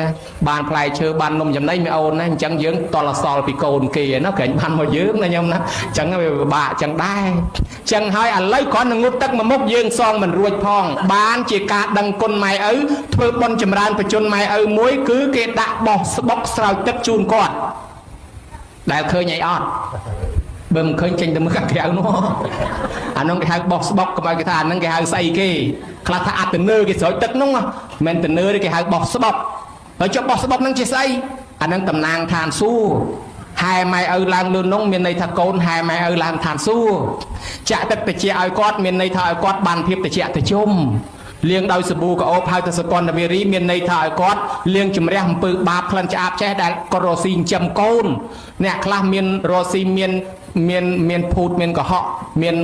បានផ្លែឈើបាននំចំណីមីអូនណាអញ្ចឹងយើងតលសល់ពីកូនគេណាក្រែងបានមកយើងណាញោមណាអញ្ចឹងវាពិបាកអញ្ចឹងដែរអញ្ចឹងហើយឥឡូវគ្រាន់តែងូតទឹកមួយមុខយើងសងមិនរួចផងបានជាការដឹងគុណម៉ែឪធ្វើបុណ្យចម្រើនបច្ចុប្បន្នម៉ែឪមួយគឺគេដាក់បោះស្បុកស្រោចទឹកជូនគាត់ដែលឃើញអីអត់បើមិនឃើញចេញទៅមើលខាងក្រៅនោះអានោះគេហៅបោះស្បុកកុំឲ្យគេថាអាហ្នឹងគេហៅស្អីគេខ្លះថាអត្តនើគេស្រោចទឹកនោះមិនតនើទេគេហៅបោះស្បុកហើយចុះបោះស្បុកហ្នឹងជាស្អីអាហ្នឹងតំណាងឋានសួគ៌ហែម៉ែឪឡើងលឿននោះមានន័យថាកូនហែម៉ែឪឡើងឋានសួគ៌ចាក់ទឹកត្រជាក់ឲ្យគាត់មានន័យថាឲ្យគាត់បានភាពត្រជាក់ត្រជុំលាងដោយសាប៊ូក្អូបហៅថាសកលនារីមានន័យថាឲ្យគាត់លាងជំរះអំពើបាបក្លិនឆ្អាបចេះដែលគាត់រស់ស៊ីចិញ្ចឹមកូនអ្នកខ្លះមានរស់ស៊ីមានភូតមានកុហកមាន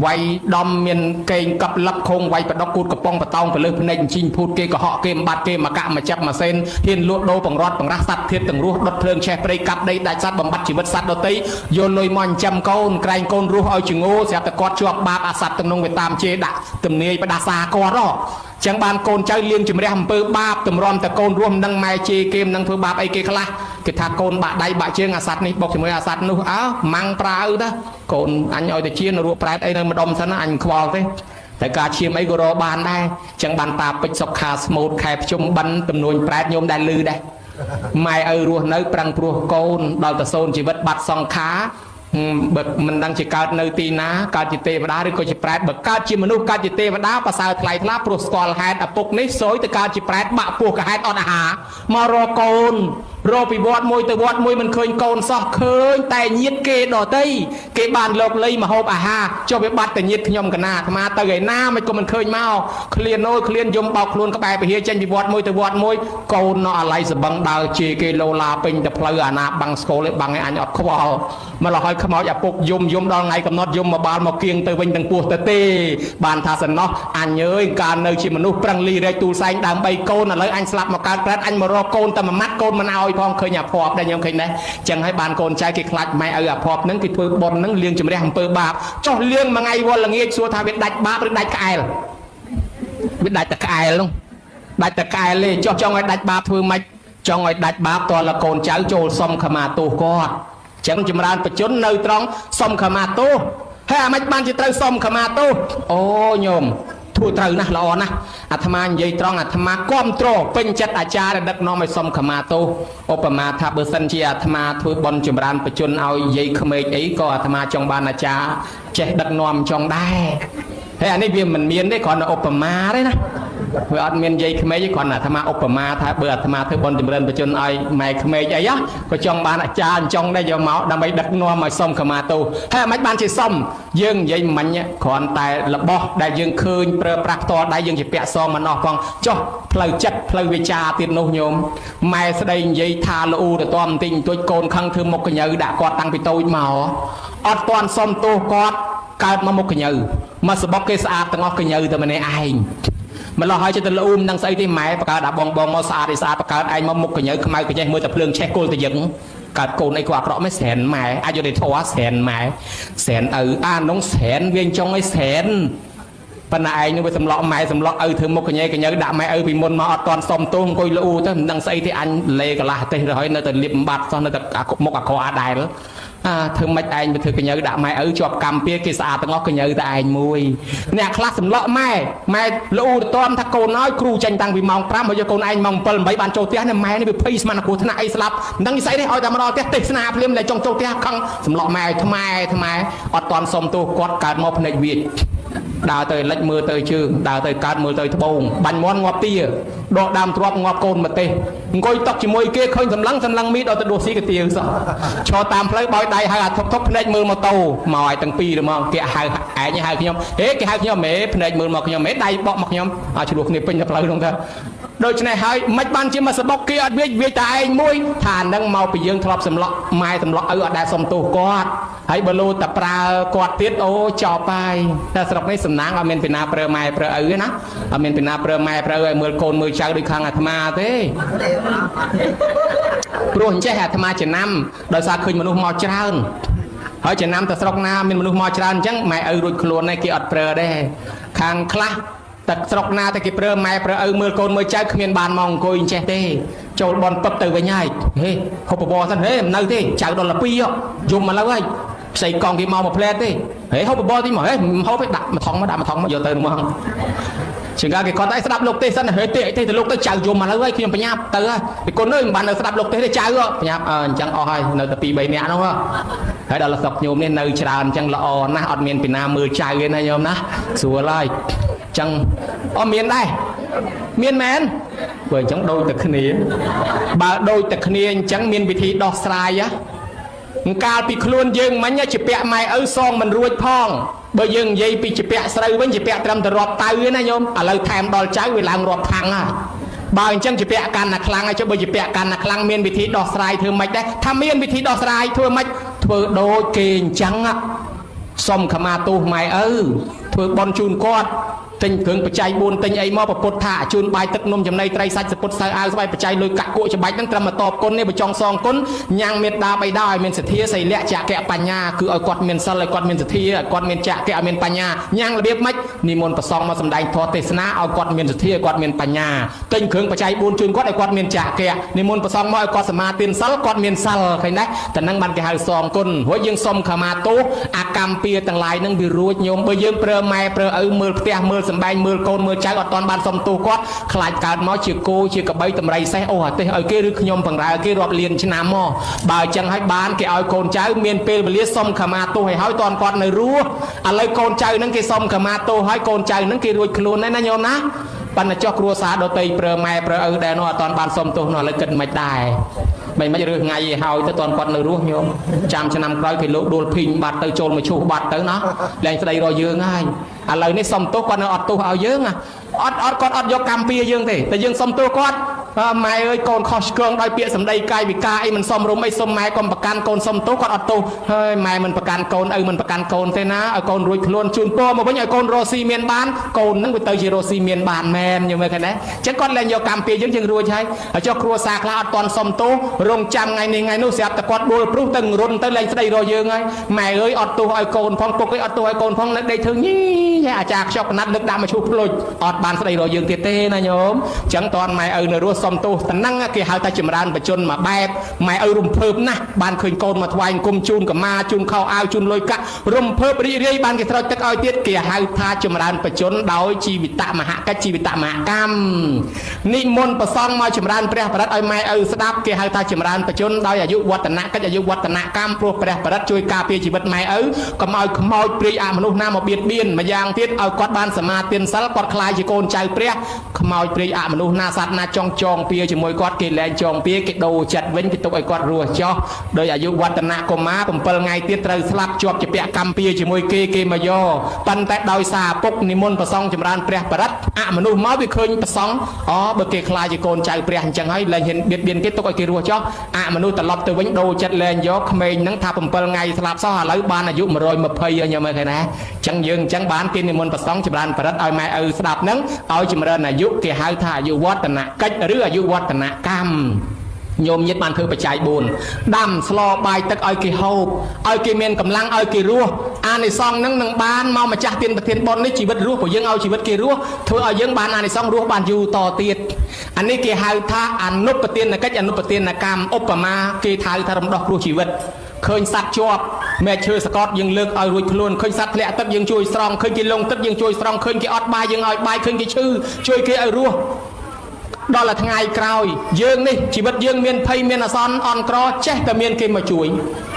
វាយដំមានកេងកັບលឹកខងវាយបដកគូតកំប៉ុងបតោងទៅលើភ្នែកអញ្ជីងភូតគេកុហកគេបំបត្តិគេមកកាក់មកចាប់មកសេនហ៊ានលក់ដូរបង្រត់បង្រាស់សត្វធាតុទាំងរស់ដុតភ្លើងឆេះព្រៃកាប់ដីដាច់សត្វបំបត្តិជីវិតសត្វដទៃយកលុយមកចិញ្ចឹមកូនក្រែងកូនរស់ឲ្យជំងឺស្រាប់តែគាត់ជាប់បាបអាសត្វទាំងនោះវាតាមជេរដាក់ទំនាយបដាសាគាត់ហ៎ចឹងបានកូនចៅលៀងជំរះអំពើបាបតម្រាំតែកូនរស់មិនដឹងម៉ែជេរគេមិនដឹងធ្វើបាបអីគេខ្លះគេថាកូនបាក់ដៃបាក់ជើងអាសត្វនេះបុកជាមួយអាសត្វនោះអើម៉ាំងប្រាវទៅកូនអញឲ្យតែជានៅរੂប្រែតអីនៅម្ដុំសិនណាអញខ្វល់ទេតែការឈាមអីក៏រកបានដែរចឹងបានតាពេជ្រសុខាស្មូតខែភ្ជុំបិណ្ឌទំនួញប្រែតញោមដែលលឺដែរម៉ែឪរស់នៅប្រាំងព្រោះកូនដល់ទៅសូនជីវិតបាត់សង្ខារបើមិនដឹងជាកើតនៅទីណាកើតជាទេវតាឬក៏ជាប្រែតបើកើតជាមនុស្សកើតជាទេវតាប្រសើរថ្លៃថ្លាព្រោះស្គាល់ហេតុឪពុកនេះសយទៅកើតជាប្រែតបាក់ពោះកាហេតុអត់អាហារមករកកូនរកពីវត្តមួយទៅវត្តមួយមិនឃើញកូនសោះឃើញតែញាតគេដទៃគេបានលោកលៃមកហូបអាហារចុះវាបាត់តែញាតខ្ញុំកណាអាត្មាទៅឯណាមិនក៏មិនឃើញមកឃ្លានអូយឃ្លានយំបោកខ្លួនក្បែរពហិចេញពីវត្តមួយទៅវត្តមួយកូននៅអាឡៃសបឹងដើរជេរគេលោឡាពេញតែផ្លូវអាណាបាំងស្គលឯបាំងឯអញអត់ខ្វល់មកលហើយខ្មោចឪពុកយំដល់ថ្ងៃកំណត់យំមកបាល់មកគៀងទៅវិញទាំងពោះទៅទេបានថាសំណោះអញអើយកាលនៅជាមនុស្សប្រឹងលីរែកទូលសែងដើម្បីកូនឥឡូវអញស្លាប់មកកើតប្រែតអញមករកកូនតែមួយម៉ាត់កូនមិនឲ្យផងឃើញអាភ័ព្វដែរខ្ញុំឃើញដែរចឹងហើយបានកូនចៅគេខ្លាចម៉ែឪអាភ័ព្វហ្នឹងគេធ្វើបុណ្យហ្នឹងលៀងជំរះអំពើបាបចុះលៀងមួយថ្ងៃវល់ល្ងាចសួរថាវាដាច់បាបឬដាច់ក្អែលវាដាច់តែក្អែលនោះដាច់តែក្អែលទេចុះចង់ឲ្យដាច់បាបធ្វើម៉េចចង់ឲ្យដាច់បាបតើកូនចៅចូលសុំខមាទោសគាត់ចឹងចម្រើនបច្ចុប្បន្ននៅត្រង់សុំខមាទោសហើយអាម៉េចបានជាត្រូវសុំខមាទោសអូញោមធ្វើត្រូវណាស់ល្អណាស់អាត្មានិយាយត្រង់អាត្មាគ្រប់គ្រងពេញចិត្តអាចារ្យដែលដឹកនាំឲ្យសុំខមាទោសឧបមាថាបើសិនជាអាត្មាធ្វើបុណ្យចម្រើនបច្ចុប្បន្នឲ្យយាយក្មេកអីក៏អាត្មាចង់បានអាចារ្យចេះដឹកនាំចង់ដែរហើយអានេះវាមិនមានទេគ្រាន់តែឧបមាទេណា វាអត់មាននិយាយក្មេងទេគ្រាន់តែអាត្មាឧបមាថាបើអាត្មាធ្វើបន់ចម្រើនបជនឲ្យម៉ែក្មេងអីក៏ចង់បានអាចារ្យចង់ដែរយកមកដើម្បីដឹកនាំឲ្យសុំខមាទោសហើយមិនបានជាសុំយើងនិយាយមិញគ្រាន់តែរបស់ដែលយើងឃើញប្រើប្រាស់ផ្ទាល់ដៃយើងជាពាក់សងមិនអស់ផងចុះផ្លូវចិត្តផ្លូវវិចារទៀតនោះញោមម៉ែស្ដីនិយាយថាល្អូទៅតបន្តិចបន្តួចកូនខឹងធ្វើមុខកញើដាក់គាត់តាំងពីតូចមកអត់ទាន់សុំទោសគាត់កើតមកមុខកញើមកសបុកគេស្អាតទាំងអស់កញើតែម្នាក់ឯងម្ល៉េះហើយចិត្តលូមនឹងស្អីទេម៉ែបកើតដាក់បងមកស្អាតឯស្អាតបកើតឯងមកមុខកញើខ្មៅកញេះមើលតែភ្លើងឆេះគល់ទៅយឹងកើតកូនអីក៏អាក្រក់មិនស្រែនម៉ែអាចយកទៅធေါ်ស្រែនម៉ែស្រែនឪអានោះស្រែនវាចង់ឲ្យស្រែនប៉ុន្តែឯងនោះវាសម្លក់ម៉ែសម្លក់ឪធ្វើមុខកញេដាក់ម៉ែឪពីមុនមកអត់តន់សុំទោសអង្គុយលូទៅមិនដឹងស្អីទេអញលេកន្លះទេសទៅហើយនៅតែលៀបបំបត្តិសោះនៅតែមុខអាក្រក់អាដែលធ្វើមិនឯងទៅធ្វើកញើដាក់ម៉ែឪជាប់កម្មពៀគេស្អាតទាំងអស់កញើតែឯងមួយអ្នកខ្លះសម្លក់ម៉ែលូទៅតាមថាកូនឲ្យគ្រូចាញ់តាំងពីម៉ោង5មកយកកូនឯងម៉ោង7 8បានចូលផ្ទះនេះម៉ែនេះវាភ័យស្មានគ្រោះថ្នាក់អីស្លាប់មិនដឹងស្អីទេឲ្យតែមកដល់ផ្ទះទេសនាភ្លាមតែចង់ចូលផ្ទះខឹងសម្លក់ម៉ែថ្ម៉ែអត់តន់សុំទោសគាត់កើតមកភ្នែកវាចដើរទៅលិចមើលទៅជើងដើរទៅកើតមើលទៅត្បូងបាញ់មន់ងាប់ទាដកដើមទ្រាប់ងាប់កូនម្ទេសអង្គុយតុកជាមួយគេឃើញសម្លឹងមីដល់ទៅដួសស៊ីកាទៀវសោះឈរតាមផ្លូវបោយដៃហៅអាធប់ភ្នែកមើលម៉ូតូមកឲ្យទាំងពីរហ្មងគេហៅឯងហៅខ្ញុំហេគេហៅខ្ញុំហេភ្នែកមើលមកខ្ញុំហេដៃបក់មកខ្ញុំឲ្យឆ្លោះគ្នាពេញទៅផ្លូវនោះទៅដូច្នេះហើយមិនបានជាមកសបុកគេអត់វាតែឯងមួយថានឹងមកពីយើងធ្លាប់សម្លក់ម៉ែសម្លក់ឪអត់ដែលសុំទោសគាត់ហើយបើលោតែប្រើគាត់ទៀតអូចប់ហើយតែស្រុកនេះសំណាងអត់មានពីណាប្រើម៉ែប្រើឪទេណាអត់មានពីណាប្រើម៉ែប្រើឪឲ្យមើលកូនមើលចៅដូចខាងអាត្មាទេព្រោះអញ្ចេះអាត្មាចំណាំដោយសារឃើញមនុស្សមកច្រើនហើយចំណាំតែស្រុកណាមានមនុស្សមកច្រើនអញ្ចឹងម៉ែឪរួចខ្លួនឯងគេអត់ប្រើដែរខាងខ្លះតែស្រុកណាតែគេប្រើម៉ែប្រើឪមើលកូនមើលចៅគ្មានបានមកអង្គុយអញ្ចេះទេចូលបនពឹបទៅវិញហើយហេហូបបបរសិនហេមិននៅទេចៅដល់12យំមកលើហើយផ្សេងកង់គេមកផ្លែតទេហេហូបបបរទីមកហេហូបទេដាក់មកថងមកដាក់មកថងមកយកទៅហ្មងជាងគេគាត់តែស្ដាប់លោកទេសសិនហេទេអីទេទៅលោកទៅចៅយំមកលើហើយខ្ញុំបញ្ញាប់ទៅពីគុណអើយមិនបាននៅស្ដាប់លោកទេសទេចៅបញ្ញាប់អញ្ចឹងអស់ហើយនៅតែ2 3នាក់នោះហើយដល់ស្រុកញោមនេះនៅច្រើនអញ្ចឹងល្អណាស់អត់មានពីណាមើលចៅទេណាញោមណាស្រួលហើយចឹងអត់មានដែរមានមែនបើអញ្ចឹងដូចតែគ្នាបើដូចតែគ្នាអញ្ចឹងមានវិធីដោះស្រាយកាលពីខ្លួនយើងមិញជាពាក់ម៉ែឪសងមិនរួចផងបើយើងនិយាយពីជាពាក់ស្រូវវិញជាពាក់ត្រឹមតែរាប់តៅទេណាញោមឥឡូវថែមដល់ចៅវាឡើងរាប់ខាងហើយបើអញ្ចឹងជាពាក់កាន់តែខ្លាំងហើយចុះបើជាពាក់កាន់តែខ្លាំងមានវិធីដោះស្រាយធ្វើម៉េចដែរថាមានវិធីដោះស្រាយធ្វើម៉េចធ្វើដូចគេអញ្ចឹងសុំខមាទោសម៉ែឪធ្វើបន់ជូនគាត់ទិញគ្រឿងបច្ច័យ4ទិញអីមកប្រពុតថាជូនបាយទឹកនំចំណីត្រីសាច់សពុតសៅអាវស្បែកបច្ច័យលុយកាក់គក់ច្បាច់ហ្នឹងត្រឹមតែតបគុណនេះបើចង់សងគុណញ៉ាំងមេត្តាបៃតាឲ្យមានសទ្ធាសីលៈចក្ខៈបញ្ញាគឺឲ្យគាត់មានសិលឲ្យគាត់មានសទ្ធាឲ្យគាត់មានចក្ខៈឲ្យមានបញ្ញាញ៉ាំងរបៀបម៉េចនិមន្តប្រសងមកសម្ដែងធម៌ទេសនាឲ្យគាត់មានសទ្ធាឲ្យគាត់មានបញ្ញាទិញគ្រឿងបច្ច័យ4ជូនគាត់ឲ្យគាត់មានចក្ខៈនិមន្តប្រសងមកឲ្យគាត់សមាទានសិលគាត់មានសិលឃើញដែរតែនឹងបានគេហៅសងគុណរួចយើងសុំខមាទោសអាកម្មពៀទាំងឡាយនឹងវារួចញោមបើយើងប្រើម៉ែប្រើឪមើលផ្ទះមើលសម្បែងមើលកូនមើលចៅអត់ទាន់បានសុំទោសគាត់ខ្លាចកើតមកជាគោជាកបីតម្រៃសេះអូអាទេសឲ្យគេឬខ្ញុំបង្រើគេរាប់លានឆ្នាំមកបើអញ្ចឹងឲ្យបានគេឲ្យកូនចៅមានពេលវេលាសុំខមាទោសឲ្យហើយតាន់គាត់នៅរស់ឥឡូវកូនចៅនឹងគេសុំខមាទោសឲ្យកូនចៅនឹងគេរួចខ្លួនហើយណាញោមណាប៉ុន្តែចុះគ្រួសារដតីប្រើម៉ែប្រើឪដែរនោះអត់ទាន់បានសុំទោសនោះឥឡូវគិតមិនដែរមិនរើសថ្ងៃឲ្យហើយទៅតាន់គាត់នៅរស់ញោមចាំឆ្នាំក្រោយគេលោកដួលភីងបាត់ទៅចូលមកឈូសបាត់ទៅណាលែងស្ដីរកយើងហើយឥឡូវនេះសុំទោសគាត់នៅអត់ទោសឲ្យយើងអត់គាត់អត់យកកម្មពៀយើងទេតែយើងសុំទោសគាត់ម៉ែអើយកូនខុសឆ្គងដោយពាក្យសម្ដីកាយវិការអីមិនសមរម្យអីសុំម៉ែកុំប្រកាន់កូនសុំទោសគាត់អត់ទោសហើយម៉ែមិនប្រកាន់កូនឪមិនប្រកាន់កូនទេណាឲ្យកូនរួចខ្លួនជូនពរមកវិញឲ្យកូនរស់ស៊ីមានបានកូននឹងវាទៅជារស់ស៊ីមានបានមែនយល់មើលឃើញទេអញ្ចឹងគាត់លែងយកកម្មពៀយើងរួចហើយចុះគ្រួសារខ្លះអត់ទាន់សុំទោសរងចាំថ្ងៃនេះថ្ងៃនោះស្រាប់តែគាត់ដួលព្រុសទៅរុនទៅលែងស្ដីរកយើងហើយម៉ែអើយអត់ទោសឲ្យកូនផងពុកអីអត់ទោសឲ្យកូនផងនៅដេកធ្វើញីអាចារ្យខ្ចប់កណាត់ដឹកដាក់មកឈូសផ្លុចអត់បានស្ដីរកយើងទៀតទេណាញោមអញ្ចឹងតនម៉ែឪនៅរស់ សុំទោសតំណឹងគេហៅថាចម្រើនបជនមកបែបម៉ែឪរំភើបណាស់បានឃើញកូនមកថ្វាយគុំជូនកម្មាជូនខោអាវជូនលុយកាក់រំភើបរីករាយបានគេស្រោចទឹកឲ្យទៀតគេហៅថាចម្រើនបជនដោយជីវិតមហកិច្ចជីវិតមហកម្មនិមន្តប្រសងមកចម្រើនព្រះបរិត្តឲ្យម៉ែឪស្ដាប់គេហៅថាចម្រើនបជនដោយអាយុវឌ្ឍនកិច្ចអាយុវឌ្ឍនកម្មព្រោះព្រះបរិត្តជួយការពារជីវិតម៉ែឪកុំឲ្យខ្មោចព្រាយអមនុស្សណាមកបៀតបៀនម្យ៉ាងទៀតឲ្យគាត់បានសមាទានសិលគាត់ខ្លាយជាកូនចៅព្រះខ្មោចព្រាយអមនុស្សណាសត្វណាចងពៀជាមួយគាត់គេលែងចងពៀគេដូរចិត្តវិញគេទុកឲ្យគាត់រស់ចោះដោយអាយុវឌ្ឍនកុមារ7ថ្ងៃទៀតត្រូវស្លាប់ជាប់ជាពាក់កម្មពៀជាមួយគេមកយកប៉ុន្តែដោយសារពុកនិមន្តប្រសងចម្រើនព្រះបរិត្តអមនុស្សមកវាឃើញប្រសងបើគេខ្លាចជាកូនចៅព្រះអញ្ចឹងហើយលែងហ៊ានបៀតបៀនគេទុកឲ្យគេរស់ចោះអមនុស្សត្រឡប់ទៅវិញដូរចិត្តលែងយកក្មេងហ្នឹងថា7ថ្ងៃស្លាប់សោះឥឡូវបានអាយុ120ហើយខ្ញុំមើលឃើញណាអញ្ចឹងយើងអញ្ចឹងបានគេនិមន្តប្រសងចម្រើនបរិត្តឲ្យម៉ែឪស្ដាប់ហ្នឹងឲ្យចម្រើនអាយុគេហៅថាអាយុវឌ្ឍនកិច្ចឬអាយុវឌ្ឍនកម្មញោមញាតិបានធ្វើបច្ច័យ4ដាំស្លបាយទឹកឲ្យគេហូបឲ្យគេមានកម្លាំងឲ្យគេរស់អានិសង្ឃនឹងនឹងបានមកម្ចាស់ទានប្រធានបុណ្យនេះជីវិតរស់ព្រោះយើងឲ្យជីវិតគេរស់ធ្វើឲ្យយើងបានអានិសង្ឃរស់បានយូរតទៀតអានេះគេហៅថាអនុបទានកិច្ចអនុបទានកម្មឧបមាគេហៅថារំដោះគ្រោះជីវិតឃើញសត្វជាប់មែកឈើសកតយើងលើកឲ្យរួចខ្លួនឃើញសត្វធ្លាក់ទឹកយើងជួយស្រង់ឃើញគេលងទឹកយើងជួយស្រង់ឃើញគេអត់បាយយើងឲ្យបាយឃើញគេឈឺជួយគេឲ្យរស់ដល់ថ្ងៃក្រោយយើងនេះជីវិតយើងមានភ័យមានអាសន្នអន់ក្រចេះតែមានគេមកជួយ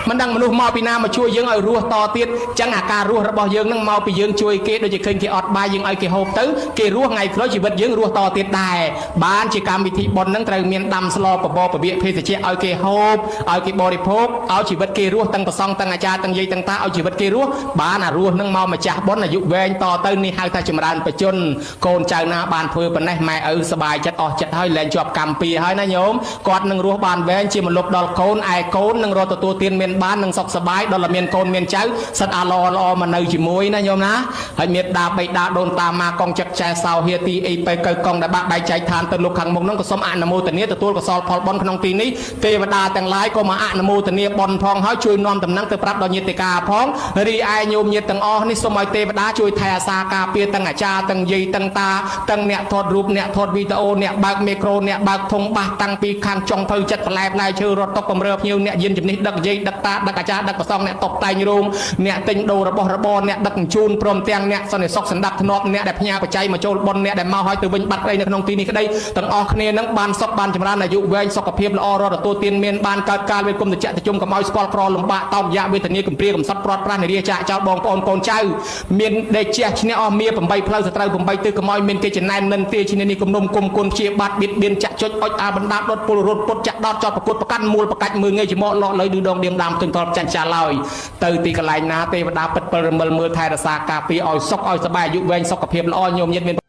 មិនដឹងមនុស្សមកពីណាមកជួយយើងឲ្យរស់តទៀតចឹងអាការរស់របស់យើងនឹងមកពីយើងជួយគេដូចជាឃើញគេអត់បាយយើងឲ្យគេហូបទៅគេរស់ថ្ងៃក្រោយជីវិតយើងរស់តទៀតដែរបានជាកម្មវិធីបុណ្យនឹងត្រូវមានដាំស្លបបរពវិភេសជ្ជៈឲ្យគេហូបឲ្យគេបរិភោគឲ្យជីវិតគេរស់ទាំងប្រសងទាំងអាចារ្យទាំងយាយទាំងតាឲ្យជីវិតគេរស់បានអារស់នឹងមកម្ចាស់បុណ្យអាយុវែងតទៅនេះហៅថាចម្រើនបជនកូនចៅណាបានធ្វើប៉ុណ្ណេះម៉ែឪសប្បាយចិត្តអស់ចិត្តហើយលែងជាប់កម្មពីហើយណាញោមគាត់នឹងរស់បានវែងជាមលុបដល់កូនឯកូននឹងរកទទួលទានមានបាននឹងសុខសប្បាយដល់តែមានកូនមានចៅសិតអាល្អល្អមកនៅជាមួយណាញោមណាហើយមេដាបៃតាដូនតាម៉ាកងចិត្តចែសោហេទីអីបែកកងដែលបាក់ដៃចែកឋានទៅលោកខាងមុខនោះក៏សូមអនុមោទនាទទួលកុសលផលបុណ្យក្នុងទីនេះទេវតាទាំងឡាយក៏មកអនុមោទនាបុណ្យផងហើយជួយនាំដំណឹងទៅប្រាប់ដល់ញាតិកាផងរីឯញោមញាតិទាំងអស់នេះសូមឲ្យទេវតាជួយថែអាសាការពារទាំងអាចារ្យទាំងយាយទាំងតាទាំងអ្នកថតរូបអ្នកថតវីដេអូអ្នកបើកមីក្រូអ្នកបើកធុងបាសតាំងពីខាងចុងភៅចិត្តបន្លែផ្លែឈើរត់តុកបំរើភ្ញៀវអ្នកយានជំនិះដឹកយាយដឹកតាដឹកអាចារ្យដឹកប្រសងអ្នកតបតែងរោងអ្នកទិញដូររបស់របរអ្នកដឹកជញ្ជូនព្រមទាំងអ្នកសន្តិសុខសណ្ដាប់ធ្នាប់អ្នកដែលផ្ញើបច្ច័យមកចូលបុណ្យអ្នកដែលមកឲ្យទៅវិញបាត់ក្តីនៅក្នុងទីនេះក្តីទាំងអស់គ្នានឹងបានសុខបានចម្រើនអាយុវែងសុខភាពល្អរត់ទទួលទានមានបានកើតការវេគុំតិចតិជុំកុំឲ្យស្គាល់ក្រលំបាកតោកយ៉ាវេទនាកំព្រាកំសត់ព្រាត់ប្រាសនារីចាក់ចោលបងប្អូនកូនចៅមានដេកជះឈ្នះអស់មា8ផ្លូវសត្រូវ8ទិសកុំឲ្យមានគេចំណែននិន្ទាឈ្នះនេះគំនុំគុំគុណជាបាត់បៀតបៀនចាក់ចុចអុចអាបណ្ដាដុតពលរត់ពុតចាក់ដោតចោតប្រកួតប្រកាន់មូលប្រកាច់មើងងាយជាមកលក់លើឌឺដងឌៀមដាមទិញតបចាញ់ចាឡើយទៅទីកន្លែងណាទេវតាពិតពិលរមិលមើលថែរក្សាការពារឲ្យសុខឲ្យសប្បាយអាយុវែងសុខភាពល្អញោមញាតិមាន